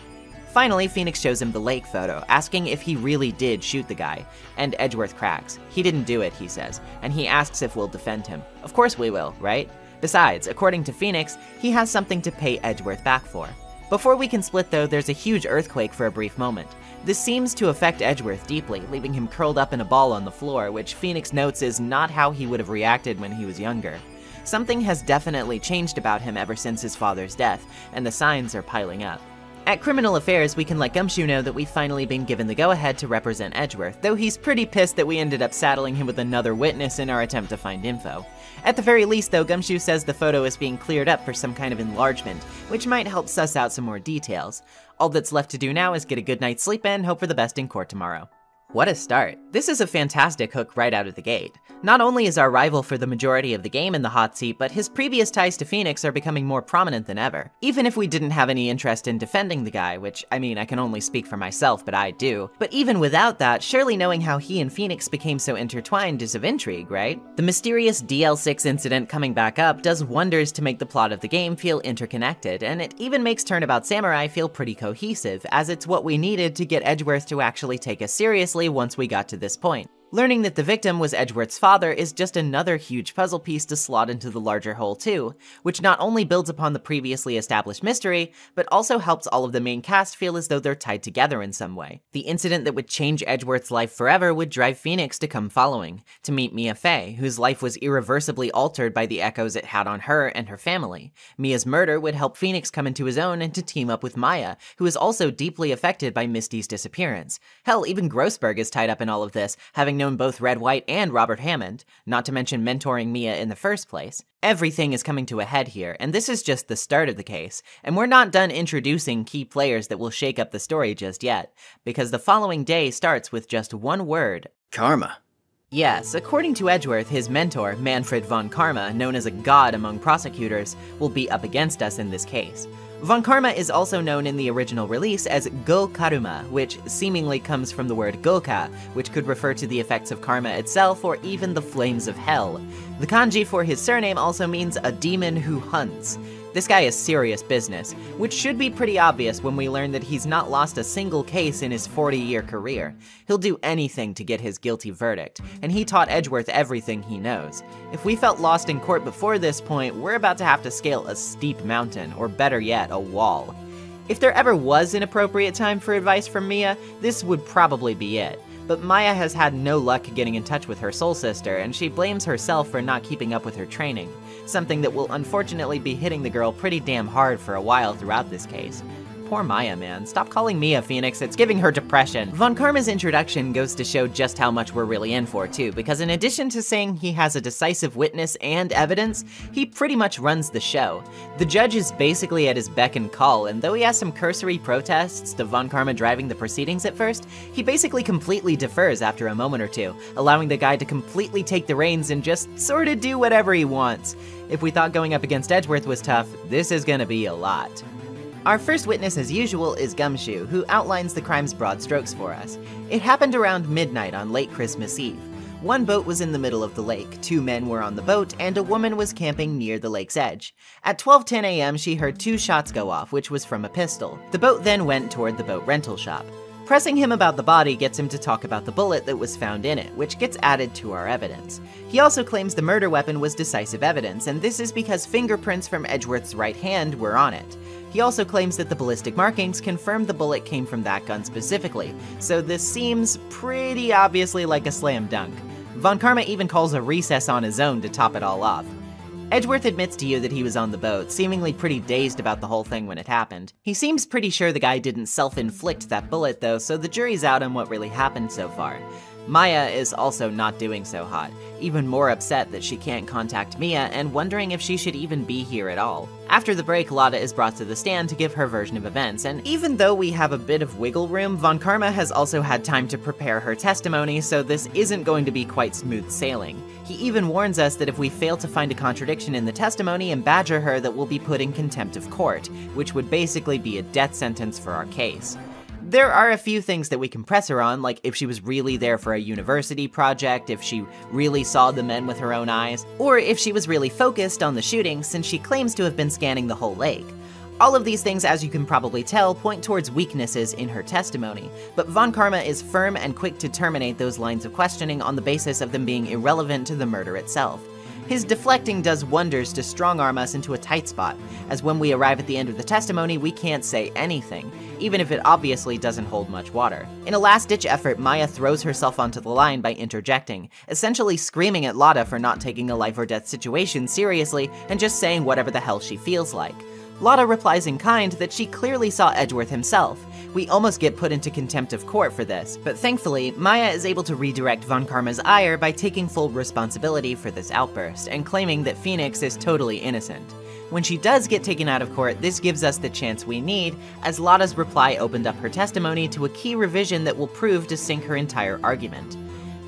Finally, Phoenix shows him the lake photo, asking if he really did shoot the guy, and Edgeworth cracks. He didn't do it, he says, and he asks if we'll defend him. Of course we will, right? Besides, according to Phoenix, he has something to pay Edgeworth back for. Before we can split though, there's a huge earthquake for a brief moment. This seems to affect Edgeworth deeply, leaving him curled up in a ball on the floor, which Phoenix notes is not how he would have reacted when he was younger. Something has definitely changed about him ever since his father's death, and the signs are piling up. At Criminal Affairs, we can let Gumshoe know that we've finally been given the go-ahead to represent Edgeworth, though he's pretty pissed that we ended up saddling him with another witness in our attempt to find info. At the very least though, Gumshoe says the photo is being cleared up for some kind of enlargement, which might help suss out some more details. All that's left to do now is get a good night's sleep and hope for the best in court tomorrow. What a start. This is a fantastic hook right out of the gate. Not only is our rival for the majority of the game in the hot seat, but his previous ties to Phoenix are becoming more prominent than ever. Even if we didn't have any interest in defending the guy, which, I mean, I can only speak for myself, but I do. But even without that, surely knowing how he and Phoenix became so intertwined is of intrigue, right? The mysterious DL6 incident coming back up does wonders to make the plot of the game feel interconnected, and it even makes Turnabout Samurai feel pretty cohesive, as it's what we needed to get Edgeworth to actually take us seriously once we got to this point. Learning that the victim was Edgeworth's father is just another huge puzzle piece to slot into the larger whole too, which not only builds upon the previously established mystery, but also helps all of the main cast feel as though they're tied together in some way. The incident that would change Edgeworth's life forever would drive Phoenix to come following, to meet Mia Fey, whose life was irreversibly altered by the echoes it had on her and her family. Mia's murder would help Phoenix come into his own and to team up with Maya, who is also deeply affected by Misty's disappearance. Hell, even Grossberg is tied up in all of this, having known both Red White and Robert Hammond, not to mention mentoring Mia in the first place. Everything is coming to a head here, and this is just the start of the case, and we're not done introducing key players that will shake up the story just yet, because the following day starts with just one word: Karma. Yes, according to Edgeworth, his mentor, Manfred von Karma, known as a god among prosecutors, will be up against us in this case. Von Karma is also known in the original release as Go-Karuma, which seemingly comes from the word Goka, which could refer to the effects of karma itself or even the flames of hell. The kanji for his surname also means a demon who hunts. This guy is serious business, which should be pretty obvious when we learn that he's not lost a single case in his 40-year career. He'll do anything to get his guilty verdict, and he taught Edgeworth everything he knows. If we felt lost in court before this point, we're about to have to scale a steep mountain, or better yet, a wall. If there ever was an appropriate time for advice from Mia, this would probably be it. But Maya has had no luck getting in touch with her soul sister, and she blames herself for not keeping up with her training, something that will unfortunately be hitting the girl pretty damn hard for a while throughout this case. Poor Maya, man. Stop calling Mia Phoenix, it's giving her depression. Von Karma's introduction goes to show just how much we're really in for, too, because in addition to saying he has a decisive witness and evidence, he pretty much runs the show. The judge is basically at his beck and call, and though he has some cursory protests to Von Karma driving the proceedings at first, he basically completely defers after a moment or two, allowing the guy to completely take the reins and just sorta do whatever he wants. If we thought going up against Edgeworth was tough, this is gonna be a lot. Our first witness, as usual, is Gumshoe, who outlines the crime's broad strokes for us. It happened around midnight on late Christmas Eve. One boat was in the middle of the lake, 2 men were on the boat, and a woman was camping near the lake's edge. At 12:10 a.m., she heard 2 shots go off, which was from a pistol. The boat then went toward the boat rental shop. Pressing him about the body gets him to talk about the bullet that was found in it, which gets added to our evidence. He also claims the murder weapon was decisive evidence, and this is because fingerprints from Edgeworth's right hand were on it. He also claims that the ballistic markings confirm the bullet came from that gun specifically, so this seems pretty obviously like a slam dunk. Von Karma even calls a recess on his own to top it all off. Edgeworth admits to you that he was on the boat, seemingly pretty dazed about the whole thing when it happened. He seems pretty sure the guy didn't self-inflict that bullet though, so the jury's out on what really happened so far. Maya is also not doing so hot, even more upset that she can't contact Mia and wondering if she should even be here at all. After the break, Lotta is brought to the stand to give her version of events, and even though we have a bit of wiggle room, Von Karma has also had time to prepare her testimony, so this isn't going to be quite smooth sailing. He even warns us that if we fail to find a contradiction in the testimony and badger her, that we'll be put in contempt of court, which would basically be a death sentence for our case. There are a few things that we can press her on, like if she was really there for a university project, if she really saw the men with her own eyes, or if she was really focused on the shooting since she claims to have been scanning the whole lake. All of these things, as you can probably tell, point towards weaknesses in her testimony, but Von Karma is firm and quick to terminate those lines of questioning on the basis of them being irrelevant to the murder itself. His deflecting does wonders to strong-arm us into a tight spot, as when we arrive at the end of the testimony, we can't say anything, even if it obviously doesn't hold much water. In a last-ditch effort, Maya throws herself onto the line by interjecting, essentially screaming at Lotta for not taking a life-or-death situation seriously and just saying whatever the hell she feels like. Lotta replies in kind that she clearly saw Edgeworth himself. We almost get put into contempt of court for this, but thankfully, Maya is able to redirect Von Karma's ire by taking full responsibility for this outburst and claiming that Phoenix is totally innocent. When she does get taken out of court, this gives us the chance we need, as Lotta's reply opened up her testimony to a key revision that will prove to sink her entire argument.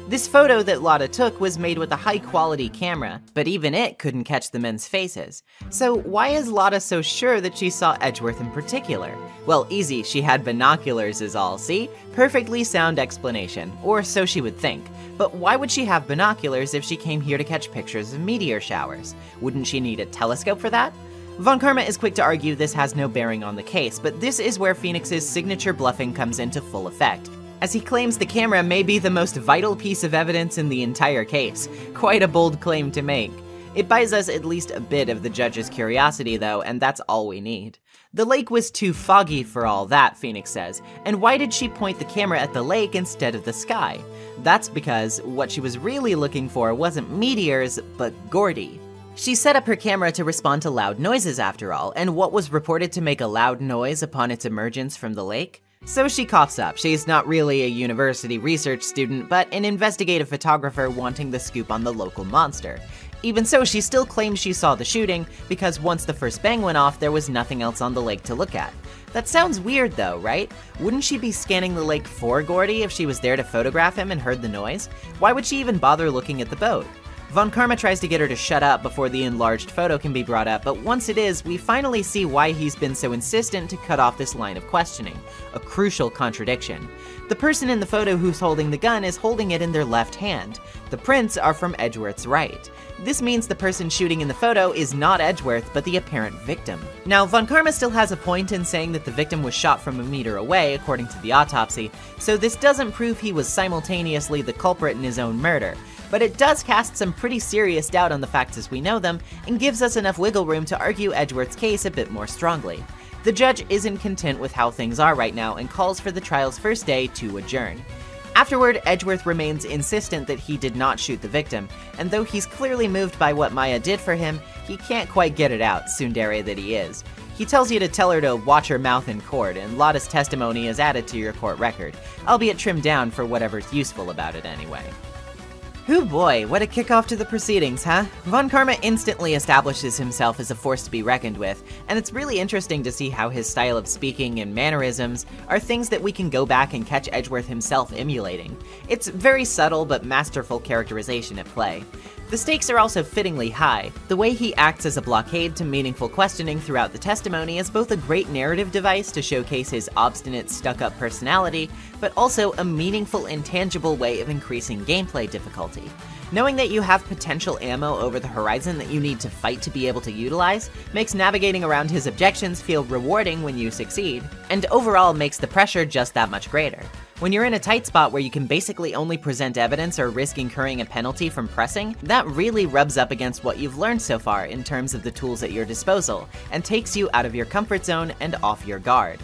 This photo that Lotta took was made with a high-quality camera, but even it couldn't catch the men's faces. So why is Lotta so sure that she saw Edgeworth in particular? Well, easy, she had binoculars is all, see? Perfectly sound explanation, or so she would think. But why would she have binoculars if she came here to catch pictures of meteor showers? Wouldn't she need a telescope for that? Von Karma is quick to argue this has no bearing on the case, but this is where Phoenix's signature bluffing comes into full effect. as he claims the camera may be the most vital piece of evidence in the entire case. Quite a bold claim to make. It buys us at least a bit of the judge's curiosity though, and that's all we need. The lake was too foggy for all that, Phoenix says, and why did she point the camera at the lake instead of the sky? That's because what she was really looking for wasn't meteors, but Gordy. She set up her camera to respond to loud noises after all, and what was reported to make a loud noise upon its emergence from the lake? So she coughs up. She's not really a university research student, but an investigative photographer wanting the scoop on the local monster. Even so, she still claims she saw the shooting, because once the first bang went off, there was nothing else on the lake to look at. That sounds weird though, right? Wouldn't she be scanning the lake for Gordy if she was there to photograph him and heard the noise? Why would she even bother looking at the boat? Von Karma tries to get her to shut up before the enlarged photo can be brought up, but once it is, we finally see why he's been so insistent to cut off this line of questioning. A crucial contradiction. The person in the photo who's holding the gun is holding it in their left hand. The prints are from Edgeworth's right. This means the person shooting in the photo is not Edgeworth, but the apparent victim. Now, Von Karma still has a point in saying that the victim was shot from a meter away, according to the autopsy, so this doesn't prove he was simultaneously the culprit in his own murder. But it does cast some pretty serious doubt on the facts as we know them, and gives us enough wiggle room to argue Edgeworth's case a bit more strongly. The judge isn't content with how things are right now and calls for the trial's first day to adjourn. Afterward, Edgeworth remains insistent that he did not shoot the victim, and though he's clearly moved by what Maya did for him, he can't quite get it out, tsundere that he is. He tells you to tell her to watch her mouth in court, and Lotta's testimony is added to your court record, albeit trimmed down for whatever's useful about it anyway. Hoo boy, what a kickoff to the proceedings, huh? Von Karma instantly establishes himself as a force to be reckoned with, and it's really interesting to see how his style of speaking and mannerisms are things that we can go back and catch Edgeworth himself emulating. It's very subtle but masterful characterization at play. The stakes are also fittingly high. The way he acts as a blockade to meaningful questioning throughout the testimony is both a great narrative device to showcase his obstinate, stuck-up personality, but also a meaningful, intangible way of increasing gameplay difficulty. Knowing that you have potential ammo over the horizon that you need to fight to be able to utilize makes navigating around his objections feel rewarding when you succeed, and overall makes the pressure just that much greater. When you're in a tight spot where you can basically only present evidence or risk incurring a penalty from pressing, that really rubs up against what you've learned so far in terms of the tools at your disposal, and takes you out of your comfort zone and off your guard.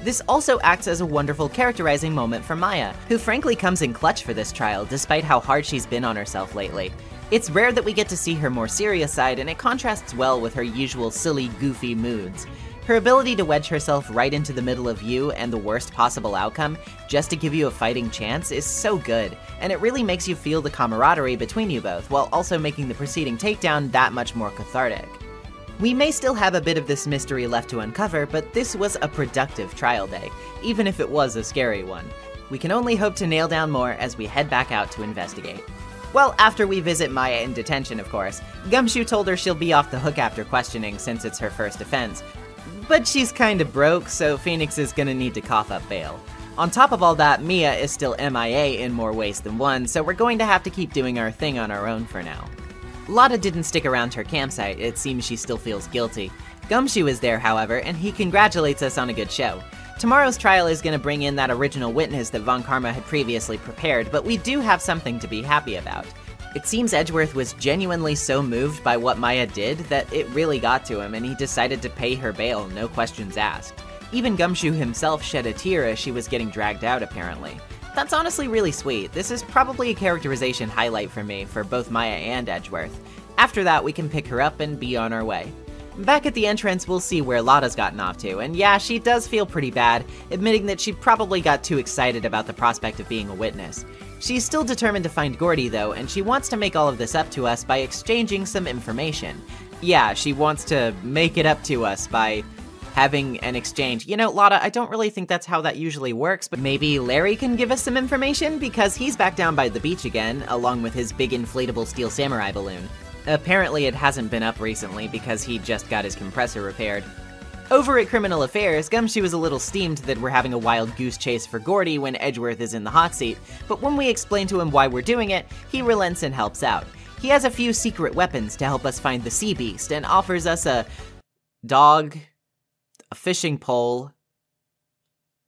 This also acts as a wonderful characterizing moment for Maya, who frankly comes in clutch for this trial despite how hard she's been on herself lately. It's rare that we get to see her more serious side, and it contrasts well with her usual silly, goofy moods. Her ability to wedge herself right into the middle of you and the worst possible outcome just to give you a fighting chance is so good, and it really makes you feel the camaraderie between you both, while also making the preceding takedown that much more cathartic. We may still have a bit of this mystery left to uncover, but this was a productive trial day, even if it was a scary one. We can only hope to nail down more as we head back out to investigate. Well, after we visit Maya in detention, of course. Gumshoe told her she'll be off the hook after questioning since it's her first offense. But she's kinda broke, so Phoenix is gonna need to cough up bail. On top of all that, Mia is still MIA in more ways than one, so we're going to have to keep doing our thing on our own for now. Lotta didn't stick around her campsite, it seems she still feels guilty. Gumshoe is there, however, and he congratulates us on a good show. Tomorrow's trial is gonna bring in that original witness that Von Karma had previously prepared, but we do have something to be happy about. It seems Edgeworth was genuinely so moved by what Maya did that it really got to him, and he decided to pay her bail, no questions asked. Even Gumshoe himself shed a tear as she was getting dragged out, apparently. That's honestly really sweet. This is probably a characterization highlight for me for both Maya and Edgeworth. After that, we can pick her up and be on our way. Back at the entrance, we'll see where Lotta's gotten off to, and yeah, she does feel pretty bad, admitting that she probably got too excited about the prospect of being a witness. She's still determined to find Gordy, though, and she wants to make all of this up to us by exchanging some information. Yeah, she wants to make it up to us by having an exchange. You know, Lotta, I don't really think that's how that usually works, but maybe Larry can give us some information, because he's back down by the beach again, along with his big inflatable steel samurai balloon. Apparently it hasn't been up recently because he just got his compressor repaired. Over at Criminal Affairs, Gumshoe is a little steamed that we're having a wild goose chase for Gordy when Edgeworth is in the hot seat, but when we explain to him why we're doing it, he relents and helps out. He has a few secret weapons to help us find the sea beast and offers us a dog, a fishing pole,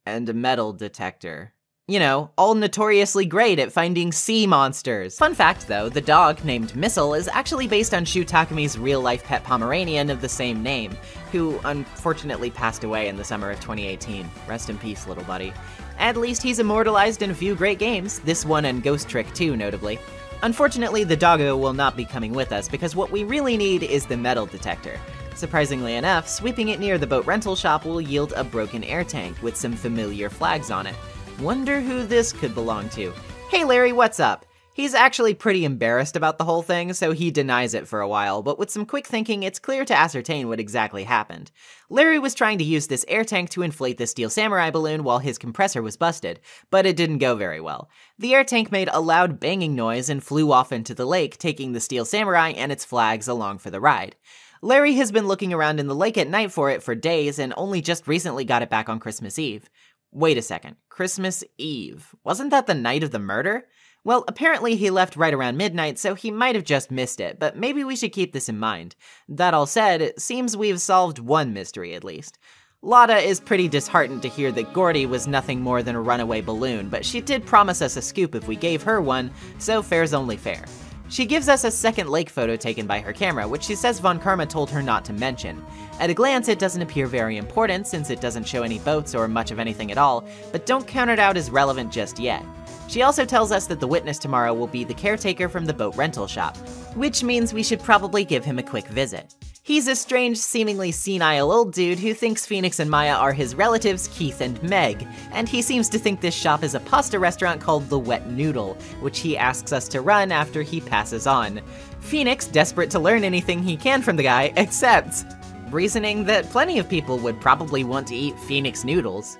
and a metal detector. You know, all notoriously great at finding sea monsters. Fun fact though, the dog named Missile is actually based on Shu Takami's real-life pet Pomeranian of the same name, who unfortunately passed away in the summer of 2018. Rest in peace, little buddy. At least he's immortalized in a few great games, this one and Ghost Trick 2 notably. Unfortunately, the doggo will not be coming with us because what we really need is the metal detector. Surprisingly enough, sweeping it near the boat rental shop will yield a broken air tank with some familiar flags on it. Wonder who this could belong to. Hey Larry, what's up? He's actually pretty embarrassed about the whole thing, so he denies it for a while, but with some quick thinking, it's clear to ascertain what exactly happened. Larry was trying to use this air tank to inflate the Steel Samurai balloon while his compressor was busted, but it didn't go very well. The air tank made a loud banging noise and flew off into the lake, taking the Steel Samurai and its flags along for the ride. Larry has been looking around in the lake at night for it for days and only just recently got it back on Christmas Eve. Wait a second, Christmas Eve? Wasn't that the night of the murder? Well, apparently he left right around midnight, so he might have just missed it, but maybe we should keep this in mind. That all said, it seems we've solved one mystery at least. Lotta is pretty disheartened to hear that Gordy was nothing more than a runaway balloon, but she did promise us a scoop if we gave her one, so fair's only fair. She gives us a second lake photo taken by her camera, which she says Von Karma told her not to mention. At a glance, it doesn't appear very important since it doesn't show any boats or much of anything at all, but don't count it out as relevant just yet. She also tells us that the witness tomorrow will be the caretaker from the boat rental shop, which means we should probably give him a quick visit. He's a strange, seemingly senile old dude who thinks Phoenix and Maya are his relatives Keith and Meg, and he seems to think this shop is a pasta restaurant called The Wet Noodle, which he asks us to run after he passes on. Phoenix, desperate to learn anything he can from the guy, accepts, reasoning that plenty of people would probably want to eat Phoenix noodles.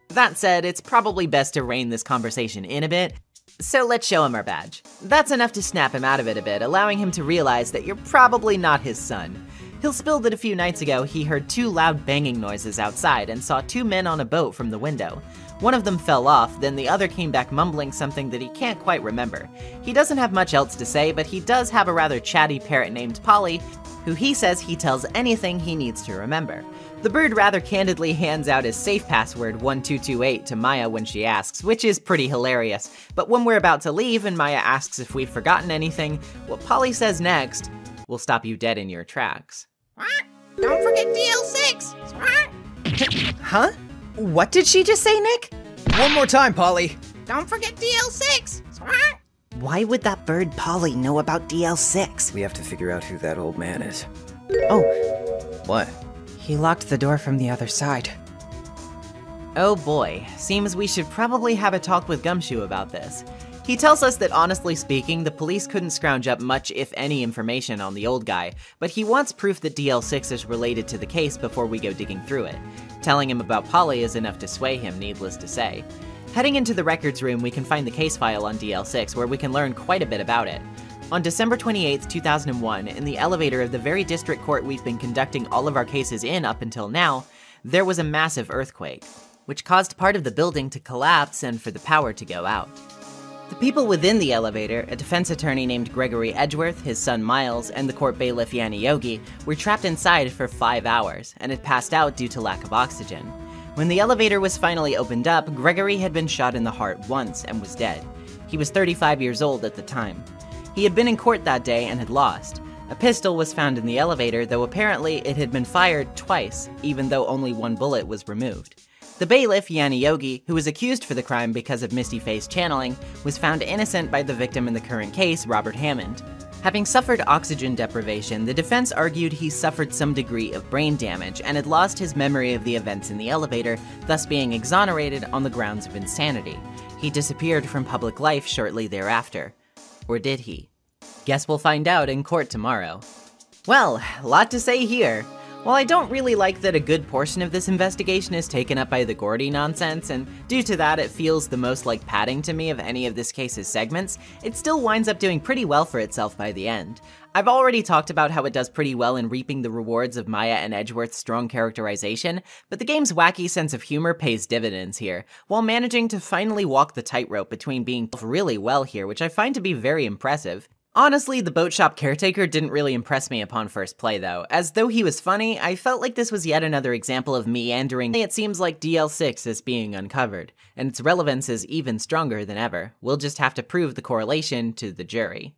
That said, it's probably best to rein this conversation in a bit, so let's show him our badge. That's enough to snap him out of it a bit, allowing him to realize that you're probably not his son. He'll spill that a few nights ago he heard two loud banging noises outside and saw two men on a boat from the window. One of them fell off, then the other came back mumbling something that he can't quite remember. He doesn't have much else to say, but he does have a rather chatty parrot named Polly, who he says he tells anything he needs to remember. The bird rather candidly hands out his safe password 1228 to Maya when she asks, which is pretty hilarious. But when we're about to leave and Maya asks if we've forgotten anything, what Polly says next will stop you dead in your tracks. Don't forget DL6! Huh? What did she just say, Nick? One more time, Polly. Don't forget DL6! Why would that bird Polly know about DL6? We have to figure out who that old man is. Oh, What? he locked the door from the other side. Oh boy, seems we should probably have a talk with Gumshoe about this. He tells us that honestly speaking, the police couldn't scrounge up much if any information on the old guy, but he wants proof that DL6 is related to the case before we go digging through it. Telling him about Polly is enough to sway him, needless to say. Heading into the records room, we can find the case file on DL6 where we can learn quite a bit about it. On December 28, 2001, in the elevator of the very district court we've been conducting all of our cases in up until now, there was a massive earthquake, which caused part of the building to collapse and for the power to go out. The people within the elevator, a defense attorney named Gregory Edgeworth, his son Miles, and the court bailiff Yanni Yogi, were trapped inside for 5 hours, and had passed out due to lack of oxygen. When the elevator was finally opened up, Gregory had been shot in the heart once and was dead. He was 35 years old at the time. He had been in court that day and had lost. A pistol was found in the elevator, though apparently it had been fired twice, even though only one bullet was removed. The bailiff, Yanni Yogi, who was accused for the crime because of misty-faced channeling, was found innocent by the victim in the current case, Robert Hammond. Having suffered oxygen deprivation, the defense argued he suffered some degree of brain damage and had lost his memory of the events in the elevator, thus being exonerated on the grounds of insanity. He disappeared from public life shortly thereafter. Or did he? Guess we'll find out in court tomorrow. Well, a lot to say here. While I don't really like that a good portion of this investigation is taken up by the Gordy nonsense, and due to that it feels the most like padding to me of any of this case's segments, it still winds up doing pretty well for itself by the end. I've already talked about how it does pretty well in reaping the rewards of Maya and Edgeworth's strong characterization, but the game's wacky sense of humor pays dividends here, while managing to finally walk the tightrope between being really well here, which I find to be very impressive. Honestly, the boat shop caretaker didn't really impress me upon first play though. As though he was funny, I felt like this was yet another example of meandering. It seems like DL6 is being uncovered, and its relevance is even stronger than ever. We'll just have to prove the correlation to the jury.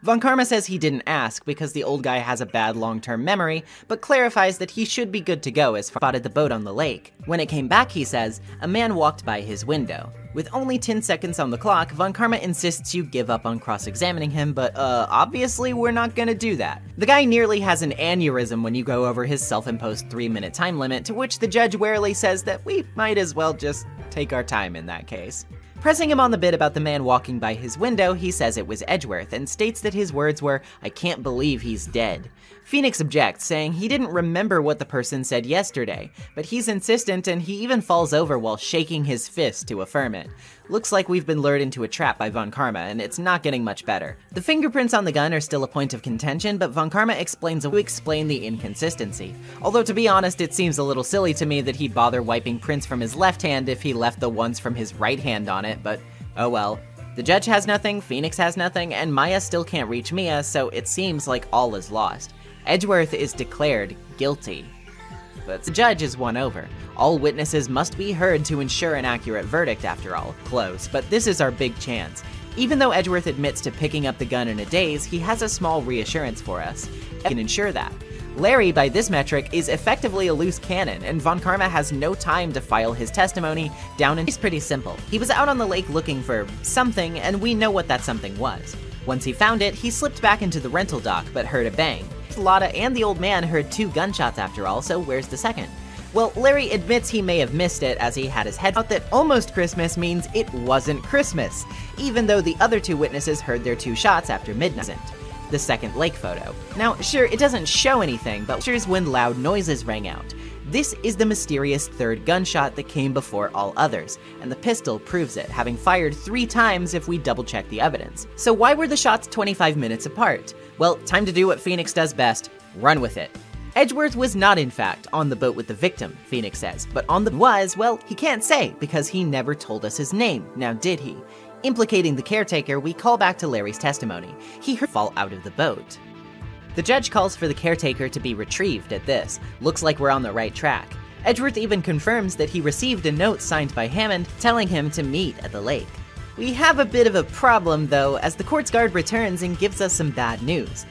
Von Karma says he didn't ask because the old guy has a bad long-term memory, but clarifies that he should be good to go as far as spotted the boat on the lake. When it came back, he says, a man walked by his window. With only 10 seconds on the clock, Von Karma insists you give up on cross-examining him, but obviously we're not gonna do that. The guy nearly has an aneurysm when you go over his self-imposed 3-minute time limit, to which the judge warily says that we might as well just take our time in that case. Pressing him on the bit about the man walking by his window, he says it was Edgeworth and states that his words were, "I can't believe he's dead." Phoenix objects, saying he didn't remember what the person said yesterday, but he's insistent and he even falls over while shaking his fist to affirm it. Looks like we've been lured into a trap by Von Karma, and it's not getting much better. The fingerprints on the gun are still a point of contention, but Von Karma explains to explain the inconsistency. Although to be honest, it seems a little silly to me that he'd bother wiping prints from his left hand if he left the ones from his right hand on it, but oh well. The judge has nothing, Phoenix has nothing, and Maya still can't reach Mia, so it seems like all is lost. Edgeworth is declared guilty. But the judge is won over. All witnesses must be heard to ensure an accurate verdict after all. Close, but this is our big chance. Even though Edgeworth admits to picking up the gun in a daze, he has a small reassurance for us. He can ensure that. Larry, by this metric, is effectively a loose cannon, and Von Karma has no time to file his testimony down, and it's pretty simple. He was out on the lake looking for something, and we know what that something was. Once he found it, he slipped back into the rental dock, but heard a bang. Lotta and the old man heard 2 gunshots after all, so where's the second? Well, Larry admits he may have missed it as he had his head out that almost Christmas means it wasn't Christmas, even though the other 2 witnesses heard their 2 shots after midnight. The second lake photo. Now, sure, it doesn't show anything, but pictures when loud noises rang out. This is the mysterious 3rd gunshot that came before all others, and the pistol proves it, having fired 3 times if we double-check the evidence. So why were the shots 25 minutes apart? Well, time to do what Phoenix does best, run with it. Edgeworth was not, in fact, on the boat with the victim, Phoenix says, but on the was, well, he can't say, because he never told us his name, now did he? Implicating the caretaker, we call back to Larry's testimony. He heard fall out of the boat. The judge calls for the caretaker to be retrieved at this. Looks like we're on the right track. Edgeworth even confirms that he received a note signed by Hammond telling him to meet at the lake. We have a bit of a problem though, as the court's guard returns and gives us some bad news.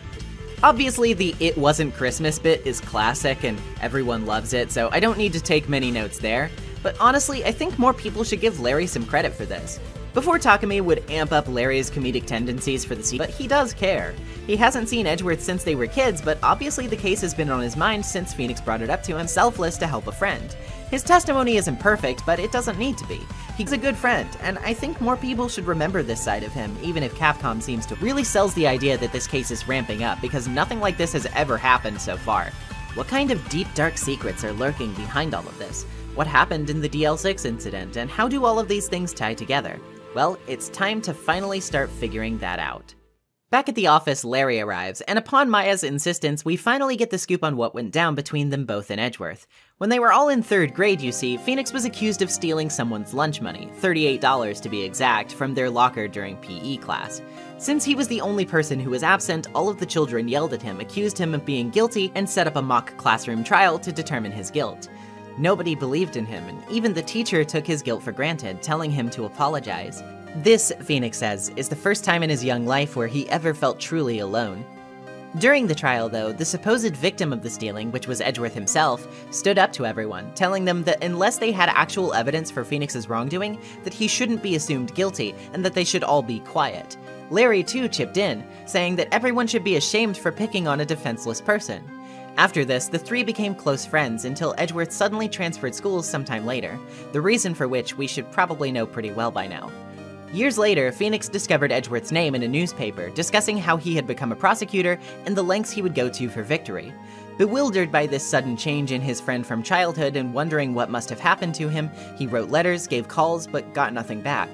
Obviously the "it wasn't Christmas" bit is classic and everyone loves it, so I don't need to take many notes there. But honestly, I think more people should give Larry some credit for this. Before Takumi would amp up Larry's comedic tendencies for the scene, but he does care. He hasn't seen Edgeworth since they were kids, but obviously the case has been on his mind since Phoenix brought it up to him, selfless to help a friend. His testimony isn't perfect, but it doesn't need to be. He's a good friend, and I think more people should remember this side of him, even if Capcom seems to really sells the idea that this case is ramping up, because nothing like this has ever happened so far. What kind of deep, dark secrets are lurking behind all of this? What happened in the DL6 incident, and how do all of these things tie together? Well, it's time to finally start figuring that out. Back at the office, Larry arrives, and upon Maya's insistence, we finally get the scoop on what went down between them both and Edgeworth. When they were all in 3rd grade, you see, Phoenix was accused of stealing someone's lunch money, $38 to be exact, from their locker during PE class. Since he was the only person who was absent, all of the children yelled at him, accused him of being guilty, and set up a mock classroom trial to determine his guilt. Nobody believed in him, and even the teacher took his guilt for granted, telling him to apologize. This, Phoenix says, is the first time in his young life where he ever felt truly alone. During the trial, though, the supposed victim of the stealing, which was Edgeworth himself, stood up to everyone, telling them that unless they had actual evidence for Phoenix's wrongdoing, that he shouldn't be assumed guilty, and that they should all be quiet. Larry, too, chipped in, saying that everyone should be ashamed for picking on a defenseless person. After this, the 3 became close friends until Edgeworth suddenly transferred schools sometime later, the reason for which we should probably know pretty well by now. Years later, Phoenix discovered Edgeworth's name in a newspaper, discussing how he had become a prosecutor and the lengths he would go to for victory. Bewildered by this sudden change in his friend from childhood and wondering what must have happened to him, he wrote letters, gave calls, but got nothing back.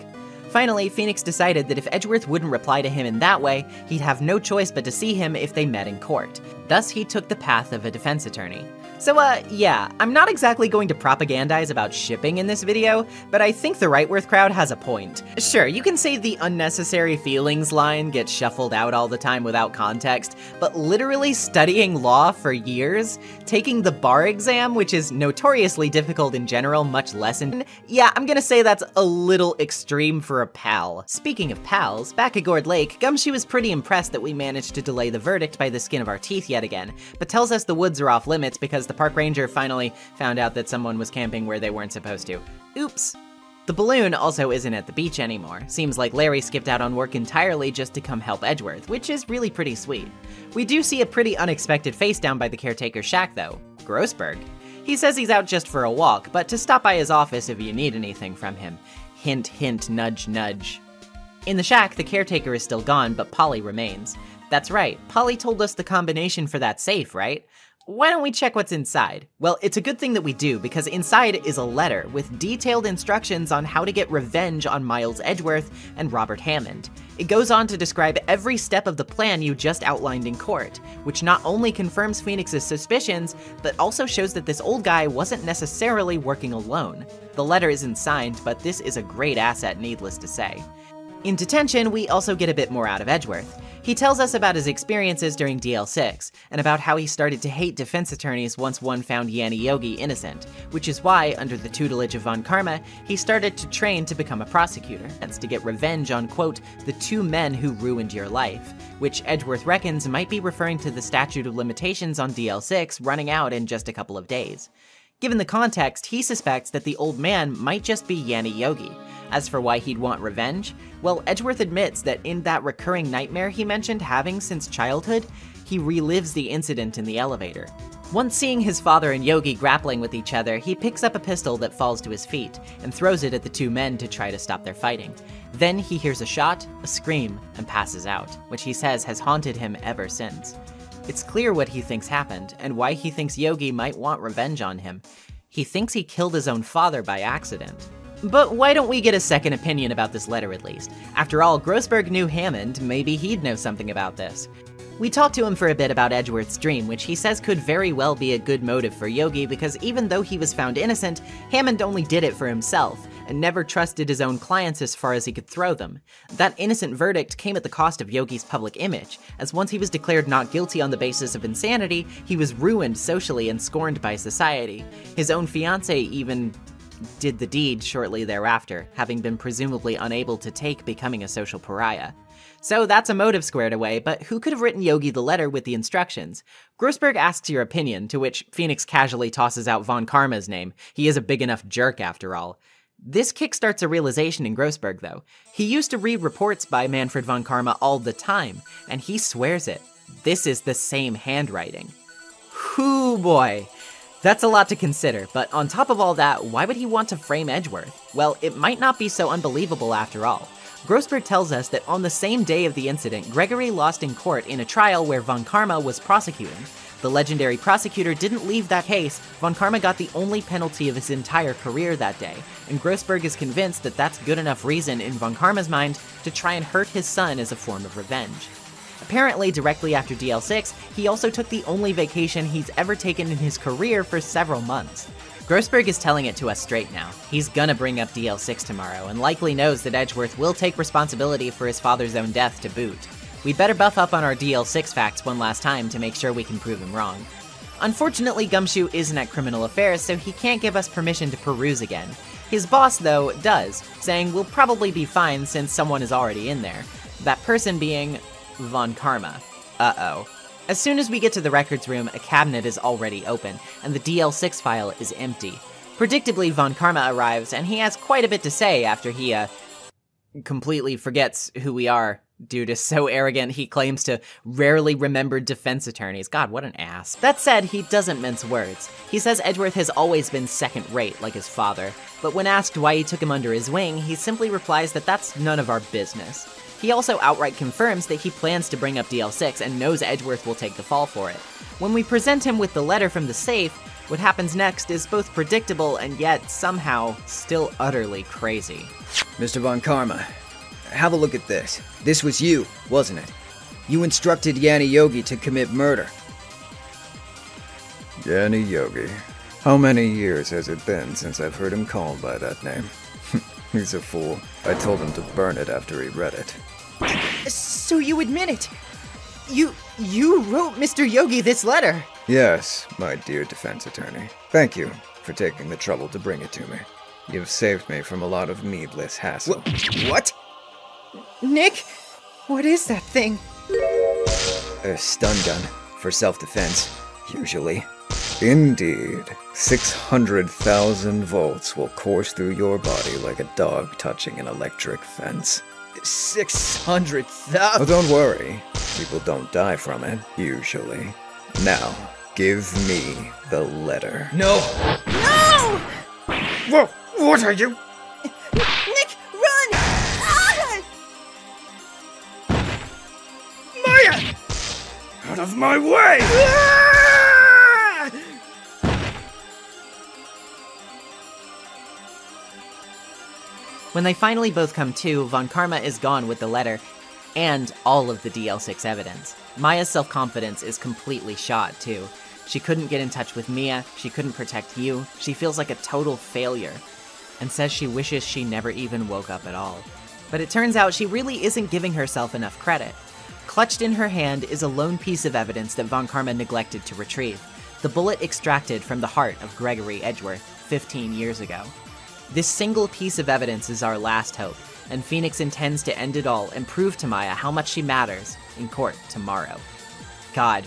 Finally, Phoenix decided that if Edgeworth wouldn't reply to him in that way, he'd have no choice but to see him if they met in court. Thus, he took the path of a defense attorney. So yeah, I'm not exactly going to propagandize about shipping in this video, but I think the Rightworth crowd has a point. Sure, you can say the unnecessary feelings line gets shuffled out all the time without context, but literally studying law for years, taking the bar exam, which is notoriously difficult in general, much less in— yeah, I'm gonna say that's a little extreme for a pal. Speaking of pals, back at Gourd Lake, Gumshoe is pretty impressed that we managed to delay the verdict by the skin of our teeth yet again, but tells us the woods are off limits because the park ranger finally found out that someone was camping where they weren't supposed to. Oops. The balloon also isn't at the beach anymore. Seems like Larry skipped out on work entirely just to come help Edgeworth, which is really pretty sweet. We do see a pretty unexpected face down by the caretaker's shack though, Grossberg. He says he's out just for a walk, but to stop by his office if you need anything from him. Hint, hint, nudge, nudge. In the shack, the caretaker is still gone, but Polly remains. That's right, Polly told us the combination for that safe, right? Why don't we check what's inside? Well, it's a good thing that we do, because inside is a letter with detailed instructions on how to get revenge on Miles Edgeworth and Robert Hammond. It goes on to describe every step of the plan you just outlined in court, which not only confirms Phoenix's suspicions, but also shows that this old guy wasn't necessarily working alone. The letter isn't signed, but this is a great asset, needless to say. In detention, we also get a bit more out of Edgeworth. He tells us about his experiences during DL6, and about how he started to hate defense attorneys once one found Yanni Yogi innocent, which is why, under the tutelage of Von Karma, he started to train to become a prosecutor, and to get revenge on, quote, the two men who ruined your life, which Edgeworth reckons might be referring to the statute of limitations on DL6 running out in just a couple of days. Given the context, he suspects that the old man might just be Yanni Yogi. As for why he'd want revenge, well, Edgeworth admits that in that recurring nightmare he mentioned having since childhood, he relives the incident in the elevator. Once seeing his father and Yogi grappling with each other, he picks up a pistol that falls to his feet, and throws it at the two men to try to stop their fighting. Then he hears a shot, a scream, and passes out, which he says has haunted him ever since. It's clear what he thinks happened, and why he thinks Yogi might want revenge on him. He thinks he killed his own father by accident. But why don't we get a second opinion about this letter at least? After all, Grossberg knew Hammond, maybe he'd know something about this. We talked to him for a bit about Edgeworth's dream, which he says could very well be a good motive for Yogi because even though he was found innocent, Hammond only did it for himself, and never trusted his own clients as far as he could throw them. That innocent verdict came at the cost of Yogi's public image, as once he was declared not guilty on the basis of insanity, he was ruined socially and scorned by society. His own fiancée even did the deed shortly thereafter, having been presumably unable to take becoming a social pariah. So that's a motive squared away, but who could have written Yogi the letter with the instructions? Grossberg asks your opinion, to which Phoenix casually tosses out Von Karma's name. He is a big enough jerk after all. This kickstarts a realization in Grossberg though. He used to read reports by Manfred Von Karma all the time, and he swears it. This is the same handwriting. Hoo boy. That's a lot to consider, but on top of all that, why would he want to frame Edgeworth? Well, it might not be so unbelievable after all. Grossberg tells us that on the same day of the incident, Gregory lost in court in a trial where Von Karma was prosecuting. The legendary prosecutor didn't leave that case. Von Karma got the only penalty of his entire career that day, and Grossberg is convinced that that's good enough reason in Von Karma's mind to try and hurt his son as a form of revenge. Apparently, directly after DL6, he also took the only vacation he's ever taken in his career for several months. Grossberg is telling it to us straight now. He's gonna bring up DL6 tomorrow, and likely knows that Edgeworth will take responsibility for his father's own death to boot. We'd better buff up on our DL6 facts one last time to make sure we can prove him wrong. Unfortunately, Gumshoe isn't at Criminal Affairs, so he can't give us permission to peruse again. His boss, though, does, saying we'll probably be fine since someone is already in there. That person being Von Karma. Uh-oh. As soon as we get to the records room, a cabinet is already open, and the DL6 file is empty. Predictably, Von Karma arrives, and he has quite a bit to say after he, completely forgets who we are. Dude is so arrogant, he claims to rarely remember defense attorneys. God, what an ass. That said, he doesn't mince words. He says Edgeworth has always been second-rate, like his father, but when asked why he took him under his wing, he simply replies that that's none of our business. He also outright confirms that he plans to bring up DL6 and knows Edgeworth will take the fall for it. When we present him with the letter from the safe, what happens next is both predictable and yet somehow still utterly crazy. Mr. Von Karma, have a look at this. This was you, wasn't it? You instructed Yanni Yogi to commit murder. Yanni Yogi. How many years has it been since I've heard him called by that name? He's a fool. I told him to burn it after he read it. So you admit it? You wrote Mr. Yogi this letter? Yes, my dear defense attorney. Thank you for taking the trouble to bring it to me. You've saved me from a lot of needless hassle. What? Nick, what is that thing? A stun gun for self-defense, usually. Indeed. 600,000 volts will course through your body like a dog touching an electric fence. 600,000? Oh, don't worry. People don't die from it, usually. Now, give me the letter. No! No! Whoa! What are you? Nick, run! Ah! Maya! Out of my way! Ah! When they finally both come to, Von Karma is gone with the letter and all of the DL6 evidence. Maya's self-confidence is completely shot, too. She couldn't get in touch with Mia, she couldn't protect you, she feels like a total failure, and says she wishes she never even woke up at all. But it turns out she really isn't giving herself enough credit. Clutched in her hand is a lone piece of evidence that Von Karma neglected to retrieve, the bullet extracted from the heart of Gregory Edgeworth 15 years ago. This single piece of evidence is our last hope, and Phoenix intends to end it all and prove to Maya how much she matters in court tomorrow. God,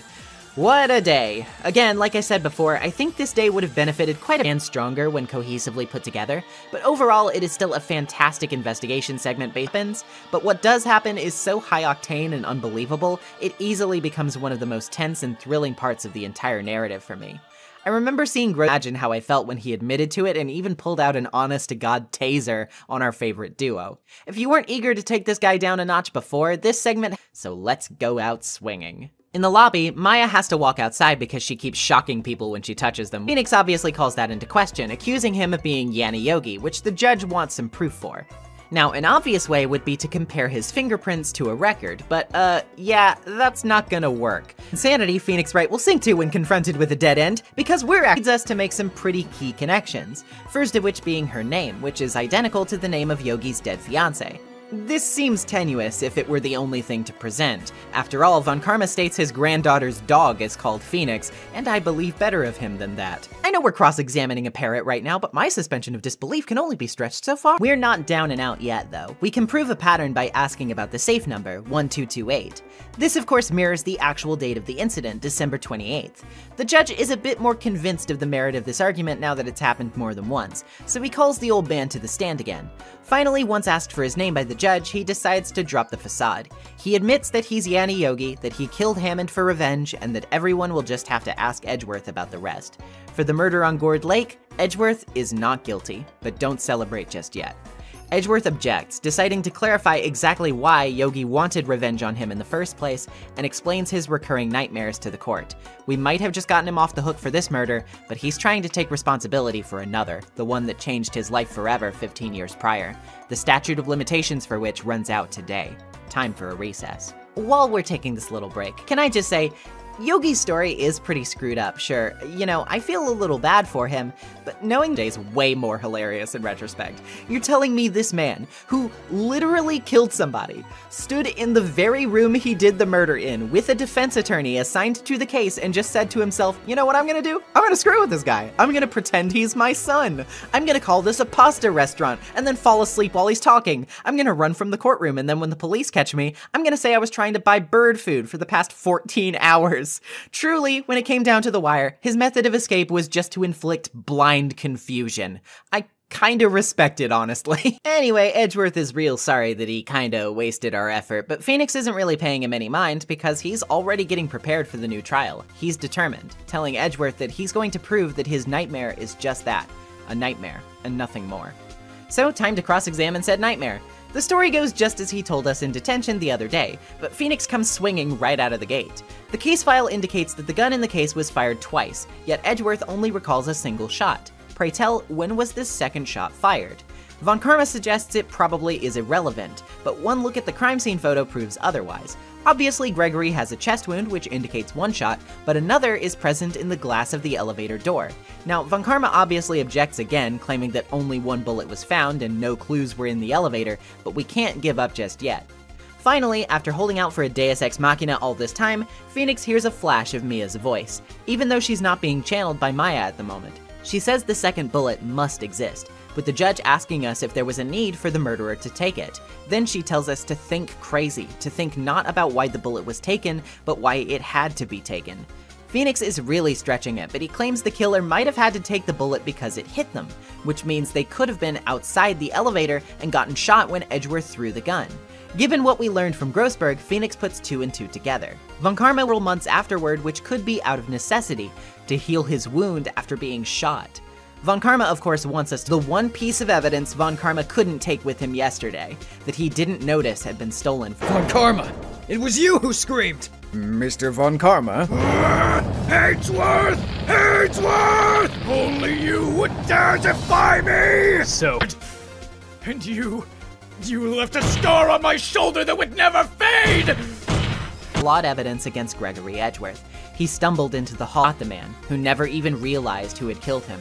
what a day. Again, like I said before, I think this day would have benefited quite a bit stronger when cohesively put together, but overall it is still a fantastic investigation segment happens, but what does happen is so high octane and unbelievable, it easily becomes one of the most tense and thrilling parts of the entire narrative for me. I remember seeing Gross imagine how I felt when he admitted to it and even pulled out an honest-to-God taser on our favorite duo. If you weren't eager to take this guy down a notch before, this segment, so let's go out swinging. In the lobby, Maya has to walk outside because she keeps shocking people when she touches them. Phoenix obviously calls that into question, accusing him of being Yanni Yogi, which the judge wants some proof for. Now, an obvious way would be to compare his fingerprints to a record, but yeah, that's not gonna work. Insanity, Phoenix Wright will sink to when confronted with a dead end, because leads us to make some pretty key connections, first of which being her name, which is identical to the name of Yogi's dead fiancé. This seems tenuous if it were the only thing to present. After all, Von Karma states his granddaughter's dog is called Phoenix, and I believe better of him than that. I know we're cross-examining a parrot right now, but my suspension of disbelief can only be stretched so far. We're not down and out yet, though. We can prove a pattern by asking about the safe number, 1228. This, of course, mirrors the actual date of the incident, December 28th. The judge is a bit more convinced of the merit of this argument now that it's happened more than once, so he calls the old man to the stand again. Finally, once asked for his name by the judge, he decides to drop the facade. He admits that he's Yanni Yogi, that he killed Hammond for revenge, and that everyone will just have to ask Edgeworth about the rest. For the murder on Gourd Lake, Edgeworth is not guilty, but don't celebrate just yet. Edgeworth objects, deciding to clarify exactly why Yogi wanted revenge on him in the first place, and explains his recurring nightmares to the court. We might have just gotten him off the hook for this murder, but he's trying to take responsibility for another, the one that changed his life forever 15 years prior, the statute of limitations for which runs out today. Time for a recess. While we're taking this little break, can I just say, Yogi's story is pretty screwed up, sure. You know, I feel a little bad for him, but knowing Day's way more hilarious in retrospect. You're telling me this man, who literally killed somebody, stood in the very room he did the murder in with a defense attorney assigned to the case and just said to himself, you know what I'm gonna do? I'm gonna screw with this guy. I'm gonna pretend he's my son. I'm gonna call this a pasta restaurant and then fall asleep while he's talking. I'm gonna run from the courtroom, and then when the police catch me, I'm gonna say I was trying to buy bird food for the past 14 hours. Truly, when it came down to the wire, his method of escape was just to inflict blind confusion. I kinda respect it, honestly. Anyway, Edgeworth is real sorry that he kinda wasted our effort, but Phoenix isn't really paying him any mind because he's already getting prepared for the new trial. He's determined, telling Edgeworth that he's going to prove that his nightmare is just that, a nightmare, and nothing more. So, time to cross-examine said nightmare. The story goes just as he told us in detention the other day, but Phoenix comes swinging right out of the gate. The case file indicates that the gun in the case was fired twice, yet Edgeworth only recalls a single shot. Pray tell, when was this second shot fired? Von Karma suggests it probably is irrelevant, but one look at the crime scene photo proves otherwise. Obviously, Gregory has a chest wound, which indicates one shot, but another is present in the glass of the elevator door. Now, Von Karma obviously objects again, claiming that only one bullet was found and no clues were in the elevator, but we can't give up just yet. Finally, after holding out for a Deus Ex Machina all this time, Phoenix hears a flash of Mia's voice, even though she's not being channeled by Maya at the moment. She says the second bullet must exist, with the judge asking us if there was a need for the murderer to take it. Then she tells us to think crazy, to think not about why the bullet was taken, but why it had to be taken. Phoenix is really stretching it, but he claims the killer might have had to take the bullet because it hit them, which means they could have been outside the elevator and gotten shot when Edgeworth threw the gun. Given what we learned from Grossberg, Phoenix puts 2 and 2 together. Von Karma will months afterward, which could be out of necessity, to heal his wound after being shot. Von Karma, of course, wants us to the one piece of evidence Von Karma couldn't take with him yesterday, that he didn't notice had been stolen from him. Von Karma! It was you who screamed! Mr. Von Karma? Hagesworth! Hagesworth! Only you would dare defy me! So, and you left a scar on my shoulder that would never fade! Flawed evidence against Gregory Edgeworth. He stumbled into the hall at the man, who never even realized who had killed him.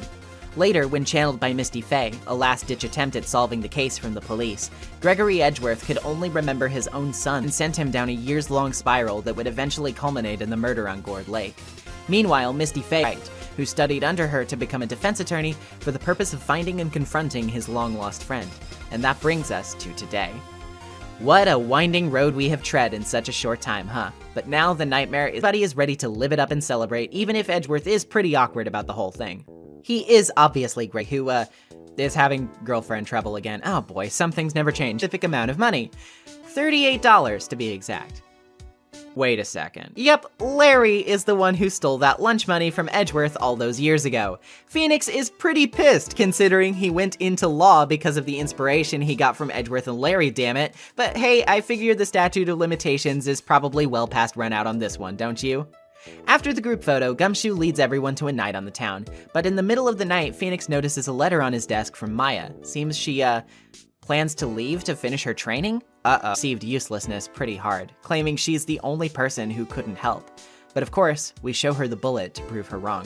Later, when channeled by Misty Fey, a last-ditch attempt at solving the case from the police, Gregory Edgeworth could only remember his own son and sent him down a years-long spiral that would eventually culminate in the murder on Gourd Lake. Meanwhile, Misty Fey, who studied under her to become a defense attorney for the purpose of finding and confronting his long-lost friend. And that brings us to today. What a winding road we have tread in such a short time, huh? But now the nightmare is ready to live it up and celebrate, even if Edgeworth is pretty awkward about the whole thing. He is obviously great, who, is having girlfriend trouble again. Oh boy, some things never change. Specific amount of money. $38 to be exact. Wait a second. Yep, Larry is the one who stole that lunch money from Edgeworth all those years ago. Phoenix is pretty pissed considering he went into law because of the inspiration he got from Edgeworth and Larry, damn it. But hey, I figure the statute of limitations is probably well past run out on this one, don't you? After the group photo, Gumshoe leads everyone to a night on the town, but in the middle of the night, Phoenix notices a letter on his desk from Maya. Seems she, plans to leave to finish her training? Perceived uselessness pretty hard, claiming she's the only person who couldn't help. But of course, we show her the bullet to prove her wrong.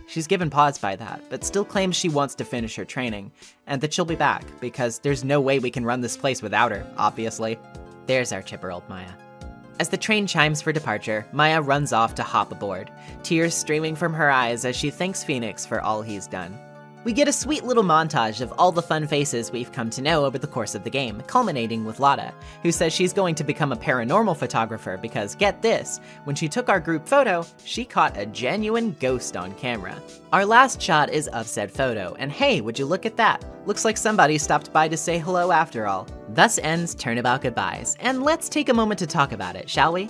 She's given pause by that, but still claims she wants to finish her training, and that she'll be back, because there's no way we can run this place without her, obviously. There's our chipper old Maya. As the train chimes for departure, Maya runs off to hop aboard, tears streaming from her eyes as she thanks Phoenix for all he's done. We get a sweet little montage of all the fun faces we've come to know over the course of the game, culminating with Lotta, who says she's going to become a paranormal photographer because, get this, when she took our group photo, she caught a genuine ghost on camera. Our last shot is of said photo, and hey, would you look at that? Looks like somebody stopped by to say hello after all. Thus ends Turnabout Goodbyes, and let's take a moment to talk about it, shall we?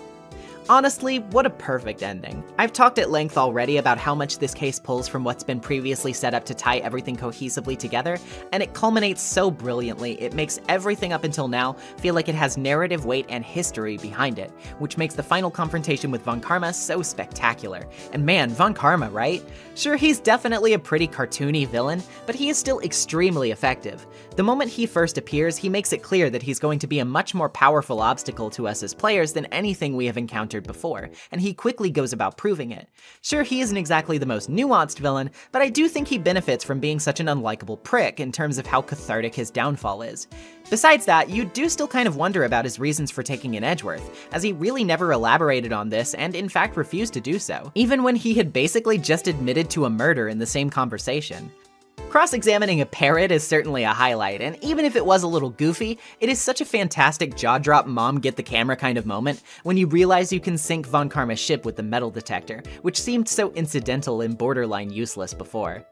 Honestly, what a perfect ending. I've talked at length already about how much this case pulls from what's been previously set up to tie everything cohesively together, and it culminates so brilliantly, it makes everything up until now feel like it has narrative weight and history behind it, which makes the final confrontation with Von Karma so spectacular. And man, Von Karma, right? Sure, he's definitely a pretty cartoony villain, but he is still extremely effective. The moment he first appears, he makes it clear that he's going to be a much more powerful obstacle to us as players than anything we have encountered before, and he quickly goes about proving it. Sure, he isn't exactly the most nuanced villain, but I do think he benefits from being such an unlikable prick in terms of how cathartic his downfall is. Besides that, you do still kind of wonder about his reasons for taking in Edgeworth, as he really never elaborated on this and in fact refused to do so, even when he had basically just admitted to a murder in the same conversation. Cross-examining a parrot is certainly a highlight, and even if it was a little goofy, it is such a fantastic jaw-drop mom-get-the-camera kind of moment when you realize you can sink Von Karma's ship with the metal detector, which seemed so incidental and borderline useless before.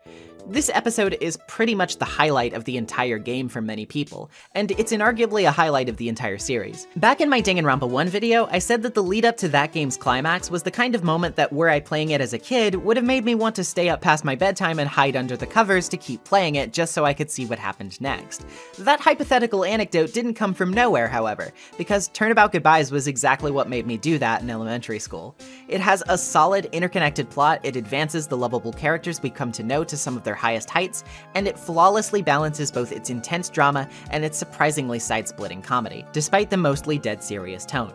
This episode is pretty much the highlight of the entire game for many people, and it's inarguably a highlight of the entire series. Back in my Danganronpa 1 video, I said that the lead up to that game's climax was the kind of moment that were I playing it as a kid would have made me want to stay up past my bedtime and hide under the covers to keep playing it just so I could see what happened next. That hypothetical anecdote didn't come from nowhere, however, because Turnabout Goodbyes was exactly what made me do that in elementary school. It has a solid, interconnected plot, it advances the lovable characters we come to know to some of their highest heights, and it flawlessly balances both its intense drama and its surprisingly side-splitting comedy, despite the mostly dead serious tone.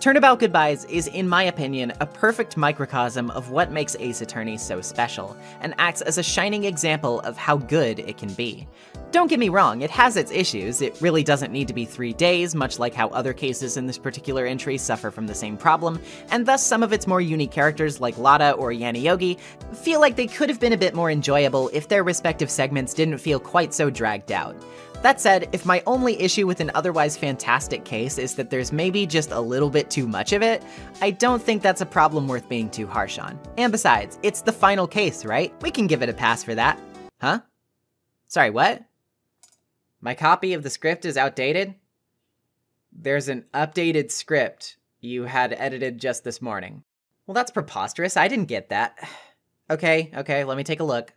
Turnabout Goodbyes is, in my opinion, a perfect microcosm of what makes Ace Attorney so special, and acts as a shining example of how good it can be. Don't get me wrong, it has its issues. It really doesn't need to be 3 days, much like how other cases in this particular entry suffer from the same problem, and thus some of its more unique characters like Lada or Yanni Yogi feel like they could have been a bit more enjoyable if their respective segments didn't feel quite so dragged out. That said, if my only issue with an otherwise fantastic case is that there's maybe just a little bit too much of it, I don't think that's a problem worth being too harsh on. And besides, it's the final case, right? We can give it a pass for that. Huh? Sorry, what? My copy of the script is outdated? There's an updated script you had edited just this morning. Well, that's preposterous. I didn't get that. Okay, let me take a look.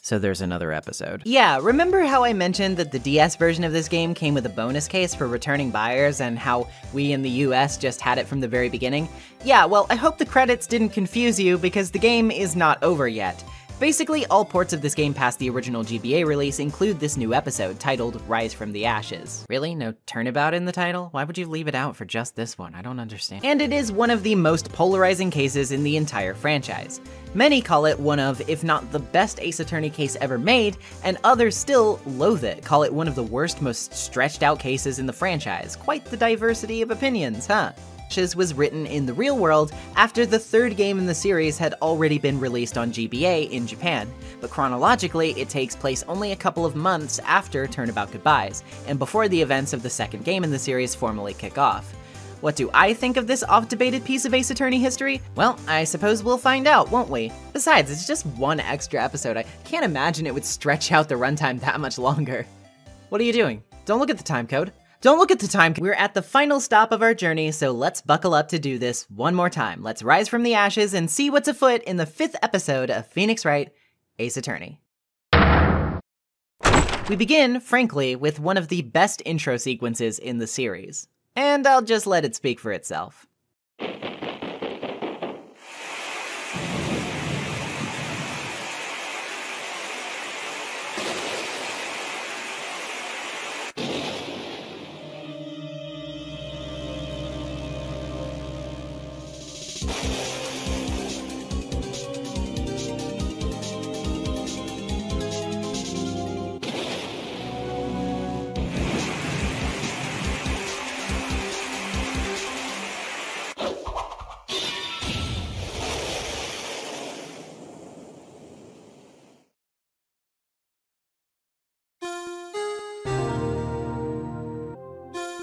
So there's another episode. Yeah, remember how I mentioned that the DS version of this game came with a bonus case for returning buyers and how we in the US just had it from the very beginning? Yeah, well, I hope the credits didn't confuse you because the game is not over yet. Basically, all ports of this game past the original GBA release include this new episode titled Rise from the Ashes. Really? No turnabout in the title? Why would you leave it out for just this one? I don't understand. And it is one of the most polarizing cases in the entire franchise. Many call it one of, if not the best Ace Attorney case ever made, and others still loathe it, call it one of the worst, most stretched out cases in the franchise. Quite the diversity of opinions, huh? Ashes was written in the real world after the third game in the series had already been released on GBA in Japan, but chronologically it takes place only a couple of months after Turnabout Goodbyes, and before the events of the second game in the series formally kick off. What do I think of this oft-debated piece of Ace Attorney history? Well, I suppose we'll find out, won't we? Besides, it's just one extra episode. I can't imagine it would stretch out the runtime that much longer. What are you doing? Don't look at the time code. Don't look at the time. We're at the final stop of our journey, so let's buckle up to do this one more time. Let's rise from the ashes and see what's afoot in the 5th episode of Phoenix Wright, Ace Attorney. We begin, frankly, with one of the best intro sequences in the series. And I'll just let it speak for itself.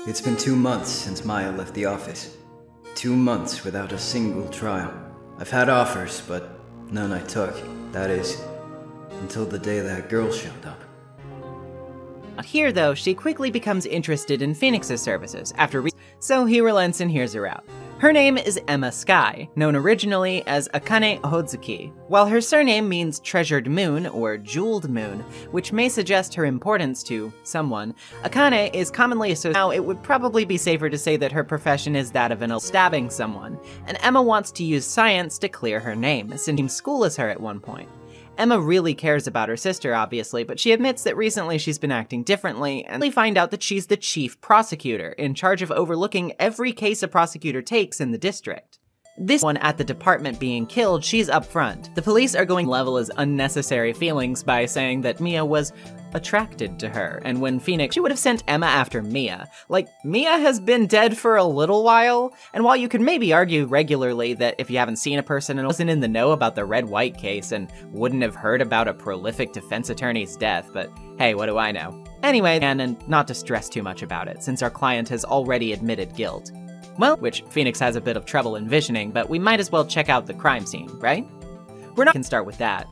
It's been 2 months since Maya left the office. 2 months without a single trial. I've had offers, but none I took. That is, until the day that girl showed up. Here, though, she quickly becomes interested in Phoenix's services so he relents and hears her out. Her name is Emma Sky, known originally as Akane Ohodzuki. While her surname means treasured moon or jeweled moon, which may suggest her importance to someone, Akane is commonly associated. Now, it would probably be safer to say that her profession is that of stabbing someone, and Emma wants to use science to clear her name, since she school as her at one point. Emma really cares about her sister, obviously, but she admits that recently she's been acting differently, and we find out that she's the chief prosecutor, in charge of overlooking every case a prosecutor takes in the district. This one at the department being killed, she's up front. The police are going to level as unnecessary feelings by saying that Mia was attracted to her, and when Phoenix, she would have sent Emma after Mia. Like, Mia has been dead for a little while, and while you could maybe argue regularly that if you haven't seen a person and wasn't in the know about the Red White case and wouldn't have heard about a prolific defense attorney's death, but hey, what do I know? Anyway, and not to stress too much about it, since our client has already admitted guilt. Well, which Phoenix has a bit of trouble envisioning, but we might as well check out the crime scene, right? We can start with that.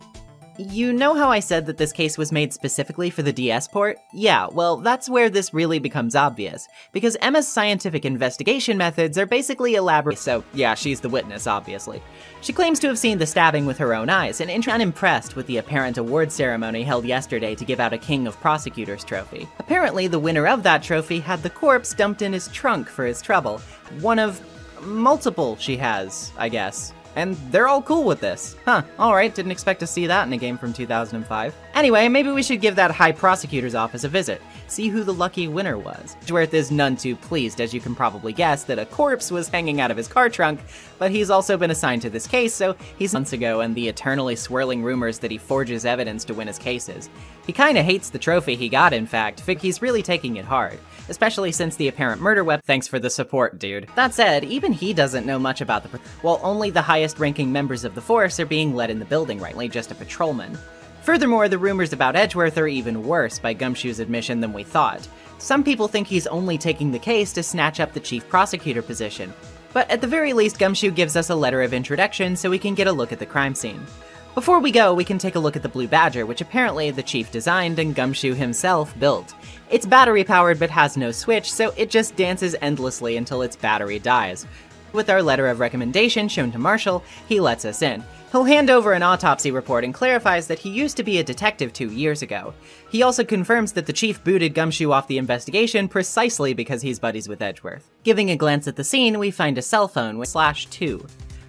You know how I said that this case was made specifically for the DS port? Yeah, well, that's where this really becomes obvious, because Emma's scientific investigation methods are basically elaborate, so yeah, she's the witness, obviously. She claims to have seen the stabbing with her own eyes, and unimpressed with the apparent award ceremony held yesterday to give out a King of Prosecutors trophy. Apparently, the winner of that trophy had the corpse dumped in his trunk for his trouble. One of multiple she has, I guess. And they're all cool with this. Huh, alright, didn't expect to see that in a game from 2005. Anyway, maybe we should give that High Prosecutor's Office a visit, see who the lucky winner was. Edgeworth is none too pleased, as you can probably guess, that a corpse was hanging out of his car trunk, but he's also been assigned to this case, so he's months ago, and the eternally swirling rumors that he forges evidence to win his cases. He kinda hates the trophy he got, in fact. He's really taking it hard, especially since the apparent murder weapon. Thanks for the support, dude. That said, even he doesn't know much about while only the highest-ranking members of the force are being let in the building, rightly just a patrolman. Furthermore, the rumors about Edgeworth are even worse, by Gumshoe's admission, than we thought. Some people think he's only taking the case to snatch up the chief prosecutor position, but at the very least, Gumshoe gives us a letter of introduction so we can get a look at the crime scene. Before we go, we can take a look at the Blue Badger, which apparently the chief designed and Gumshoe himself built. It's battery-powered but has no switch, so it just dances endlessly until its battery dies. With our letter of recommendation shown to Marshall, he lets us in. He'll hand over an autopsy report and clarifies that he used to be a detective 2 years ago. He also confirms that the chief booted Gumshoe off the investigation precisely because he's buddies with Edgeworth. Giving a glance at the scene, we find a cell phone with /2.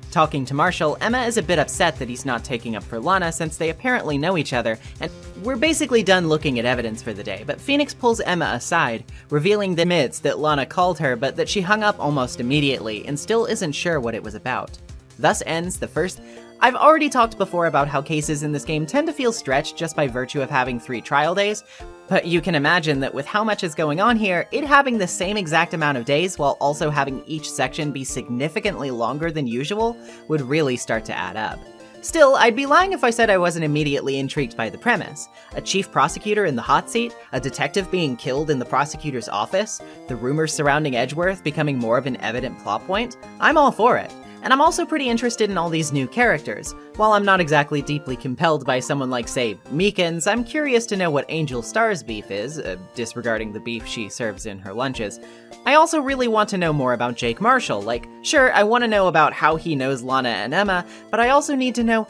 Talking to Marshall, Emma is a bit upset that he's not taking up for Lana since they apparently know each other, and we're basically done looking at evidence for the day, but Phoenix pulls Emma aside, revealing the admits that Lana called her but that she hung up almost immediately and still isn't sure what it was about. Thus ends the first. I've already talked before about how cases in this game tend to feel stretched just by virtue of having 3 trial days, but you can imagine that with how much is going on here, it having the same exact amount of days while also having each section be significantly longer than usual would really start to add up. Still, I'd be lying if I said I wasn't immediately intrigued by the premise. A chief prosecutor in the hot seat, a detective being killed in the prosecutor's office, the rumors surrounding Edgeworth becoming more of an evident plot point. I'm all for it. And I'm also pretty interested in all these new characters. While I'm not exactly deeply compelled by someone like, say, Meekins, I'm curious to know what Angel Star's beef is, disregarding the beef she serves in her lunches. I also really want to know more about Jake Marshall. Like, sure, I want to know about how he knows Lana and Emma, but I also need to know,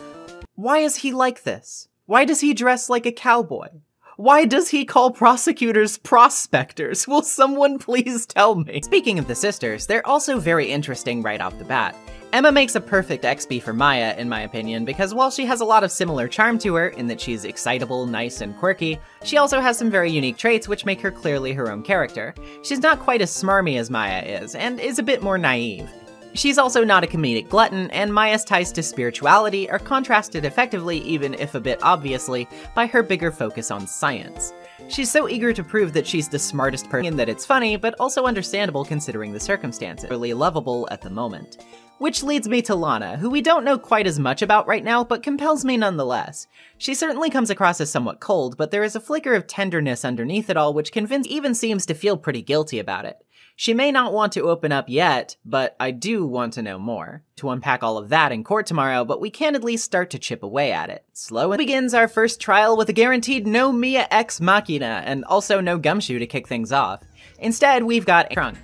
why is he like this? Why does he dress like a cowboy? Why does he call prosecutors prospectors? Will someone please tell me? Speaking of the sisters, they're also very interesting right off the bat. Emma makes a perfect XP for Maya, in my opinion, because while she has a lot of similar charm to her, in that she's excitable, nice, and quirky, she also has some very unique traits which make her clearly her own character. She's not quite as smarmy as Maya is, and is a bit more naive. She's also not a comedic glutton, and Maya's ties to spirituality are contrasted effectively, even if a bit obviously, by her bigger focus on science. She's so eager to prove that she's the smartest person that it's funny, but also understandable considering the circumstances. Really lovable at the moment. Which leads me to Lana, who we don't know quite as much about right now, but compels me nonetheless. She certainly comes across as somewhat cold, but there is a flicker of tenderness underneath it all which even seems to feel pretty guilty about it. She may not want to open up yet, but I do want to know more. To unpack all of that in court tomorrow, but we can at least start to chip away at it. Slow and begins our first trial with a guaranteed no Mia ex machina, and also no Gumshoe to kick things off. Instead, we've got Trunk,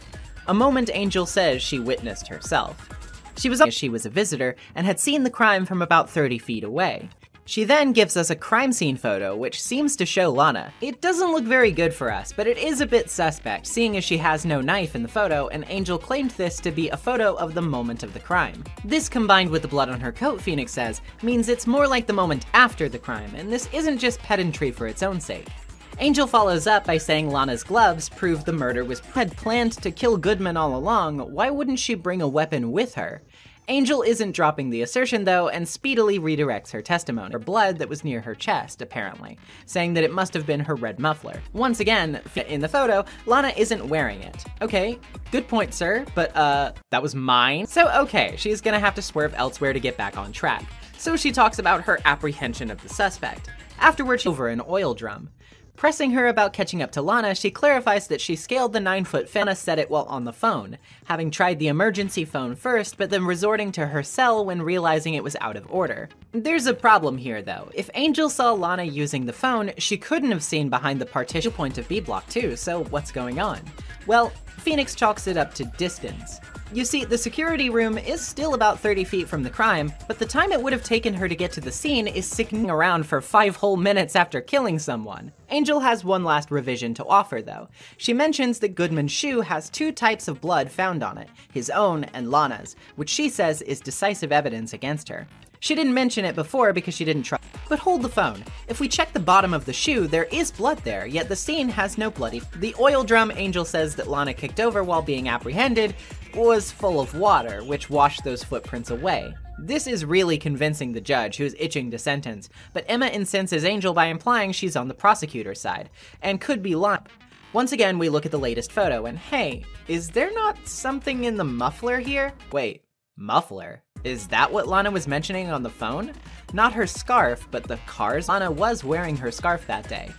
a moment Angel says she witnessed herself. She was a visitor and had seen the crime from about 30 feet away. She then gives us a crime scene photo, which seems to show Lana. It doesn't look very good for us, but it is a bit suspect, seeing as she has no knife in the photo, and Angel claimed this to be a photo of the moment of the crime. This, combined with the blood on her coat, Phoenix says, means it's more like the moment after the crime, and this isn't just pedantry for its own sake. Angel follows up by saying Lana's gloves prove the murder had planned to kill Goodman all along. Why wouldn't she bring a weapon with her? Angel isn't dropping the assertion though, and speedily redirects her testimony. Her blood that was near her chest, apparently, saying that it must have been her red muffler. Once again, in the photo, Lana isn't wearing it. Okay, good point, sir, but that was mine? So okay, she's gonna have to swerve elsewhere to get back on track. So she talks about her apprehension of the suspect. Afterwards, over an oil drum. Pressing her about catching up to Lana, she clarifies that she scaled the 9-foot fence. Lana said it while on the phone, having tried the emergency phone first, but then resorting to her cell when realizing it was out of order. There's a problem here though. If Angel saw Lana using the phone, she couldn't have seen behind the partition point of B block too, so what's going on? Well, Phoenix chalks it up to distance. You see, the security room is still about 30 feet from the crime, but the time it would have taken her to get to the scene is sticking around for 5 whole minutes after killing someone. Angel has one last revision to offer though. She mentions that Goodman's shoe has 2 types of blood found on it, his own and Lana's, which she says is decisive evidence against her. She didn't mention it before because she didn't trust. But hold the phone. If we check the bottom of the shoe, there is blood there, yet the scene has no bloody. The oil drum Angel says that Lana kicked over while being apprehended was full of water, which washed those footprints away. This is really convincing the judge, who's itching to sentence, but Emma incenses Angel by implying she's on the prosecutor's side, and could be lying. Once again, we look at the latest photo, and hey, is there not something in the muffler here? Wait, muffler? Is that what Lana was mentioning on the phone? Not her scarf, but the cars? Lana was wearing her scarf that day.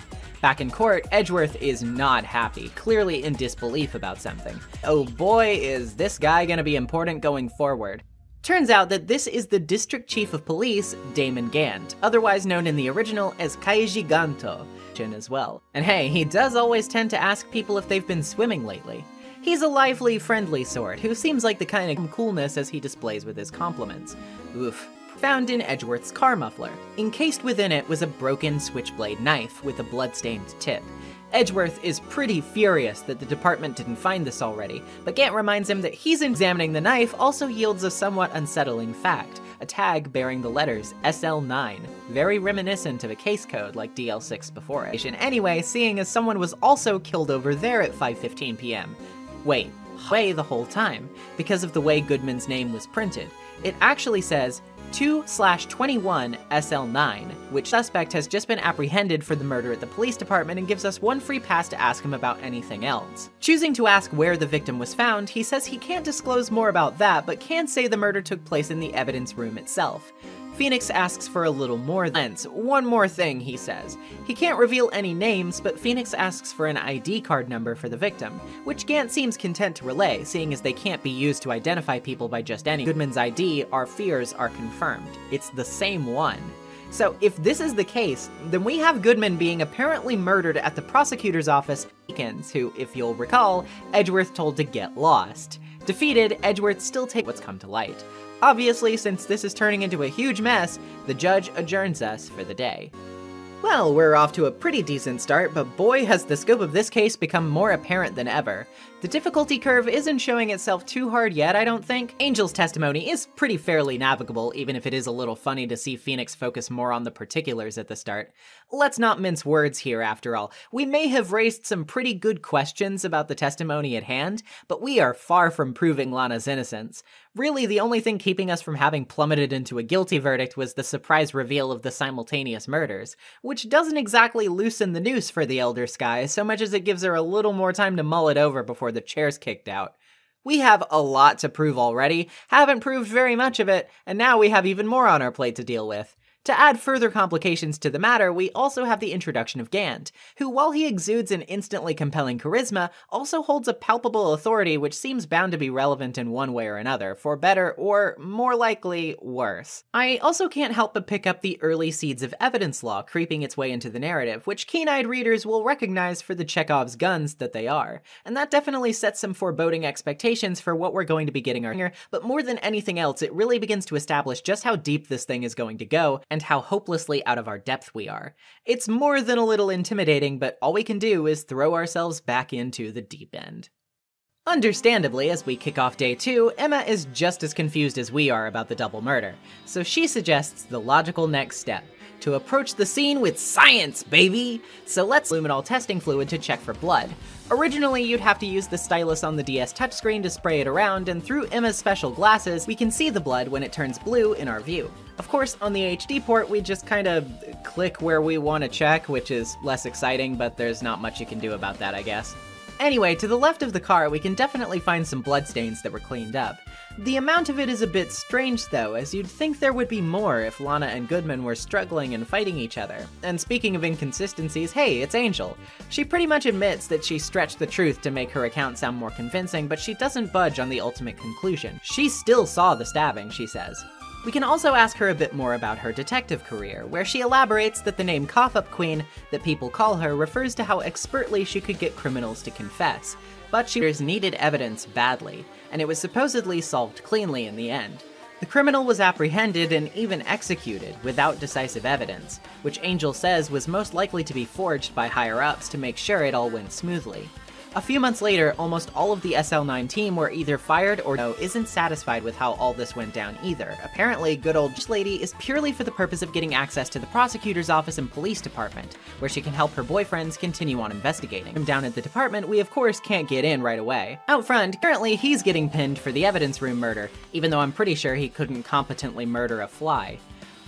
Back in court, Edgeworth is not happy, clearly in disbelief about something. Oh boy, is this guy gonna be important going forward. Turns out that this is the District Chief of Police, Damon Gant, otherwise known in the original as Kaiji Ganto, as well. And hey, he does always tend to ask people if they've been swimming lately. He's a lively, friendly sort, who seems like the kind of coolness as he displays with his compliments. Oof. Found in Edgeworth's car muffler. Encased within it was a broken switchblade knife with a blood-stained tip. Edgeworth is pretty furious that the department didn't find this already, but Gant reminds him that he's examining the knife also yields a somewhat unsettling fact, a tag bearing the letters SL9, very reminiscent of a case code like DL6 before it. Anyway, seeing as someone was also killed over there at 5:15 p.m. Wait, the whole time, because of the way Goodman's name was printed. It actually says 2/21 SL9, which suspect has just been apprehended for the murder at the police department and gives us one free pass to ask him about anything else. Choosing to ask where the victim was found, he says he can't disclose more about that, but can say the murder took place in the evidence room itself. Phoenix asks for a little more. One more thing, he says. He can't reveal any names, but Phoenix asks for an ID card number for the victim, which Gant seems content to relay, seeing as they can't be used to identify people by just any. Goodman's ID, our fears are confirmed. It's the same one. So if this is the case, then we have Goodman being apparently murdered at the prosecutor's office, who, if you'll recall, Edgeworth told to get lost. Defeated, Edgeworth still takes what's come to light. Obviously, since this is turning into a huge mess, the judge adjourns us for the day. Well, we're off to a pretty decent start, but boy has the scope of this case become more apparent than ever. The difficulty curve isn't showing itself too hard yet, I don't think. Angel's testimony is pretty fairly navigable, even if it is a little funny to see Phoenix focus more on the particulars at the start. Let's not mince words here, after all. We may have raised some pretty good questions about the testimony at hand, but we are far from proving Lana's innocence. Really, the only thing keeping us from having plummeted into a guilty verdict was the surprise reveal of the simultaneous murders, which doesn't exactly loosen the noose for the Elder Sky so much as it gives her a little more time to mull it over before the chair's kicked out. We have a lot to prove already, haven't proved very much of it, and now we have even more on our plate to deal with. To add further complications to the matter, we also have the introduction of Gant, who, while he exudes an instantly compelling charisma, also holds a palpable authority which seems bound to be relevant in one way or another, for better or, more likely, worse. I also can't help but pick up the early seeds of evidence law creeping its way into the narrative, which keen-eyed readers will recognize for the Chekhov's guns that they are, and that definitely sets some foreboding expectations for what we're going to be getting our but more than anything else, it really begins to establish just how deep this thing is going to go, and how hopelessly out of our depth we are. It's more than a little intimidating, but all we can do is throw ourselves back into the deep end. Understandably, as we kick off day 2, Emma is just as confused as we are about the double murder, so she suggests the logical next step, to approach the scene with science, baby! So let's luminol testing fluid to check for blood. Originally, you'd have to use the stylus on the DS touchscreen to spray it around, and through Emma's special glasses, we can see the blood when it turns blue in our view. Of course, on the HD port, we just kind of click where we want to check, which is less exciting, but there's not much you can do about that, I guess. Anyway, to the left of the car, we can definitely find some bloodstains that were cleaned up. The amount of it is a bit strange though, as you'd think there would be more if Lana and Goodman were struggling and fighting each other. And speaking of inconsistencies, hey, it's Angel. She pretty much admits that she stretched the truth to make her account sound more convincing, but she doesn't budge on the ultimate conclusion. She still saw the stabbing, she says. We can also ask her a bit more about her detective career, where she elaborates that the name Cough-Up Queen that people call her refers to how expertly she could get criminals to confess. But she needed evidence badly, and it was supposedly solved cleanly in the end. The criminal was apprehended and even executed without decisive evidence, which Angel says was most likely to be forged by higher-ups to make sure it all went smoothly. A few months later, almost all of the SL9 team were either fired or isn't satisfied with how all this went down either. Apparently, good old Lady is purely for the purpose of getting access to the prosecutor's office and police department, where she can help her boyfriends continue on investigating. Down at the department, we of course can't get in right away. Out front, currently he's getting pinned for the evidence room murder, even though I'm pretty sure he couldn't competently murder a fly.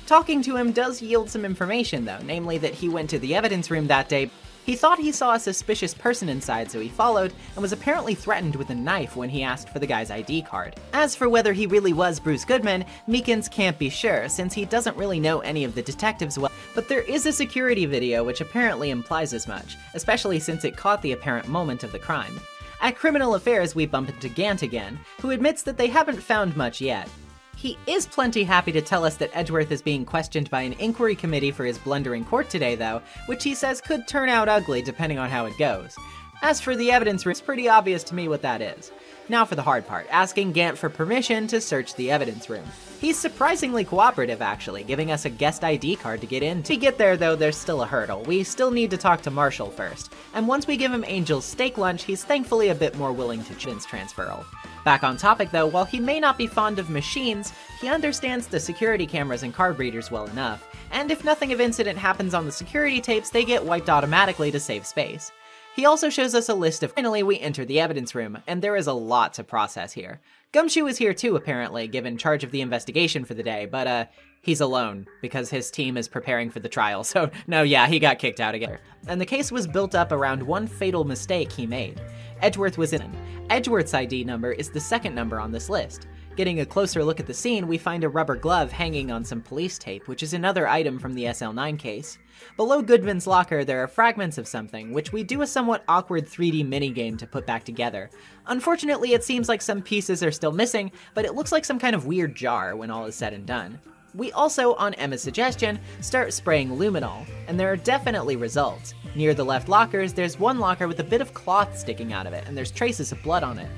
Talking to him does yield some information though, namely that he went to the evidence room that day. He thought he saw a suspicious person inside, so he followed, and was apparently threatened with a knife when he asked for the guy's ID card. As for whether he really was Bruce Goodman, Meekins can't be sure, since he doesn't really know any of the detectives well, but there is a security video which apparently implies as much, especially since it caught the apparent moment of the crime. At Criminal Affairs, we bump into Gant again, who admits that they haven't found much yet. He is plenty happy to tell us that Edgeworth is being questioned by an inquiry committee for his blunder in court today though, which he says could turn out ugly depending on how it goes. As for the evidence room, it's pretty obvious to me what that is. Now for the hard part, asking Gant for permission to search the evidence room. He's surprisingly cooperative actually, giving us a guest ID card to get in. To get there though, there's still a hurdle. We still need to talk to Marshall first, and once we give him Angel's steak lunch, he's thankfully a bit more willing to transferal. Back on topic though, while he may not be fond of machines, he understands the security cameras and card readers well enough, and if nothing of incident happens on the security tapes, they get wiped automatically to save space. He also shows us a list of— Finally, we enter the evidence room, and there is a lot to process here. Gumshoe is here too, apparently, given charge of the investigation for the day, but he's alone, because his team is preparing for the trial, so no, yeah, he got kicked out again. And the case was built up around one fatal mistake he made. Edgeworth was in. Edgeworth's ID number is the second number on this list. Getting a closer look at the scene, we find a rubber glove hanging on some police tape, which is another item from the SL9 case. Below Goodman's locker, there are fragments of something, which we do a somewhat awkward 3D minigame to put back together. Unfortunately, it seems like some pieces are still missing, but it looks like some kind of weird jar when all is said and done. We also, on Emma's suggestion, start spraying luminol, and there are definitely results. Near the left lockers, there's one locker with a bit of cloth sticking out of it, and there's traces of blood on it.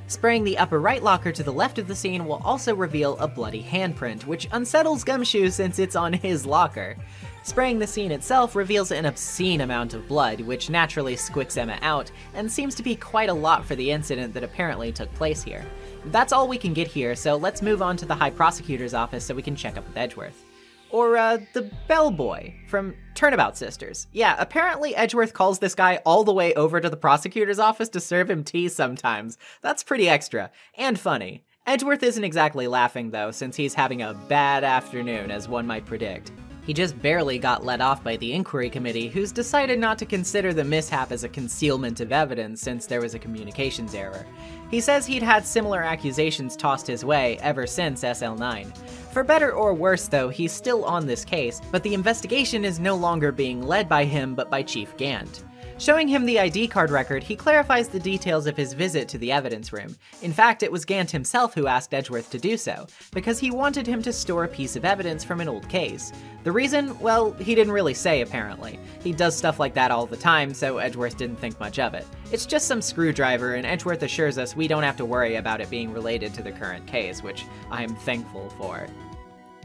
Spraying the upper right locker to the left of the scene will also reveal a bloody handprint, which unsettles Gumshoe since it's on his locker. Spraying the scene itself reveals an obscene amount of blood, which naturally squicks Emma out, and seems to be quite a lot for the incident that apparently took place here. That's all we can get here, so let's move on to the High Prosecutor's office so we can check up with Edgeworth. Or, the bellboy from Turnabout Sisters. Yeah, apparently Edgeworth calls this guy all the way over to the prosecutor's office to serve him tea sometimes. That's pretty extra. And funny. Edgeworth isn't exactly laughing though, since he's having a bad afternoon, as one might predict. He just barely got let off by the inquiry committee, who's decided not to consider the mishap as a concealment of evidence since there was a communications error. He says he'd had similar accusations tossed his way ever since SL9. For better or worse though, he's still on this case, but the investigation is no longer being led by him but by Chief Gant. Showing him the ID card record, he clarifies the details of his visit to the evidence room. In fact, it was Gant himself who asked Edgeworth to do so, because he wanted him to store a piece of evidence from an old case. The reason? Well, he didn't really say apparently. He does stuff like that all the time, so Edgeworth didn't think much of it. It's just some screwdriver, and Edgeworth assures us we don't have to worry about it being related to the current case, which I am thankful for.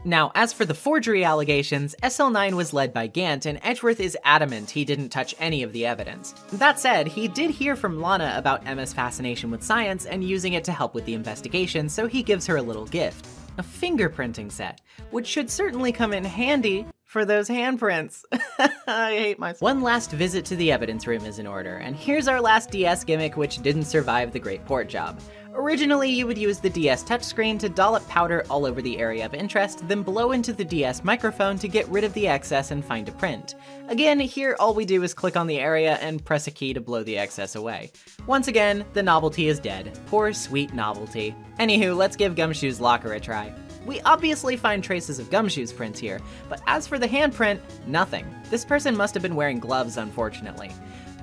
Now, as for the forgery allegations, SL9 was led by Gant, and Edgeworth is adamant he didn't touch any of the evidence. That said, he did hear from Lana about Emma's fascination with science and using it to help with the investigation, so he gives her a little gift. A fingerprinting set, which should certainly come in handy for those handprints. I hate myself. One last visit to the evidence room is in order, and here's our last DS gimmick which didn't survive the Great Port Job. Originally, you would use the DS touchscreen to dollop powder all over the area of interest, then blow into the DS microphone to get rid of the excess and find a print. Again, here all we do is click on the area and press a key to blow the excess away. Once again, the novelty is dead. Poor sweet novelty. Anywho, let's give Gumshoe's locker a try. We obviously find traces of Gumshoe's prints here, but as for the handprint, nothing. This person must have been wearing gloves, unfortunately.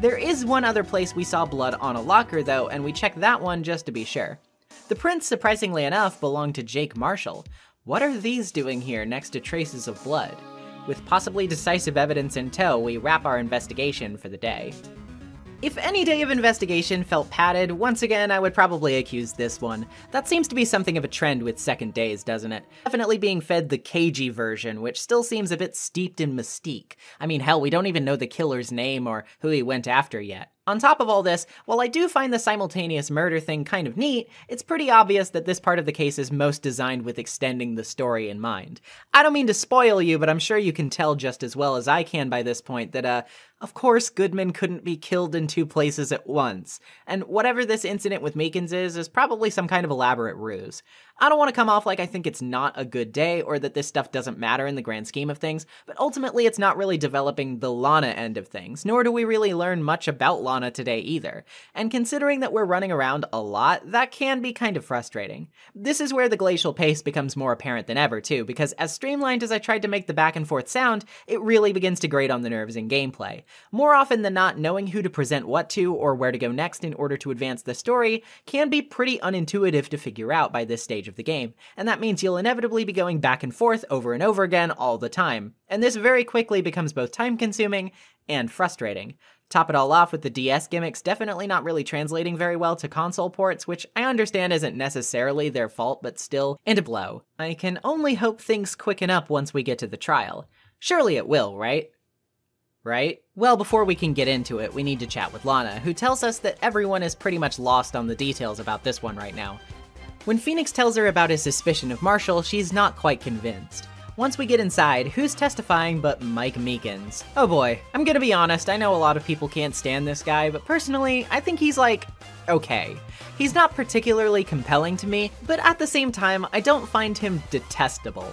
There is one other place we saw blood on a locker though, and we checked that one just to be sure. The prints, surprisingly enough, belong to Jake Marshall. What are these doing here next to traces of blood? With possibly decisive evidence in tow, we wrap our investigation for the day. If any day of investigation felt padded, once again I would probably accuse this one. That seems to be something of a trend with second days, doesn't it? Definitely being fed the cagey version, which still seems a bit steeped in mystique. I mean, hell, we don't even know the killer's name or who he went after yet. On top of all this, while I do find the simultaneous murder thing kind of neat, it's pretty obvious that this part of the case is most designed with extending the story in mind. I don't mean to spoil you, but I'm sure you can tell just as well as I can by this point that, of course Goodman couldn't be killed in two places at once. And whatever this incident with Meekins is probably some kind of elaborate ruse. I don't want to come off like I think it's not a good day or that this stuff doesn't matter in the grand scheme of things, but ultimately it's not really developing the Lana end of things, nor do we really learn much about Lana today either. And considering that we're running around a lot, that can be kind of frustrating. This is where the glacial pace becomes more apparent than ever too, because as streamlined as I tried to make the back and forth sound, it really begins to grate on the nerves in gameplay. More often than not, knowing who to present what to or where to go next in order to advance the story can be pretty unintuitive to figure out by this stage of the game, and that means you'll inevitably be going back and forth over and over again all the time, and this very quickly becomes both time-consuming and frustrating. Top it all off with the DS gimmicks definitely not really translating very well to console ports, which I understand isn't necessarily their fault, but still, and a blow. I can only hope things quicken up once we get to the trial. Surely it will, right? Right? Well, before we can get into it, we need to chat with Lana, who tells us that everyone is pretty much lost on the details about this one right now. When Phoenix tells her about his suspicion of Marshall, she's not quite convinced. Once we get inside, who's testifying but Mike Meekins? Oh boy, I'm gonna be honest, I know a lot of people can't stand this guy, but personally, I think he's like, okay. He's not particularly compelling to me, but at the same time, I don't find him detestable.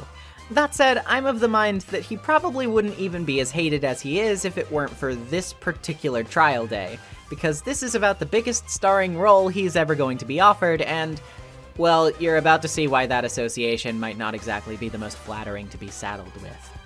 That said, I'm of the mind that he probably wouldn't even be as hated as he is if it weren't for this particular trial day, because this is about the biggest starring role he's ever going to be offered, and well, you're about to see why that association might not exactly be the most flattering to be saddled with.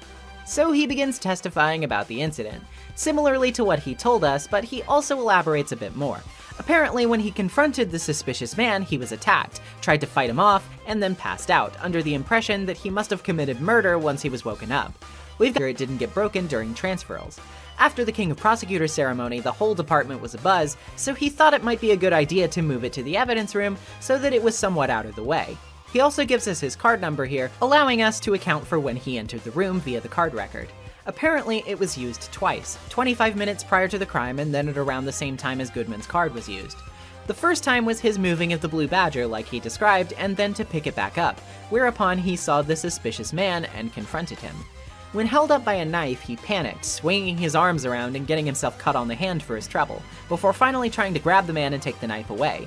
So he begins testifying about the incident, similarly to what he told us, but he also elaborates a bit more. Apparently, when he confronted the suspicious man, he was attacked, tried to fight him off, and then passed out, under the impression that he must have committed murder once he was woken up. We've got it didn't get broken during transferals. After the King of Prosecutors ceremony, the whole department was abuzz, so he thought it might be a good idea to move it to the evidence room so that it was somewhat out of the way. He also gives us his card number here, allowing us to account for when he entered the room via the card record. Apparently, it was used twice, 25 minutes prior to the crime and then at around the same time as Goodman's card was used. The first time was his moving of the Blue Badger like he described, and then to pick it back up, whereupon he saw the suspicious man and confronted him. When held up by a knife, he panicked, swinging his arms around and getting himself cut on the hand for his trouble, before finally trying to grab the man and take the knife away.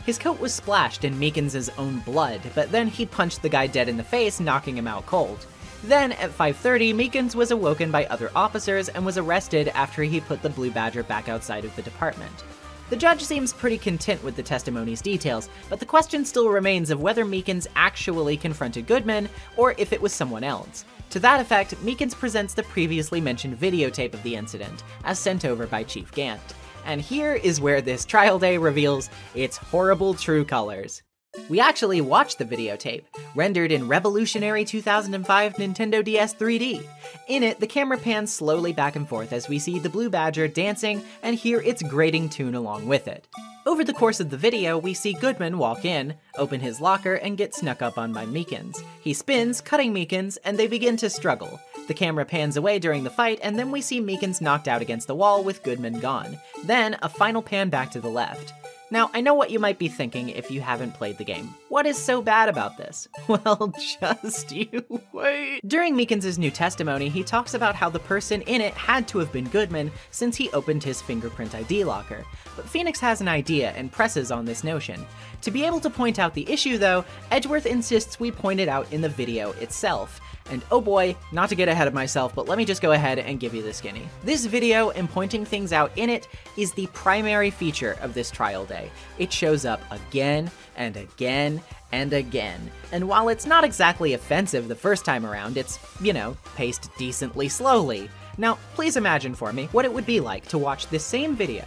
His coat was splashed in Meekins' own blood, but then he punched the guy dead in the face, knocking him out cold. Then, at 5:30, Meekins was awoken by other officers and was arrested after he put the Blue Badger back outside of the department. The judge seems pretty content with the testimony's details, but the question still remains of whether Meekins actually confronted Goodman, or if it was someone else. To that effect, Meekins presents the previously mentioned videotape of the incident, as sent over by Chief Gant. And here is where this trial day reveals its horrible true colors. We actually watched the videotape, rendered in revolutionary 2005 Nintendo DS 3D. In it, the camera pans slowly back and forth as we see the Blue Badger dancing and hear its grating tune along with it. Over the course of the video, we see Goodman walk in, open his locker, and get snuck up on by Meekins. He spins, cutting Meekins, and they begin to struggle. The camera pans away during the fight, and then we see Meekins knocked out against the wall with Goodman gone. Then, a final pan back to the left. Now, I know what you might be thinking if you haven't played the game. What is so bad about this? Well, just you wait. During Meekins' new testimony, he talks about how the person in it had to have been Goodman since he opened his fingerprint ID locker. But Phoenix has an idea and presses on this notion. To be able to point out the issue though, Edgeworth insists we point it out in the video itself. And oh boy, not to get ahead of myself, but let me just go ahead and give you the skinny. This video and pointing things out in it is the primary feature of this trial day. It shows up again and again and again. And while it's not exactly offensive the first time around, it's, you know, paced decently slowly. Now, please imagine for me what it would be like to watch this same video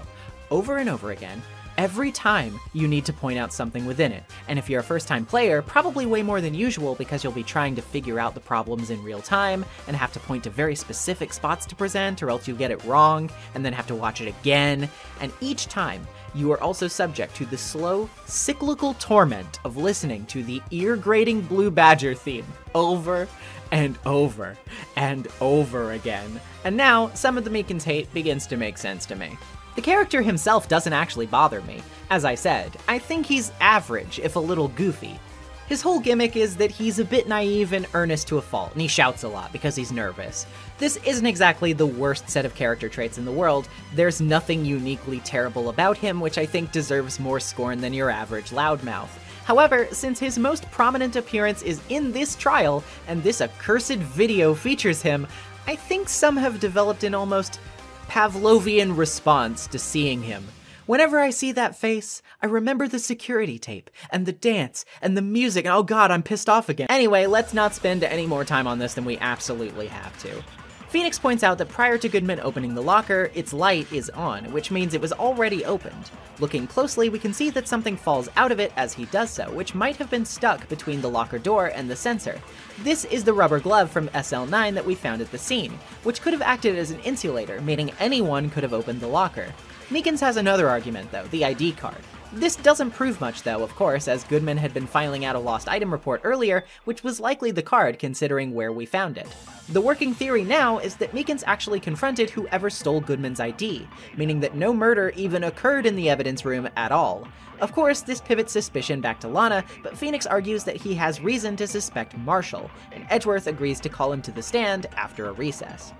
over and over again, every time you need to point out something within it. And if you're a first-time player, probably way more than usual because you'll be trying to figure out the problems in real time and have to point to very specific spots to present, or else you get it wrong and then have to watch it again. And each time, you are also subject to the slow, cyclical torment of listening to the ear-grating Blue Badger theme over and over and over again. And now, some of the Meekins hate begins to make sense to me. The character himself doesn't actually bother me. As I said, I think he's average, if a little goofy. His whole gimmick is that he's a bit naive and earnest to a fault, and he shouts a lot because he's nervous. This isn't exactly the worst set of character traits in the world. There's nothing uniquely terrible about him, which I think deserves more scorn than your average loudmouth. However, since his most prominent appearance is in this trial, and this accursed video features him, I think some have developed an almost Pavlovian response to seeing him. Whenever I see that face, I remember the security tape, and the dance, and the music, and oh god, I'm pissed off again. Anyway, let's not spend any more time on this than we absolutely have to. Phoenix points out that prior to Goodman opening the locker, its light is on, which means it was already opened. Looking closely, we can see that something falls out of it as he does so, which might have been stuck between the locker door and the sensor. This is the rubber glove from SL9 that we found at the scene, which could have acted as an insulator, meaning anyone could have opened the locker. Meekins has another argument though, the ID card. This doesn't prove much though, of course, as Goodman had been filing out a lost item report earlier, which was likely the card considering where we found it. The working theory now is that Meekins actually confronted whoever stole Goodman's ID, meaning that no murder even occurred in the evidence room at all. Of course, this pivots suspicion back to Lana, but Phoenix argues that he has reason to suspect Marshall, and Edgeworth agrees to call him to the stand after a recess.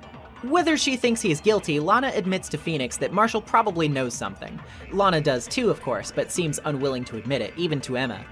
Whether she thinks he is guilty, Lana admits to Phoenix that Marshall probably knows something. Lana does too, of course, but seems unwilling to admit it, even to Emma.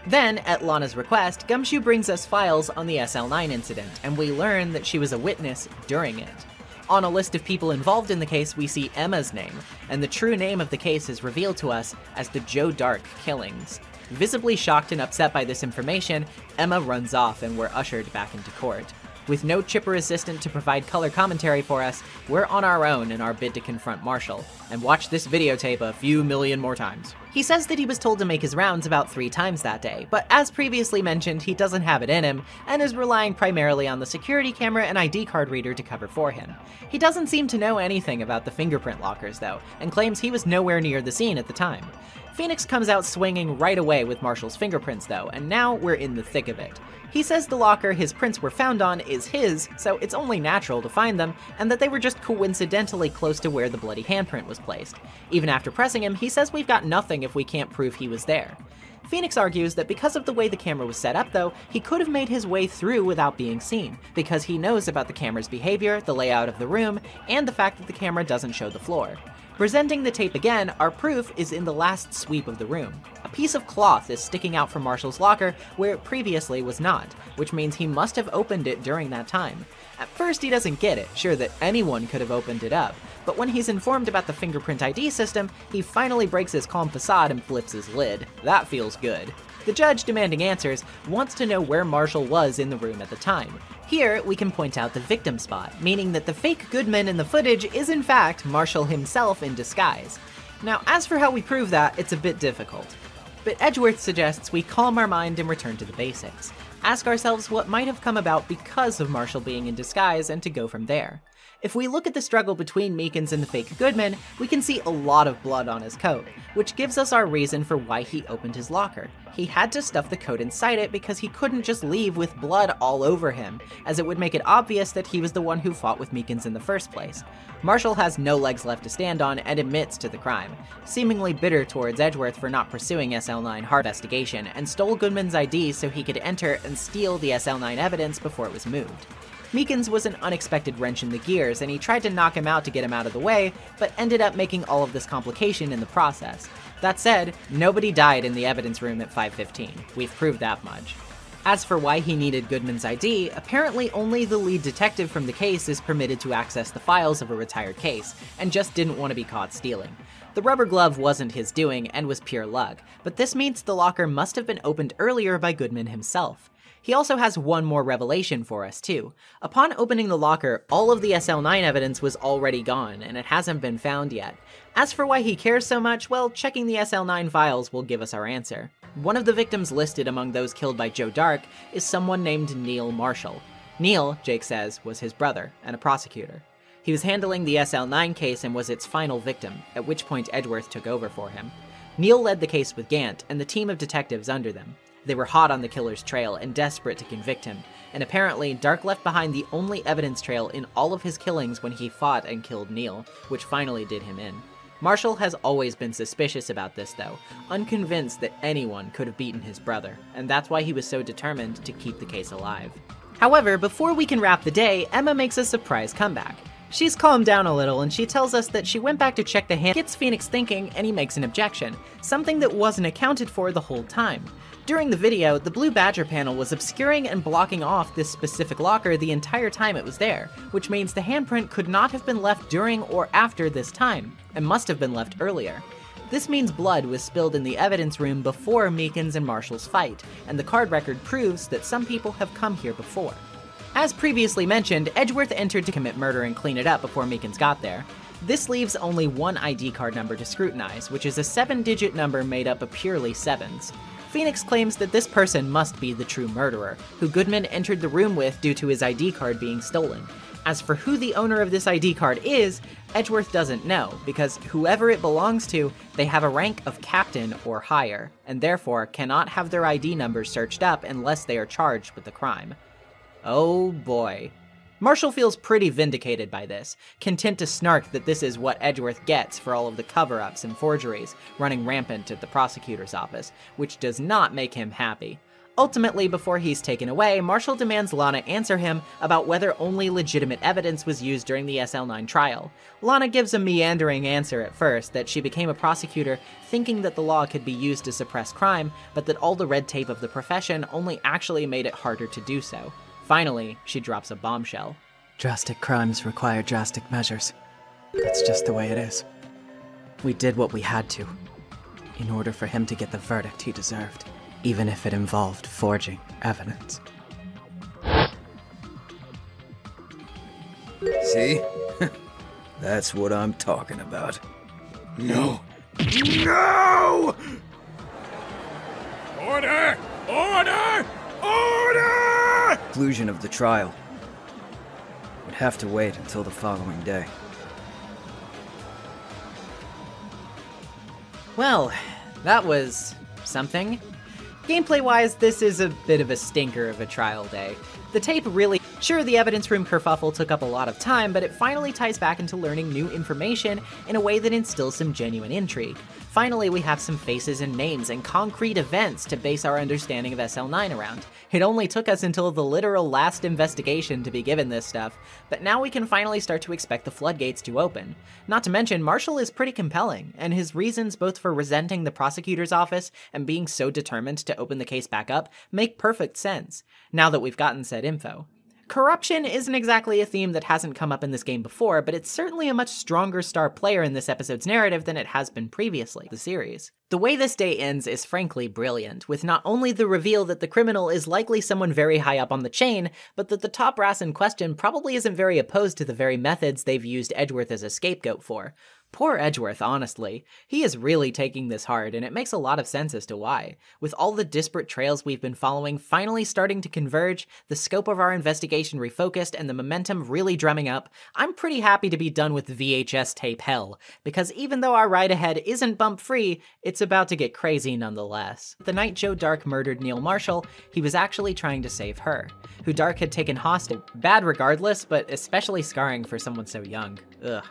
Then, at Lana's request, Gumshoe brings us files on the SL9 incident, and we learn that she was a witness during it. On a list of people involved in the case, we see Emma's name, and the true name of the case is revealed to us as the Joe Dark killings. Visibly shocked and upset by this information, Emma runs off and we're ushered back into court. With no Chipper assistant to provide color commentary for us, we're on our own in our bid to confront Marshall, and watch this videotape a few million more times. He says that he was told to make his rounds about 3 times that day, but as previously mentioned, he doesn't have it in him, and is relying primarily on the security camera and ID card reader to cover for him. He doesn't seem to know anything about the fingerprint lockers though, and claims he was nowhere near the scene at the time. Phoenix comes out swinging right away with Marshall's fingerprints though, and now we're in the thick of it. He says the locker his prints were found on is his, so it's only natural to find them, and that they were just coincidentally close to where the bloody handprint was placed. Even after pressing him, he says we've got nothing if we can't prove he was there. Phoenix argues that because of the way the camera was set up though, he could have made his way through without being seen, because he knows about the camera's behavior, the layout of the room, and the fact that the camera doesn't show the floor. Presenting the tape again, our proof is in the last sweep of the room. A piece of cloth is sticking out from Marshall's locker where it previously was not, which means he must have opened it during that time. At first he doesn't get it, sure that anyone could have opened it up, but when he's informed about the fingerprint ID system, he finally breaks his calm facade and flips his lid. That feels good. The judge, demanding answers, wants to know where Marshall was in the room at the time. Here, we can point out the victim spot, meaning that the fake Goodman in the footage is in fact Marshall himself in disguise. Now, as for how we prove that, it's a bit difficult. But Edgeworth suggests we calm our mind and return to the basics. Ask ourselves what might have come about because of Marshall being in disguise and to go from there. If we look at the struggle between Meekins and the fake Goodman, we can see a lot of blood on his coat, which gives us our reason for why he opened his locker. he had to stuff the code inside it because he couldn't just leave with blood all over him, as it would make it obvious that he was the one who fought with Meekins in the first place. Marshall has no legs left to stand on and admits to the crime, seemingly bitter towards Edgeworth for not pursuing SL9 hard investigation, and stole Goodman's ID so he could enter and steal the SL9 evidence before it was moved. Meekins was an unexpected wrench in the gears, and he tried to knock him out to get him out of the way, but ended up making all of this complication in the process. That said, nobody died in the evidence room at 515. We've proved that much. As for why he needed Goodman's ID, apparently only the lead detective from the case is permitted to access the files of a retired case, and just didn't want to be caught stealing. The rubber glove wasn't his doing and was pure luck, but this means the locker must have been opened earlier by Goodman himself. He also has one more revelation for us too. Upon opening the locker, all of the SL9 evidence was already gone, and it hasn't been found yet. As for why he cares so much, well, checking the SL9 files will give us our answer. One of the victims listed among those killed by Joe Dark is someone named Neil Marshall. Neil, Jake says, was his brother, and a prosecutor. He was handling the SL9 case and was its final victim, at which point Edgeworth took over for him. Neil led the case with Gant and the team of detectives under them. They were hot on the killer's trail and desperate to convict him, and apparently Dark left behind the only evidence trail in all of his killings when he fought and killed Neil, which finally did him in. Marshall has always been suspicious about this though, unconvinced that anyone could have beaten his brother, and that's why he was so determined to keep the case alive. However, before we can wrap the day, Emma makes a surprise comeback. She's calmed down a little and she tells us that she went back to check the hand, gets Phoenix thinking, and he makes an objection, something that wasn't accounted for the whole time. During the video, the Blue Badger panel was obscuring and blocking off this specific locker the entire time it was there, which means the handprint could not have been left during or after this time, and must have been left earlier. This means blood was spilled in the evidence room before Meekins and Marshall's fight, and the card record proves that some people have come here before. As previously mentioned, Edgeworth entered to commit murder and clean it up before Meekins got there. This leaves only one ID card number to scrutinize, which is a 7-digit number made up of purely 7s. Phoenix claims that this person must be the true murderer, who Goodman entered the room with due to his ID card being stolen. As for who the owner of this ID card is, Edgeworth doesn't know, because whoever it belongs to, they have a rank of captain or higher, and therefore cannot have their ID numbers searched up unless they are charged with the crime. Oh boy. Marshall feels pretty vindicated by this, content to snark that this is what Edgeworth gets for all of the cover-ups and forgeries running rampant at the prosecutor's office, which does not make him happy. Ultimately, before he's taken away, Marshall demands Lana answer him about whether only legitimate evidence was used during the SL9 trial. Lana gives a meandering answer at first, that she became a prosecutor thinking that the law could be used to suppress crime, but that all the red tape of the profession only actually made it harder to do so. Finally, she drops a bombshell. Drastic crimes require drastic measures. That's just the way it is. We did what we had to, in order for him to get the verdict he deserved, even if it involved forging evidence. See? That's what I'm talking about. No! No! Order! Order! Order! Conclusion of the trial would have to wait until the following day. Well, that was something. Gameplay-wise, this is a bit of a stinker of a trial day. The tape really... Sure, the evidence room kerfuffle took up a lot of time, but it finally ties back into learning new information in a way that instills some genuine intrigue. Finally, we have some faces and names and concrete events to base our understanding of SL9 around. It only took us until the literal last investigation to be given this stuff, but now we can finally start to expect the floodgates to open. Not to mention, Marshall is pretty compelling, and his reasons both for resenting the prosecutor's office and being so determined to open the case back up make perfect sense, now that we've gotten said info. Corruption isn't exactly a theme that hasn't come up in this game before, but it's certainly a much stronger star player in this episode's narrative than it has been previously in the series. The way this day ends is frankly brilliant, with not only the reveal that the criminal is likely someone very high up on the chain, but that the top brass in question probably isn't very opposed to the very methods they've used Edgeworth as a scapegoat for. Poor Edgeworth, honestly. He is really taking this hard, and it makes a lot of sense as to why. With all the disparate trails we've been following finally starting to converge, the scope of our investigation refocused, and the momentum really drumming up, I'm pretty happy to be done with VHS tape hell, because even though our ride ahead isn't bump-free, it's about to get crazy nonetheless. The night Joe Dark murdered Neil Marshall, he was actually trying to save her, who Dark had taken hostage. Bad regardless, but especially scarring for someone so young. Ugh.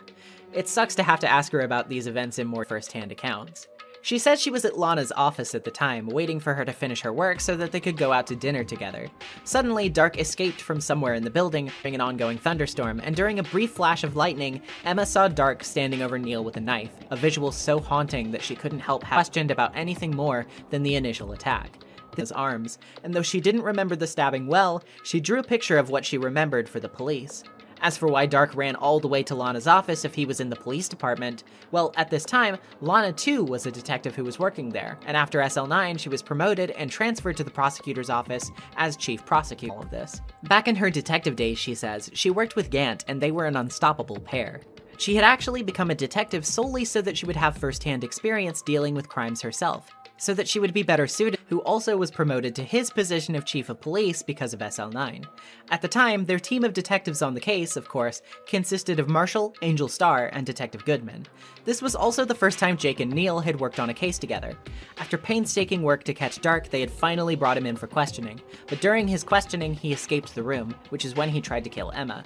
It sucks to have to ask her about these events in more first-hand accounts. She said she was at Lana's office at the time, waiting for her to finish her work so that they could go out to dinner together. Suddenly, Dark escaped from somewhere in the building during an ongoing thunderstorm, and during a brief flash of lightning, Emma saw Dark standing over Neil with a knife, a visual so haunting that she couldn't help questioned about anything more than the initial attack. His arms, and though she didn't remember the stabbing well, she drew a picture of what she remembered for the police. As for why Dark ran all the way to Lana's office if he was in the police department, well, at this time, Lana too was a detective who was working there, and after SL9 she was promoted and transferred to the prosecutor's office as chief prosecutor. All of this. Back in her detective days, she says, she worked with Gant and they were an unstoppable pair. She had actually become a detective solely so that she would have first-hand experience dealing with crimes herself, so that she would be better suited, who also was promoted to his position of chief of police because of SL9. At the time, their team of detectives on the case, of course, consisted of Marshall, Angel Starr, and Detective Goodman. This was also the first time Jake and Neil had worked on a case together. After painstaking work to catch Dark, they had finally brought him in for questioning, but during his questioning, he escaped the room, which is when he tried to kill Emma.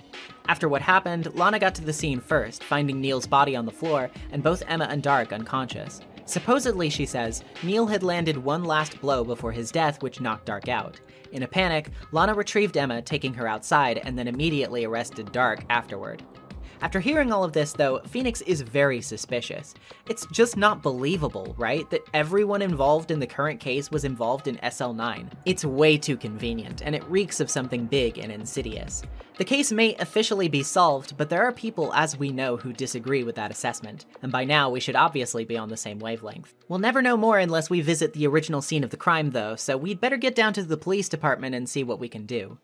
After what happened, Lana got to the scene first, finding Neil's body on the floor, and both Emma and Dark unconscious. Supposedly, she says, Neil had landed one last blow before his death, which knocked Dark out. In a panic, Lana retrieved Emma, taking her outside, and then immediately arrested Dark afterward. After hearing all of this, though, Phoenix is very suspicious. It's just not believable, right? That everyone involved in the current case was involved in SL9. It's way too convenient, and it reeks of something big and insidious. The case may officially be solved, but there are people, as we know, who disagree with that assessment, and by now we should obviously be on the same wavelength. We'll never know more unless we visit the original scene of the crime, though, so we'd better get down to the police department and see what we can do.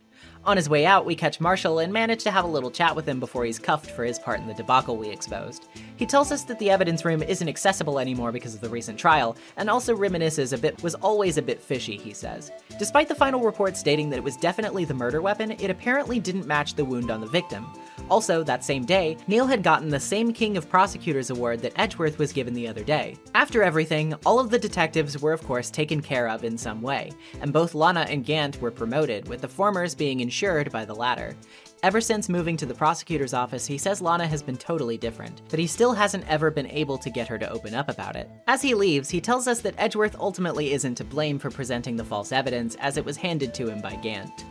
On his way out, we catch Marshall and manage to have a little chat with him before he's cuffed for his part in the debacle we exposed. He tells us that the evidence room isn't accessible anymore because of the recent trial, and also reminisces was always a bit fishy, he says. Despite the final report stating that it was definitely the murder weapon, it apparently didn't match the wound on the victim. Also, that same day, Neil had gotten the same King of Prosecutors award that Edgeworth was given the other day. After everything, all of the detectives were of course taken care of in some way, and both Lana and Gant were promoted, with the formers being insured by the latter. Ever since moving to the prosecutor's office, he says Lana has been totally different, but he still hasn't ever been able to get her to open up about it. As he leaves, he tells us that Edgeworth ultimately isn't to blame for presenting the false evidence, as it was handed to him by Gant.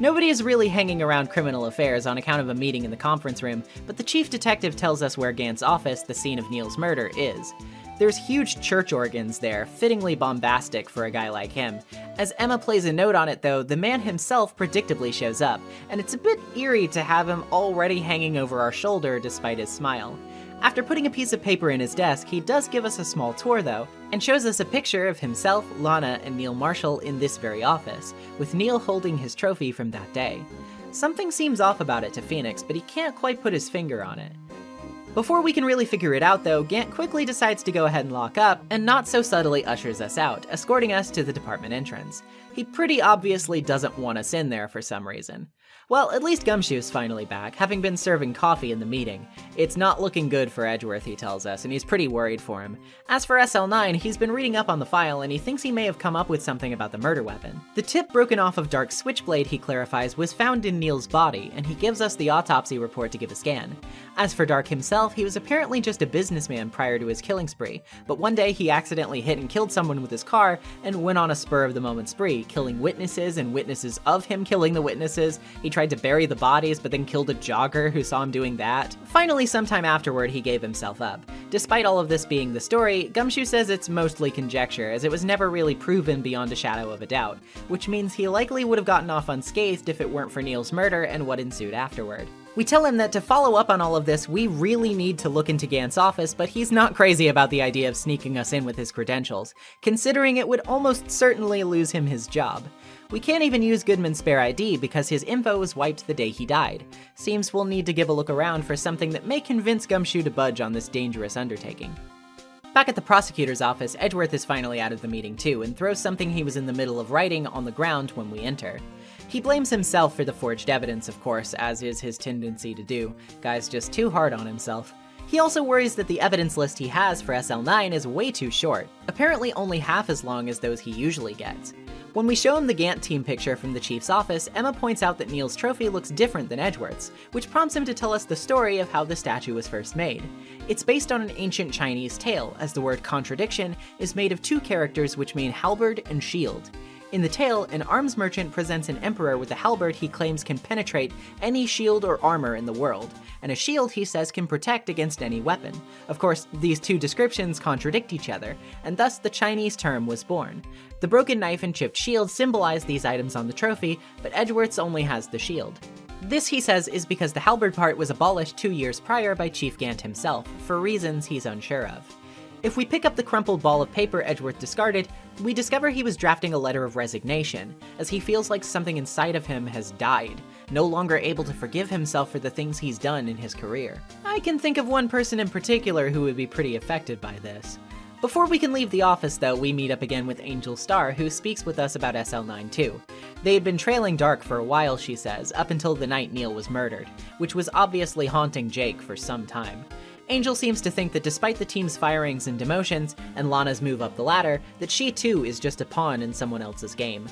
Nobody is really hanging around criminal affairs on account of a meeting in the conference room, but the chief detective tells us where Gant's office, the scene of Neil's murder, is. There's huge church organs there, fittingly bombastic for a guy like him. As Emma plays a note on it though, the man himself predictably shows up, and it's a bit eerie to have him already hanging over our shoulder despite his smile. After putting a piece of paper in his desk, he does give us a small tour though, and shows us a picture of himself, Lana, and Neil Marshall in this very office, with Neil holding his trophy from that day. Something seems off about it to Phoenix, but he can't quite put his finger on it. Before we can really figure it out though, Gant quickly decides to go ahead and lock up, and not so subtly ushers us out, escorting us to the department entrance. He pretty obviously doesn't want us in there for some reason. Well, at least Gumshoe's finally back, having been serving coffee in the meeting. It's not looking good for Edgeworth, he tells us, and he's pretty worried for him. As for SL9, he's been reading up on the file, and he thinks he may have come up with something about the murder weapon. The tip broken off of Dark's switchblade, he clarifies, was found in Neil's body, and he gives us the autopsy report to give a scan. As for Dark himself, he was apparently just a businessman prior to his killing spree, but one day he accidentally hit and killed someone with his car, and went on a spur-of-the-moment spree, killing witnesses and witnesses of him killing the witnesses. He tried to bury the bodies, but then killed a jogger who saw him doing that. Finally, sometime afterward, he gave himself up. Despite all of this being the story, Gumshoe says it's mostly conjecture, as it was never really proven beyond a shadow of a doubt, which means he likely would have gotten off unscathed if it weren't for Neil's murder and what ensued afterward. We tell him that to follow up on all of this, we really need to look into Gant's office, but he's not crazy about the idea of sneaking us in with his credentials, considering it would almost certainly lose him his job. We can't even use Goodman's spare ID because his info was wiped the day he died. Seems we'll need to give a look around for something that may convince Gumshoe to budge on this dangerous undertaking. Back at the prosecutor's office, Edgeworth is finally out of the meeting too, and throws something he was in the middle of writing on the ground when we enter. He blames himself for the forged evidence, of course, as is his tendency to do. Guy's just too hard on himself. He also worries that the evidence list he has for SL9 is way too short, apparently only half as long as those he usually gets. When we show him the Gantt team picture from the chief's office, Emma points out that Neil's trophy looks different than Edgeworth's, which prompts him to tell us the story of how the statue was first made. It's based on an ancient Chinese tale, as the word contradiction is made of two characters which mean halberd and shield. In the tale, an arms merchant presents an emperor with a halberd he claims can penetrate any shield or armor in the world, and a shield he says can protect against any weapon. Of course, these two descriptions contradict each other, and thus the Chinese term was born. The broken knife and chipped shield symbolize these items on the trophy, but Edgeworth's only has the shield. This, he says, is because the halberd part was abolished 2 years prior by Chief Gantt himself, for reasons he's unsure of. If we pick up the crumpled ball of paper Edgeworth discarded, we discover he was drafting a letter of resignation, as he feels like something inside of him has died, no longer able to forgive himself for the things he's done in his career. I can think of one person in particular who would be pretty affected by this. Before we can leave the office, though, we meet up again with Angel Starr, who speaks with us about SL9 too. They had been trailing Dark for a while, she says, up until the night Neil was murdered, which was obviously haunting Jake for some time. Angel seems to think that despite the team's firings and demotions, and Lana's move up the ladder, that she too is just a pawn in someone else's game.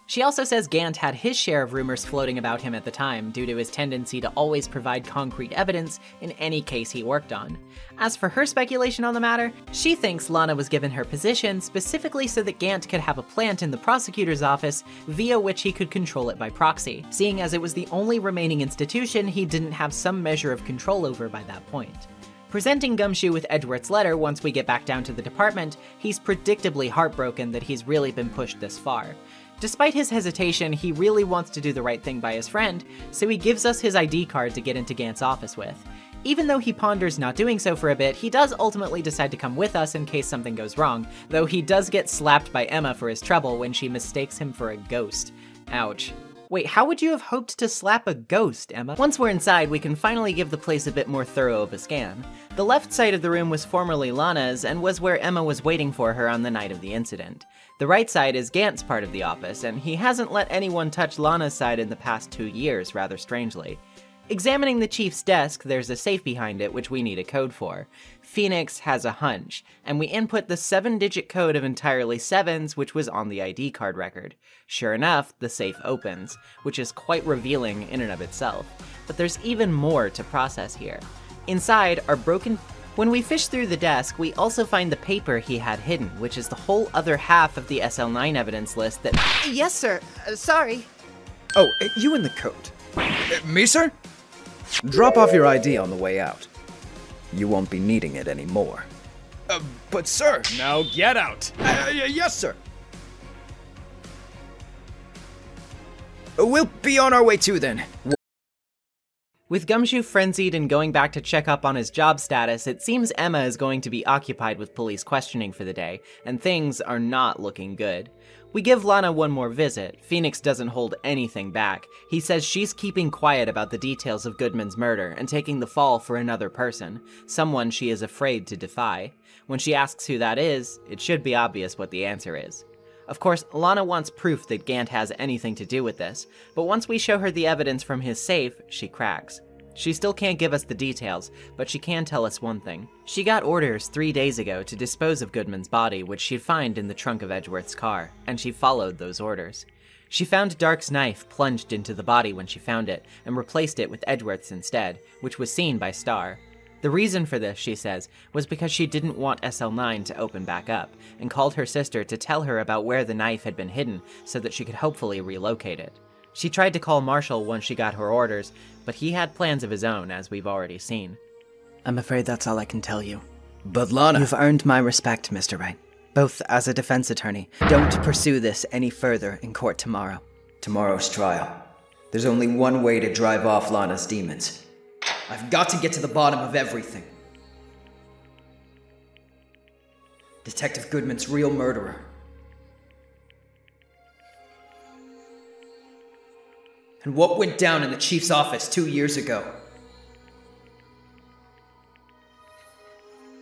She also says Gantt had his share of rumors floating about him at the time due to his tendency to always provide concrete evidence in any case he worked on. As for her speculation on the matter, she thinks Lana was given her position specifically so that Gantt could have a plant in the prosecutor's office via which he could control it by proxy, seeing as it was the only remaining institution he didn't have some measure of control over by that point. Presenting Gumshoe with Edgeworth's letter once we get back down to the department, he's predictably heartbroken that he's really been pushed this far. Despite his hesitation, he really wants to do the right thing by his friend, so he gives us his ID card to get into Gantt's office with. Even though he ponders not doing so for a bit, he does ultimately decide to come with us in case something goes wrong, though he does get slapped by Emma for his trouble when she mistakes him for a ghost. Ouch. Wait, how would you have hoped to slap a ghost, Emma? Once we're inside, we can finally give the place a bit more thorough of a scan. The left side of the room was formerly Lana's and was where Emma was waiting for her on the night of the incident. The right side is Gantt's part of the office, and he hasn't let anyone touch Lana's side in the past 2 years, rather strangely. Examining the chief's desk, there's a safe behind it which we need a code for. Phoenix has a hunch, and we input the 7-digit code of entirely 7s which was on the ID card record. Sure enough, the safe opens, which is quite revealing in and of itself. But there's even more to process here. Inside are broken... When we fish through the desk, we also find the paper he had hidden, which is the whole other half of the SL9 evidence list that... Yes, sir. Sorry. Oh, you in the coat. Me, sir? Drop off your ID on the way out. You won't be needing it anymore. But sir... Now get out! Yes, sir. We'll be on our way too, then. With Gumshoe frenzied and going back to check up on his job status, it seems Emma is going to be occupied with police questioning for the day, and things are not looking good. We give Lana one more visit. Phoenix doesn't hold anything back. He says she's keeping quiet about the details of Goodman's murder and taking the fall for another person, someone she is afraid to defy. When she asks who that is, it should be obvious what the answer is. Of course, Lana wants proof that Gantt has anything to do with this, but once we show her the evidence from his safe, she cracks. She still can't give us the details, but she can tell us one thing. She got orders 3 days ago to dispose of Goodman's body, which she'd find in the trunk of Edgeworth's car, and she followed those orders. She found Dark's knife plunged into the body when she found it, and replaced it with Edgeworth's instead, which was seen by Starr. The reason for this, she says, was because she didn't want SL9 to open back up, and called her sister to tell her about where the knife had been hidden so that she could hopefully relocate it. She tried to call Marshall once she got her orders, but he had plans of his own, as we've already seen. I'm afraid that's all I can tell you. But Lana... You've earned my respect, Mr. Wright, both as a defense attorney. Don't pursue this any further in court tomorrow. Tomorrow's trial. There's only one way to drive off Lana's demons. I've got to get to the bottom of everything. Detective Goodman's real murderer. And what went down in the chief's office 2 years ago?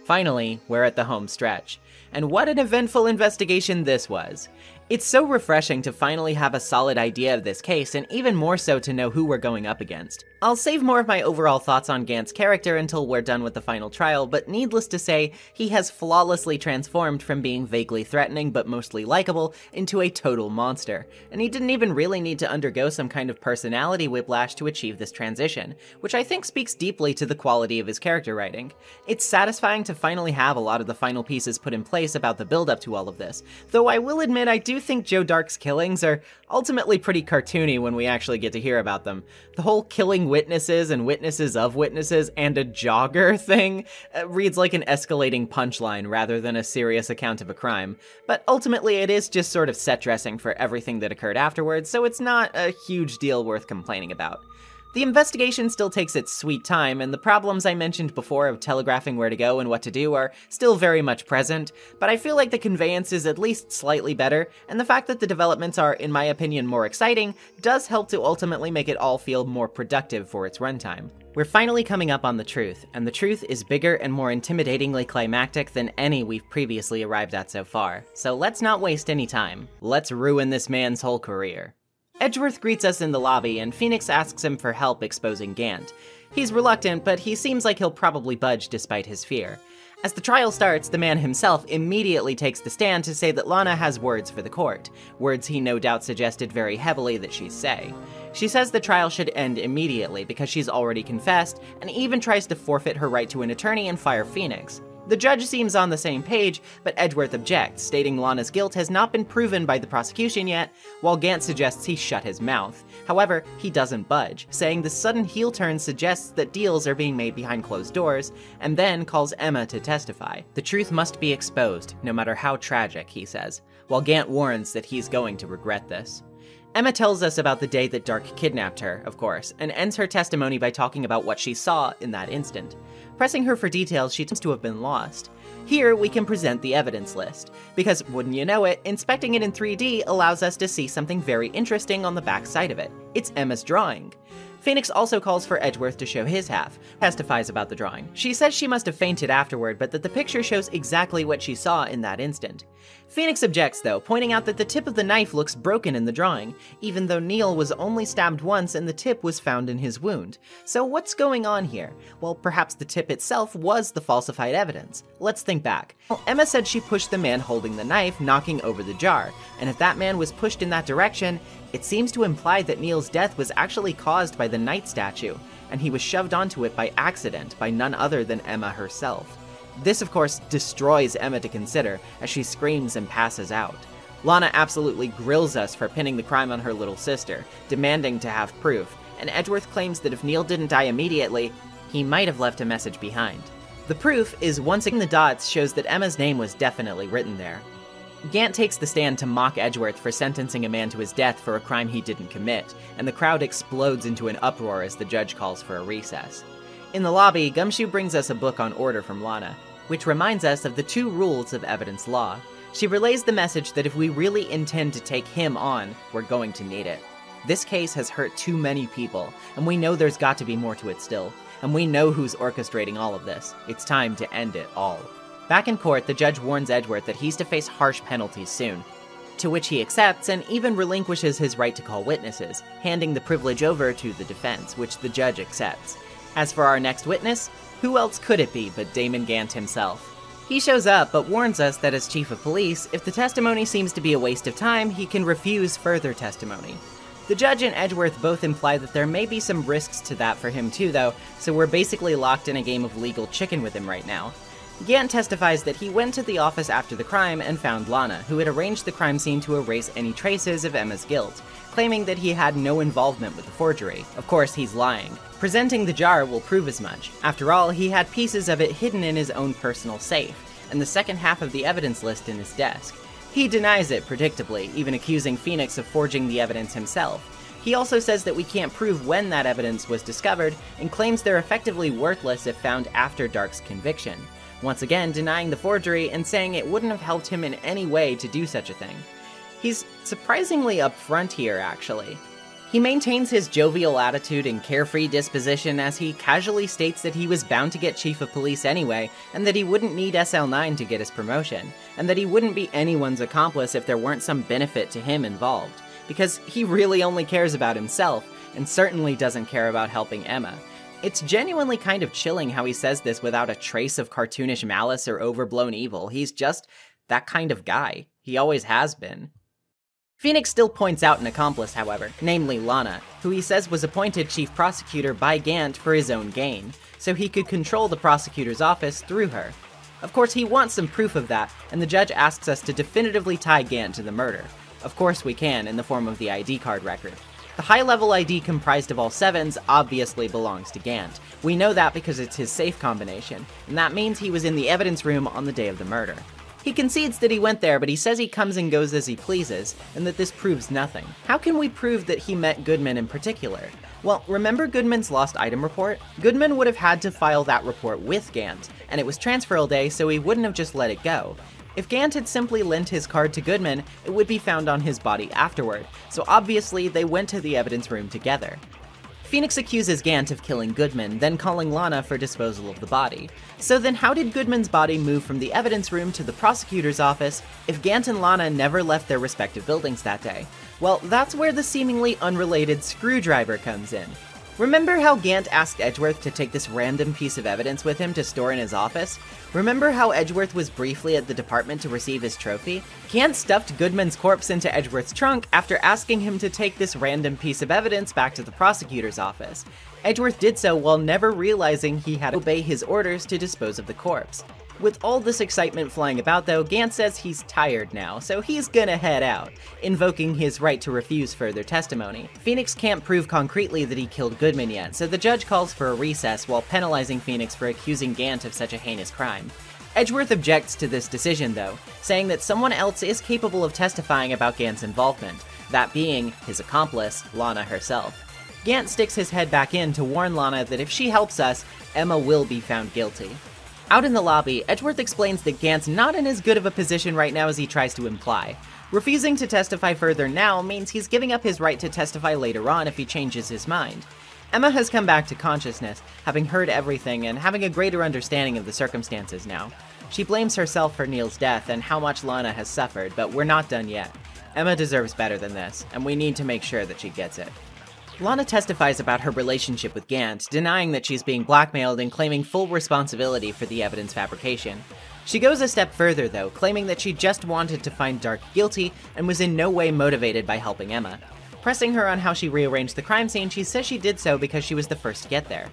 Finally, we're at the home stretch. And what an eventful investigation this was. It's so refreshing to finally have a solid idea of this case, and even more so to know who we're going up against. I'll save more of my overall thoughts on Gant's character until we're done with the final trial, but needless to say, he has flawlessly transformed from being vaguely threatening but mostly likable into a total monster. And he didn't even really need to undergo some kind of personality whiplash to achieve this transition, which I think speaks deeply to the quality of his character writing. It's satisfying to finally have a lot of the final pieces put in place about the build-up to all of this, though I will admit I do think Joe Dark's killings are ultimately pretty cartoony when we actually get to hear about them. The whole killing witnesses and witnesses of witnesses and a jogger thing reads like an escalating punchline rather than a serious account of a crime, but ultimately it is just sort of set dressing for everything that occurred afterwards, so it's not a huge deal worth complaining about. The investigation still takes its sweet time, and the problems I mentioned before of telegraphing where to go and what to do are still very much present, but I feel like the conveyance is at least slightly better, and the fact that the developments are, in my opinion, more exciting does help to ultimately make it all feel more productive for its runtime. We're finally coming up on the truth, and the truth is bigger and more intimidatingly climactic than any we've previously arrived at so far. So let's not waste any time. Let's ruin this man's whole career. Edgeworth greets us in the lobby, and Phoenix asks him for help exposing Gant. He's reluctant, but he seems like he'll probably budge despite his fear. As the trial starts, the man himself immediately takes the stand to say that Lana has words for the court, words he no doubt suggested very heavily that she say. She says the trial should end immediately because she's already confessed, and even tries to forfeit her right to an attorney and fire Phoenix. The judge seems on the same page, but Edgeworth objects, stating Lana's guilt has not been proven by the prosecution yet, while Gant suggests he shut his mouth. However, he doesn't budge, saying the sudden heel turn suggests that deals are being made behind closed doors, and then calls Emma to testify. The truth must be exposed, no matter how tragic, he says, while Gant warns that he's going to regret this. Emma tells us about the day that Dark kidnapped her, of course, and ends her testimony by talking about what she saw in that instant. Pressing her for details, she seems to have been lost. Here, we can present the evidence list, because wouldn't you know it, inspecting it in 3D allows us to see something very interesting on the back side of it. It's Emma's drawing. Phoenix also calls for Edgeworth to show his half, testifies about the drawing. She says she must have fainted afterward, but that the picture shows exactly what she saw in that instant. Phoenix objects though, pointing out that the tip of the knife looks broken in the drawing, even though Neil was only stabbed once and the tip was found in his wound. So what's going on here? Well, perhaps the tip itself was the falsified evidence. Let's think back. Well, Emma said she pushed the man holding the knife, knocking over the jar, and if that man was pushed in that direction, it seems to imply that Neil's death was actually caused by the knight statue, and he was shoved onto it by accident by none other than Emma herself. This, of course, destroys Emma to consider, as she screams and passes out. Lana absolutely grills us for pinning the crime on her little sister, demanding to have proof, and Edgeworth claims that if Neil didn't die immediately, he might have left a message behind. The proof is once again the dots shows that Emma's name was definitely written there. Gant takes the stand to mock Edgeworth for sentencing a man to his death for a crime he didn't commit, and the crowd explodes into an uproar as the judge calls for a recess. In the lobby, Gumshoe brings us a book on order from Lana, which reminds us of the 2 rules of evidence law. She relays the message that if we really intend to take him on, we're going to need it. This case has hurt too many people, and we know there's got to be more to it still, and we know who's orchestrating all of this. It's time to end it all. Back in court, the judge warns Edgeworth that he's to face harsh penalties soon, to which he accepts and even relinquishes his right to call witnesses, handing the privilege over to the defense, which the judge accepts. As for our next witness, who else could it be but Damon Gant himself? He shows up, but warns us that as chief of police, if the testimony seems to be a waste of time, he can refuse further testimony. The judge and Edgeworth both imply that there may be some risks to that for him too though, so we're basically locked in a game of legal chicken with him right now. Gant testifies that he went to the office after the crime and found Lana, who had arranged the crime scene to erase any traces of Emma's guilt, claiming that he had no involvement with the forgery. Of course, he's lying. Presenting the jar will prove as much. After all, he had pieces of it hidden in his own personal safe, and the second half of the evidence list in his desk. He denies it, predictably, even accusing Phoenix of forging the evidence himself. He also says that we can't prove when that evidence was discovered, and claims they're effectively worthless if found after Dark's conviction, once again denying the forgery and saying it wouldn't have helped him in any way to do such a thing. He's surprisingly upfront here, actually. He maintains his jovial attitude and carefree disposition as he casually states that he was bound to get Chief of Police anyway, and that he wouldn't need SL9 to get his promotion, and that he wouldn't be anyone's accomplice if there weren't some benefit to him involved, because he really only cares about himself, and certainly doesn't care about helping Emma. It's genuinely kind of chilling how he says this without a trace of cartoonish malice or overblown evil. He's just that kind of guy. He always has been. Phoenix still points out an accomplice, however, namely Lana, who he says was appointed chief prosecutor by Gant for his own gain, so he could control the prosecutor's office through her. Of course, he wants some proof of that, and the judge asks us to definitively tie Gant to the murder. Of course we can, in the form of the ID card record. The high-level ID comprised of all 7s obviously belongs to Gant. We know that because it's his safe combination, and that means he was in the evidence room on the day of the murder. He concedes that he went there, but he says he comes and goes as he pleases, and that this proves nothing. How can we prove that he met Goodman in particular? Well, remember Goodman's lost item report? Goodman would have had to file that report with Gant, and it was transferal day, so he wouldn't have just let it go. If Gant had simply lent his card to Goodman, it would be found on his body afterward, so obviously they went to the evidence room together. Phoenix accuses Gant of killing Goodman, then calling Lana for disposal of the body. So then how did Goodman's body move from the evidence room to the prosecutor's office if Gant and Lana never left their respective buildings that day? Well, that's where the seemingly unrelated screwdriver comes in. Remember how Gant asked Edgeworth to take this random piece of evidence with him to store in his office? Remember how Edgeworth was briefly at the department to receive his trophy? Gant stuffed Goodman's corpse into Edgeworth's trunk after asking him to take this random piece of evidence back to the prosecutor's office. Edgeworth did so while never realizing he had to obey his orders to dispose of the corpse. With all this excitement flying about though, Gant says he's tired now, so he's gonna head out, invoking his right to refuse further testimony. Phoenix can't prove concretely that he killed Goodman yet, so the judge calls for a recess while penalizing Phoenix for accusing Gant of such a heinous crime. Edgeworth objects to this decision though, saying that someone else is capable of testifying about Gant's involvement, that being his accomplice, Lana herself. Gant sticks his head back in to warn Lana that if she helps us, Emma will be found guilty. Out in the lobby, Edgeworth explains that Gant's not in as good of a position right now as he tries to imply. Refusing to testify further now means he's giving up his right to testify later on if he changes his mind. Emma has come back to consciousness, having heard everything and having a greater understanding of the circumstances now. She blames herself for Neil's death and how much Lana has suffered, but we're not done yet. Emma deserves better than this, and we need to make sure that she gets it. Lana testifies about her relationship with Gant, denying that she's being blackmailed and claiming full responsibility for the evidence fabrication. She goes a step further though, claiming that she just wanted to find Dark guilty and was in no way motivated by helping Emma. Pressing her on how she rearranged the crime scene, she says she did so because she was the first to get there.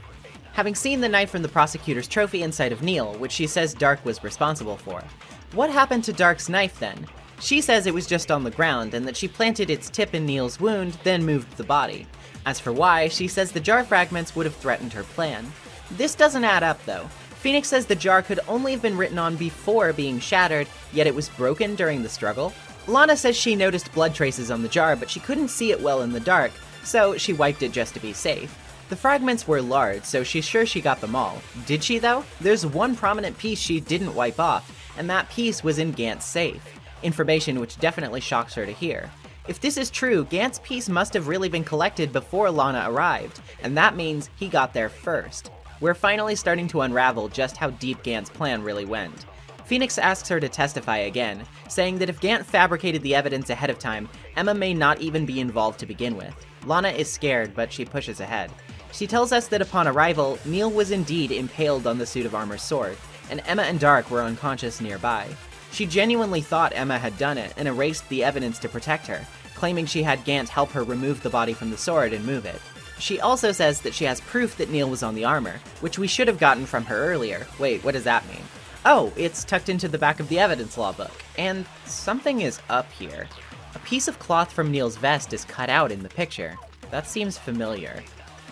Having seen the knife from the prosecutor's trophy inside of Neil, which she says Dark was responsible for. What happened to Dark's knife then? She says it was just on the ground and that she planted its tip in Neil's wound, then moved the body. As for why, she says the jar fragments would have threatened her plan. This doesn't add up though. Phoenix says the jar could only have been written on before being shattered, yet it was broken during the struggle. Lana says she noticed blood traces on the jar, but she couldn't see it well in the dark, so she wiped it just to be safe. The fragments were large, so she's sure she got them all. Did she though? There's one prominent piece she didn't wipe off, and that piece was in Gant's safe. Information which definitely shocks her to hear. If this is true, Gant's piece must have really been collected before Lana arrived, and that means he got there first. We're finally starting to unravel just how deep Gant's plan really went. Phoenix asks her to testify again, saying that if Gant fabricated the evidence ahead of time, Emma may not even be involved to begin with. Lana is scared, but she pushes ahead. She tells us that upon arrival, Neil was indeed impaled on the suit of armor's sword, and Emma and Dark were unconscious nearby. She genuinely thought Emma had done it and erased the evidence to protect her, claiming she had Gant help her remove the body from the sword and move it. She also says that she has proof that Neil was on the armor, which we should have gotten from her earlier. Wait, what does that mean? Oh, it's tucked into the back of the evidence law book. And something is up here. A piece of cloth from Neil's vest is cut out in the picture. That seems familiar.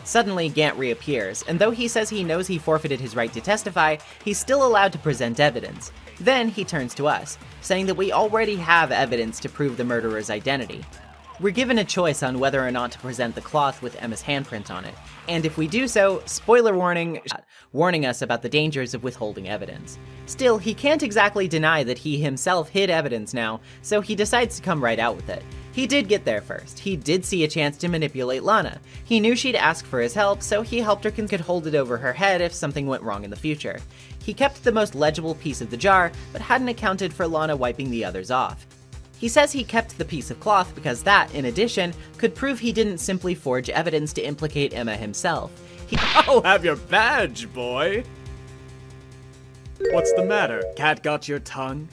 Suddenly, Gant reappears, and though he says he knows he forfeited his right to testify, he's still allowed to present evidence. Then he turns to us, saying that we already have evidence to prove the murderer's identity. We're given a choice on whether or not to present the cloth with Emma's handprint on it, and if we do so, spoiler warning, warning us about the dangers of withholding evidence. Still, he can't exactly deny that he himself hid evidence now, so he decides to come right out with it. He did get there first. He did see a chance to manipulate Lana. He knew she'd ask for his help, so he helped her and could hold it over her head if something went wrong in the future. He kept the most legible piece of the jar, but hadn't accounted for Lana wiping the others off. He says he kept the piece of cloth because that, in addition, could prove he didn't simply forge evidence to implicate Emma himself. I'll have your badge, boy! What's the matter? Cat got your tongue?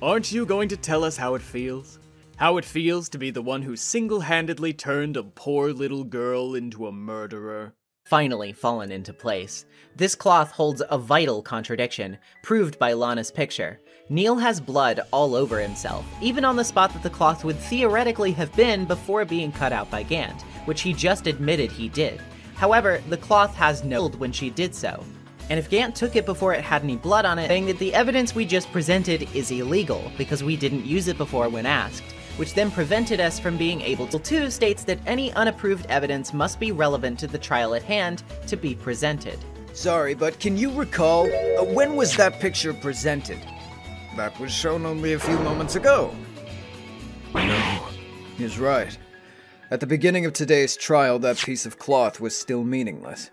Aren't you going to tell us how it feels? How it feels to be the one who single-handedly turned a poor little girl into a murderer? Finally fallen into place. This cloth holds a vital contradiction, proved by Lana's picture. Neil has blood all over himself, even on the spot that the cloth would theoretically have been before being cut out by Gant, which he just admitted he did. However, the cloth has no blood when she did so. And if Gant took it before it had any blood on it, saying that the evidence we just presented is illegal because we didn't use it before when asked, which then prevented us from being able to. 2 states that any unapproved evidence must be relevant to the trial at hand to be presented. Sorry, but can you recall, when was that picture presented? That was shown only a few moments ago. No. He's right. At the beginning of today's trial, that piece of cloth was still meaningless.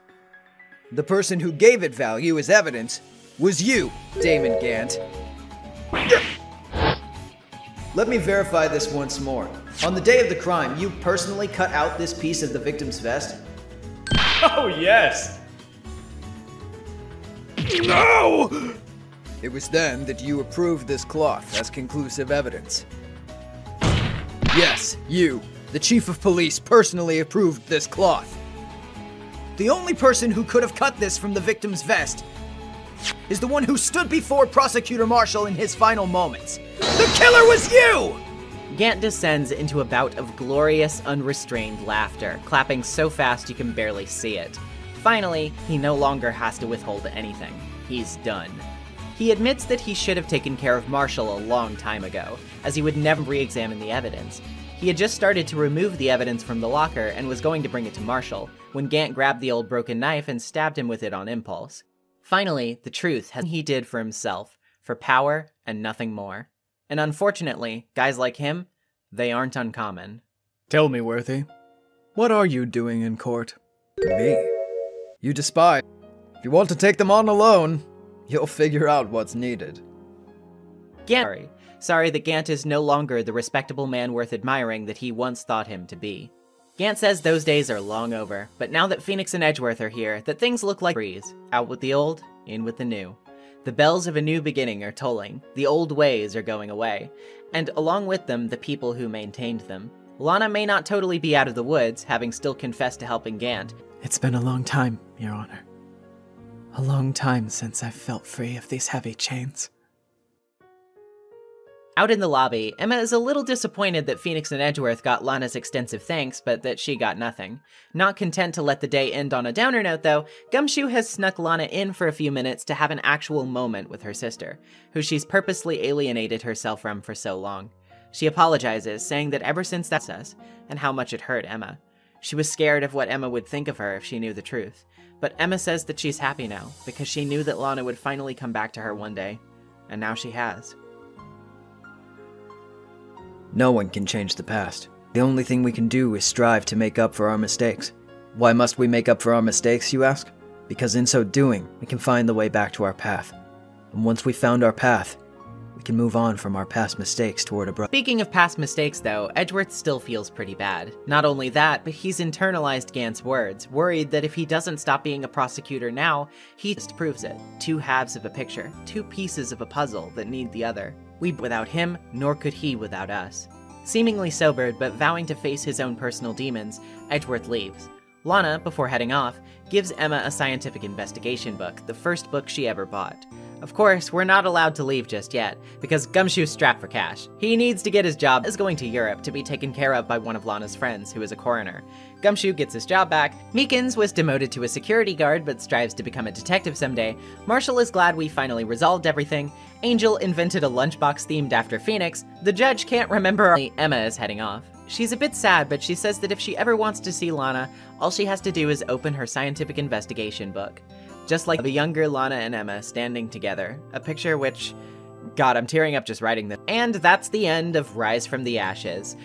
The person who gave it value as evidence was you, Damon Gant. Let me verify this once more. On the day of the crime, you personally cut out this piece of the victim's vest? Oh, yes! No! It was then that you approved this cloth as conclusive evidence. Yes, you, the chief of police, personally approved this cloth. The only person who could have cut this from the victim's vest is the one who stood before Prosecutor Marshall in his final moments. The killer was you! Gant descends into a bout of glorious, unrestrained laughter, clapping so fast you can barely see it. Finally, he no longer has to withhold anything. He's done. He admits that he should have taken care of Marshall a long time ago, as he would never re-examine the evidence. He had just started to remove the evidence from the locker and was going to bring it to Marshall, when Gant grabbed the old broken knife and stabbed him with it on impulse. Finally, the truth he did for himself, for power and nothing more. And unfortunately, guys like him, they aren't uncommon. Tell me, Worthy, what are you doing in court? Me? You despise. If you want to take them on alone, you'll figure out what's needed. Gant, sorry that Gant is no longer the respectable man worth admiring that he once thought him to be. Gant says those days are long over, but now that Phoenix and Edgeworth are here, that things look like breeze. Out with the old, in with the new. The bells of a new beginning are tolling, the old ways are going away, and along with them, the people who maintained them. Lana may not totally be out of the woods, having still confessed to helping Gant. It's been a long time, Your Honor. A long time since I've felt free of these heavy chains. Out in the lobby, Emma is a little disappointed that Phoenix and Edgeworth got Lana's extensive thanks, but that she got nothing. Not content to let the day end on a downer note, though, Gumshoe has snuck Lana in for a few minutes to have an actual moment with her sister, who she's purposely alienated herself from for so long. She apologizes, saying that ever since that process, and how much it hurt Emma. She was scared of what Emma would think of her if she knew the truth. But Emma says that she's happy now, because she knew that Lana would finally come back to her one day. And now she has. No one can change the past. The only thing we can do is strive to make up for our mistakes. Why must we make up for our mistakes, you ask? Because in so doing, we can find the way back to our path. And once we've found our path, we can move on from our past mistakes toward a bright. Speaking of past mistakes, though, Edgeworth still feels pretty bad. Not only that, but he's internalized Gant's words, worried that if he doesn't stop being a prosecutor now, he just proves it. 2 halves of a picture, 2 pieces of a puzzle that need the other. We without him, nor could he without us. Seemingly sobered, but vowing to face his own personal demons, Edgeworth leaves. Lana, before heading off, gives Emma a scientific investigation book, the first book she ever bought. Of course, we're not allowed to leave just yet, because Gumshoe's strapped for cash. He needs to get his job as going to Europe to be taken care of by one of Lana's friends, who is a coroner. Gumshoe gets his job back, Meekins was demoted to a security guard but strives to become a detective someday, Marshall is glad we finally resolved everything, Angel invented a lunchbox themed after Phoenix, the judge can't remember Emma is heading off. She's a bit sad, but she says that if she ever wants to see Lana, all she has to do is open her scientific investigation book. Just like the younger Lana and Emma standing together, a picture which, God, I'm tearing up just writing this. And that's the end of Rise from the Ashes.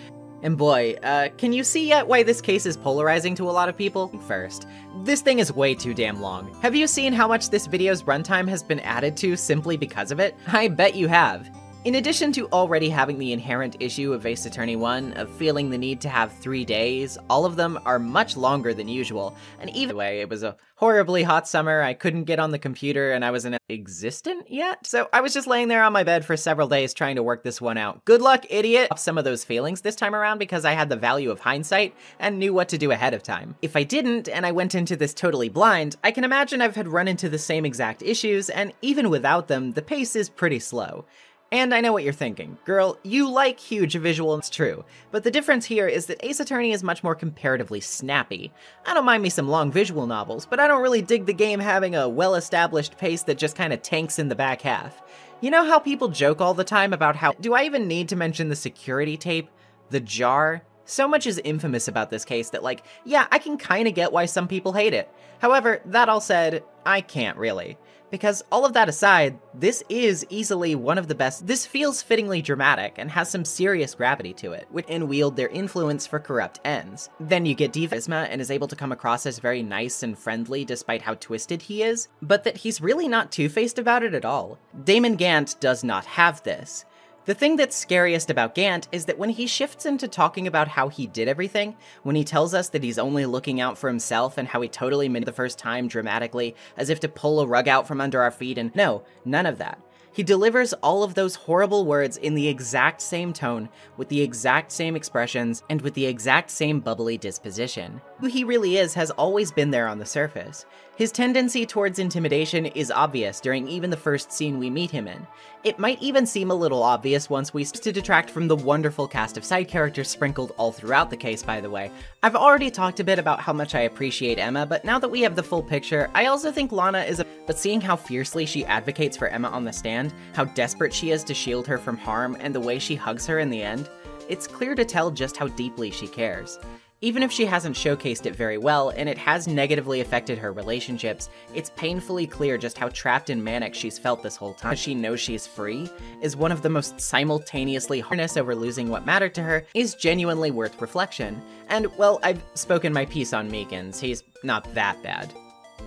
And boy, can you see yet why this case is polarizing to a lot of people? First, this thing is way too damn long. Have you seen how much this video's runtime has been added to simply because of it? I bet you have. In addition to already having the inherent issue of Ace Attorney 1 of feeling the need to have 3 days, all of them are much longer than usual, and either way, it was a horribly hot summer, I couldn't get on the computer, and I wasn't existent yet? So I was just laying there on my bed for several days trying to work this one out. Good luck, idiot! Some of those feelings this time around because I had the value of hindsight and knew what to do ahead of time. If I didn't, and I went into this totally blind, I can imagine I've had run into the same exact issues, and even without them, the pace is pretty slow. And I know what you're thinking. Girl, you like huge visual, it's true. But the difference here is that Ace Attorney is much more comparatively snappy. I don't mind me some long visual novels, but I don't really dig the game having a well-established pace that just kinda tanks in the back half. You know how people joke all the time about how— do I even need to mention the security tape? The jar? So much is infamous about this case that, like, yeah, I can kinda get why some people hate it. However, that all said, I can't really. Because all of that aside, this is easily one of the best. This feels fittingly dramatic and has some serious gravity to it, which wield their influence for corrupt ends. Then you get Charisma and is able to come across as very nice and friendly despite how twisted he is, but that he's really not two-faced about it at all. Damon Gant does not have this. The thing that's scariest about Gant is that when he shifts into talking about how he did everything, when he tells us that he's only looking out for himself and how he totally made the first time dramatically, as if to pull a rug out from under our feet, and no, none of that. He delivers all of those horrible words in the exact same tone, with the exact same expressions, and with the exact same bubbly disposition. Who he really is has always been there on the surface. His tendency towards intimidation is obvious during even the first scene we meet him in. It might even seem a little obvious once we start to detract from the wonderful cast of side characters sprinkled all throughout the case, by the way. I've already talked a bit about how much I appreciate Emma, but now that we have the full picture, I also think Lana is a— but seeing how fiercely she advocates for Emma on the stand, how desperate she is to shield her from harm, and the way she hugs her in the end, it's clear to tell just how deeply she cares. Even if she hasn't showcased it very well, and it has negatively affected her relationships, it's painfully clear just how trapped and manic she's felt this whole time. She knows she's free, is one of the most simultaneously harness over losing what mattered to her, is genuinely worth reflection. And, well, I've spoken my piece on Meekins, he's not that bad.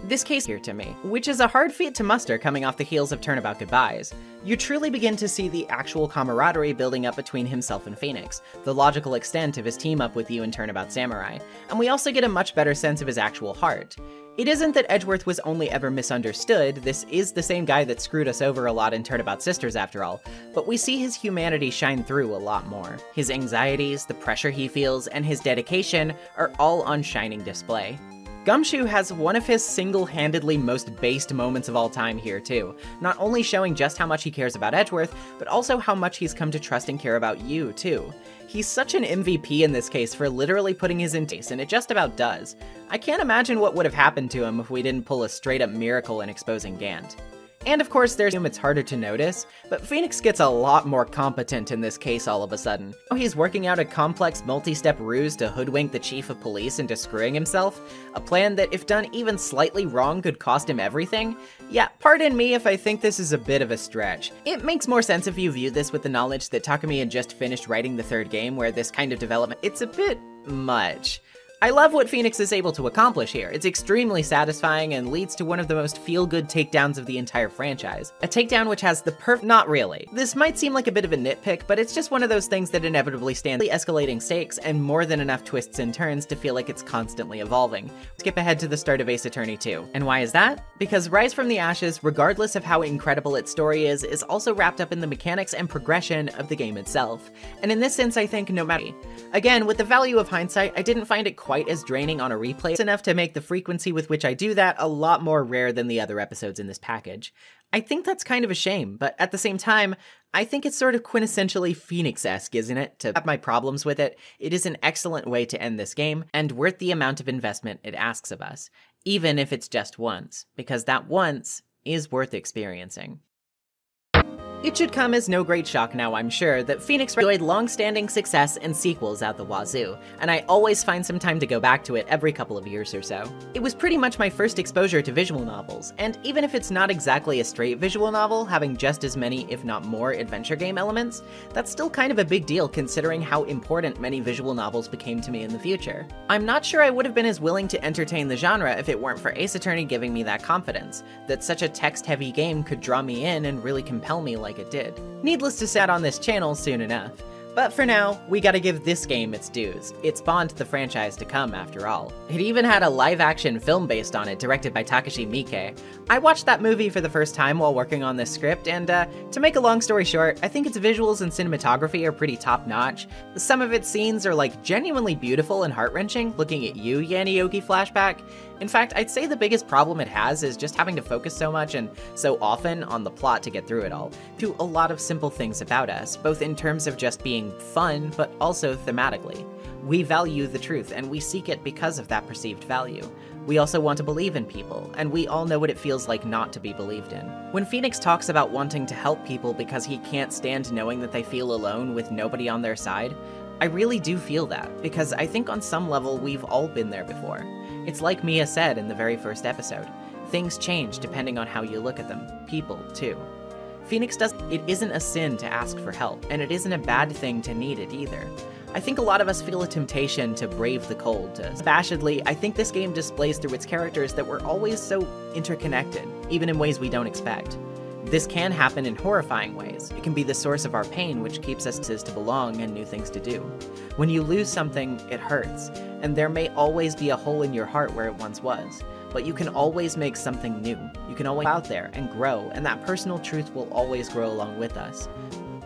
This case here to me, which is a hard feat to muster coming off the heels of Turnabout Goodbyes. You truly begin to see the actual camaraderie building up between himself and Phoenix, the logical extent of his team up with you in Turnabout Samurai, and we also get a much better sense of his actual heart. It isn't that Edgeworth was only ever misunderstood, this is the same guy that screwed us over a lot in Turnabout Sisters after all, but we see his humanity shine through a lot more. His anxieties, the pressure he feels, and his dedication are all on shining display. Gumshoe has one of his single-handedly most based moments of all time here too, not only showing just how much he cares about Edgeworth, but also how much he's come to trust and care about you too. He's such an MVP in this case for literally putting his in case, and it just about does. I can't imagine what would have happened to him if we didn't pull a straight-up miracle in exposing Gant. And of course, it's harder to notice, but Phoenix gets a lot more competent in this case all of a sudden. He's working out a complex multi-step ruse to hoodwink the chief of police into screwing himself, a plan that if done even slightly wrong could cost him everything. Yeah, pardon me if I think this is a bit of a stretch. It makes more sense if you view this with the knowledge that Takumi had just finished writing the third game where this kind of development— it's a bit much. I love what Phoenix is able to accomplish here. It's extremely satisfying and leads to one of the most feel-good takedowns of the entire franchise. A takedown which has the not really. This might seem like a bit of a nitpick, but it's just one of those things that inevitably stands escalating stakes and more than enough twists and turns to feel like it's constantly evolving. Skip ahead to the start of Ace Attorney 2. And why is that? Because Rise from the Ashes, regardless of how incredible its story is also wrapped up in the mechanics and progression of the game itself. And in this sense, I think no matter— again, with the value of hindsight, I didn't find it quite as draining on a replay. It's enough to make the frequency with which I do that a lot more rare than the other episodes in this package. I think that's kind of a shame, but at the same time, I think it's sort of quintessentially Phoenix-esque, isn't it? To have my problems with it, it is an excellent way to end this game, and worth the amount of investment it asks of us, even if it's just once, because that once is worth experiencing. It should come as no great shock now, I'm sure, that Phoenix Wright enjoyed long-standing success and sequels out the wazoo, and I always find some time to go back to it every couple of years or so. It was pretty much my first exposure to visual novels, and even if it's not exactly a straight visual novel, having just as many, if not more, adventure game elements, that's still kind of a big deal considering how important many visual novels became to me in the future. I'm not sure I would have been as willing to entertain the genre if it weren't for Ace Attorney giving me that confidence, that such a text-heavy game could draw me in and really compel me like it did. Needless to say on this channel soon enough. But for now, we gotta give this game its dues. It spawned the franchise to come, after all. It even had a live-action film based on it, directed by Takashi Miike. I watched that movie for the first time while working on this script, and to make a long story short, I think its visuals and cinematography are pretty top-notch. Some of its scenes are like genuinely beautiful and heart-wrenching, looking at you, Yanni Yogi Flashback. In fact, I'd say the biggest problem it has is just having to focus so much and so often on the plot to get through it all, to a lot of simple things about us, both in terms of just being fun, but also thematically. We value the truth, and we seek it because of that perceived value. We also want to believe in people, and we all know what it feels like not to be believed in. When Phoenix talks about wanting to help people because he can't stand knowing that they feel alone with nobody on their side, I really do feel that, because I think on some level we've all been there before. It's like Mia said in the very first episode. Things change depending on how you look at them. People, too. Phoenix does. It isn't a sin to ask for help, and it isn't a bad thing to need it either. I think a lot of us feel a temptation to brave the cold. Abashedly, I think this game displays through its characters that we're always so interconnected, even in ways we don't expect. This can happen in horrifying ways. It can be the source of our pain, which keeps us to belong and new things to do. When you lose something, it hurts, and there may always be a hole in your heart where it once was. But you can always make something new. You can always go out there and grow, and that personal truth will always grow along with us.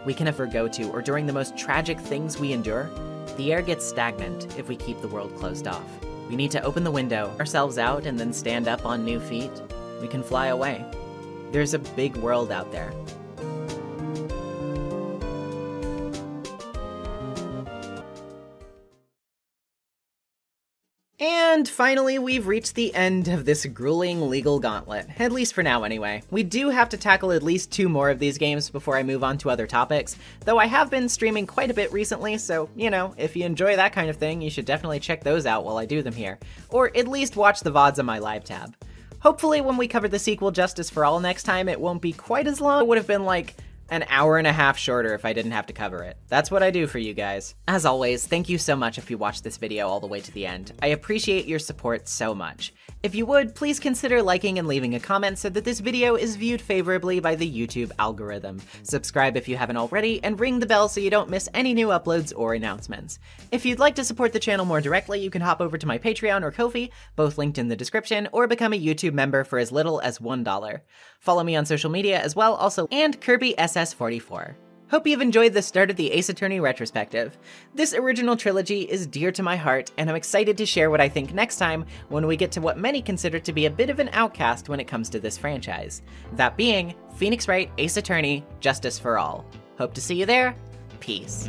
We can never go to, or during the most tragic things we endure, the air gets stagnant if we keep the world closed off. We need to open the window, ourselves out, and then stand up on new feet. We can fly away. There's a big world out there. And finally, we've reached the end of this grueling legal gauntlet, at least for now anyway. We do have to tackle at least 2 more of these games before I move on to other topics, though I have been streaming quite a bit recently, so, you know, if you enjoy that kind of thing, you should definitely check those out while I do them here, or at least watch the VODs on my live tab. Hopefully when we cover the sequel Justice for All next time, it won't be quite as long. It would have been like an hour and a half shorter if I didn't have to cover it. That's what I do for you guys. As always, thank you so much if you watched this video all the way to the end. I appreciate your support so much. If you would, please consider liking and leaving a comment so that this video is viewed favorably by the YouTube algorithm. Subscribe if you haven't already, and ring the bell so you don't miss any new uploads or announcements. If you'd like to support the channel more directly, you can hop over to my Patreon or Ko-fi, both linked in the description, or become a YouTube member for as little as $1. Follow me on social media as well, also, and Kirby SS44. Hope you've enjoyed the start of the Ace Attorney retrospective. This original trilogy is dear to my heart, and I'm excited to share what I think next time when we get to what many consider to be a bit of an outcast when it comes to this franchise. That being, Phoenix Wright Ace Attorney Justice for All. Hope to see you there. Peace.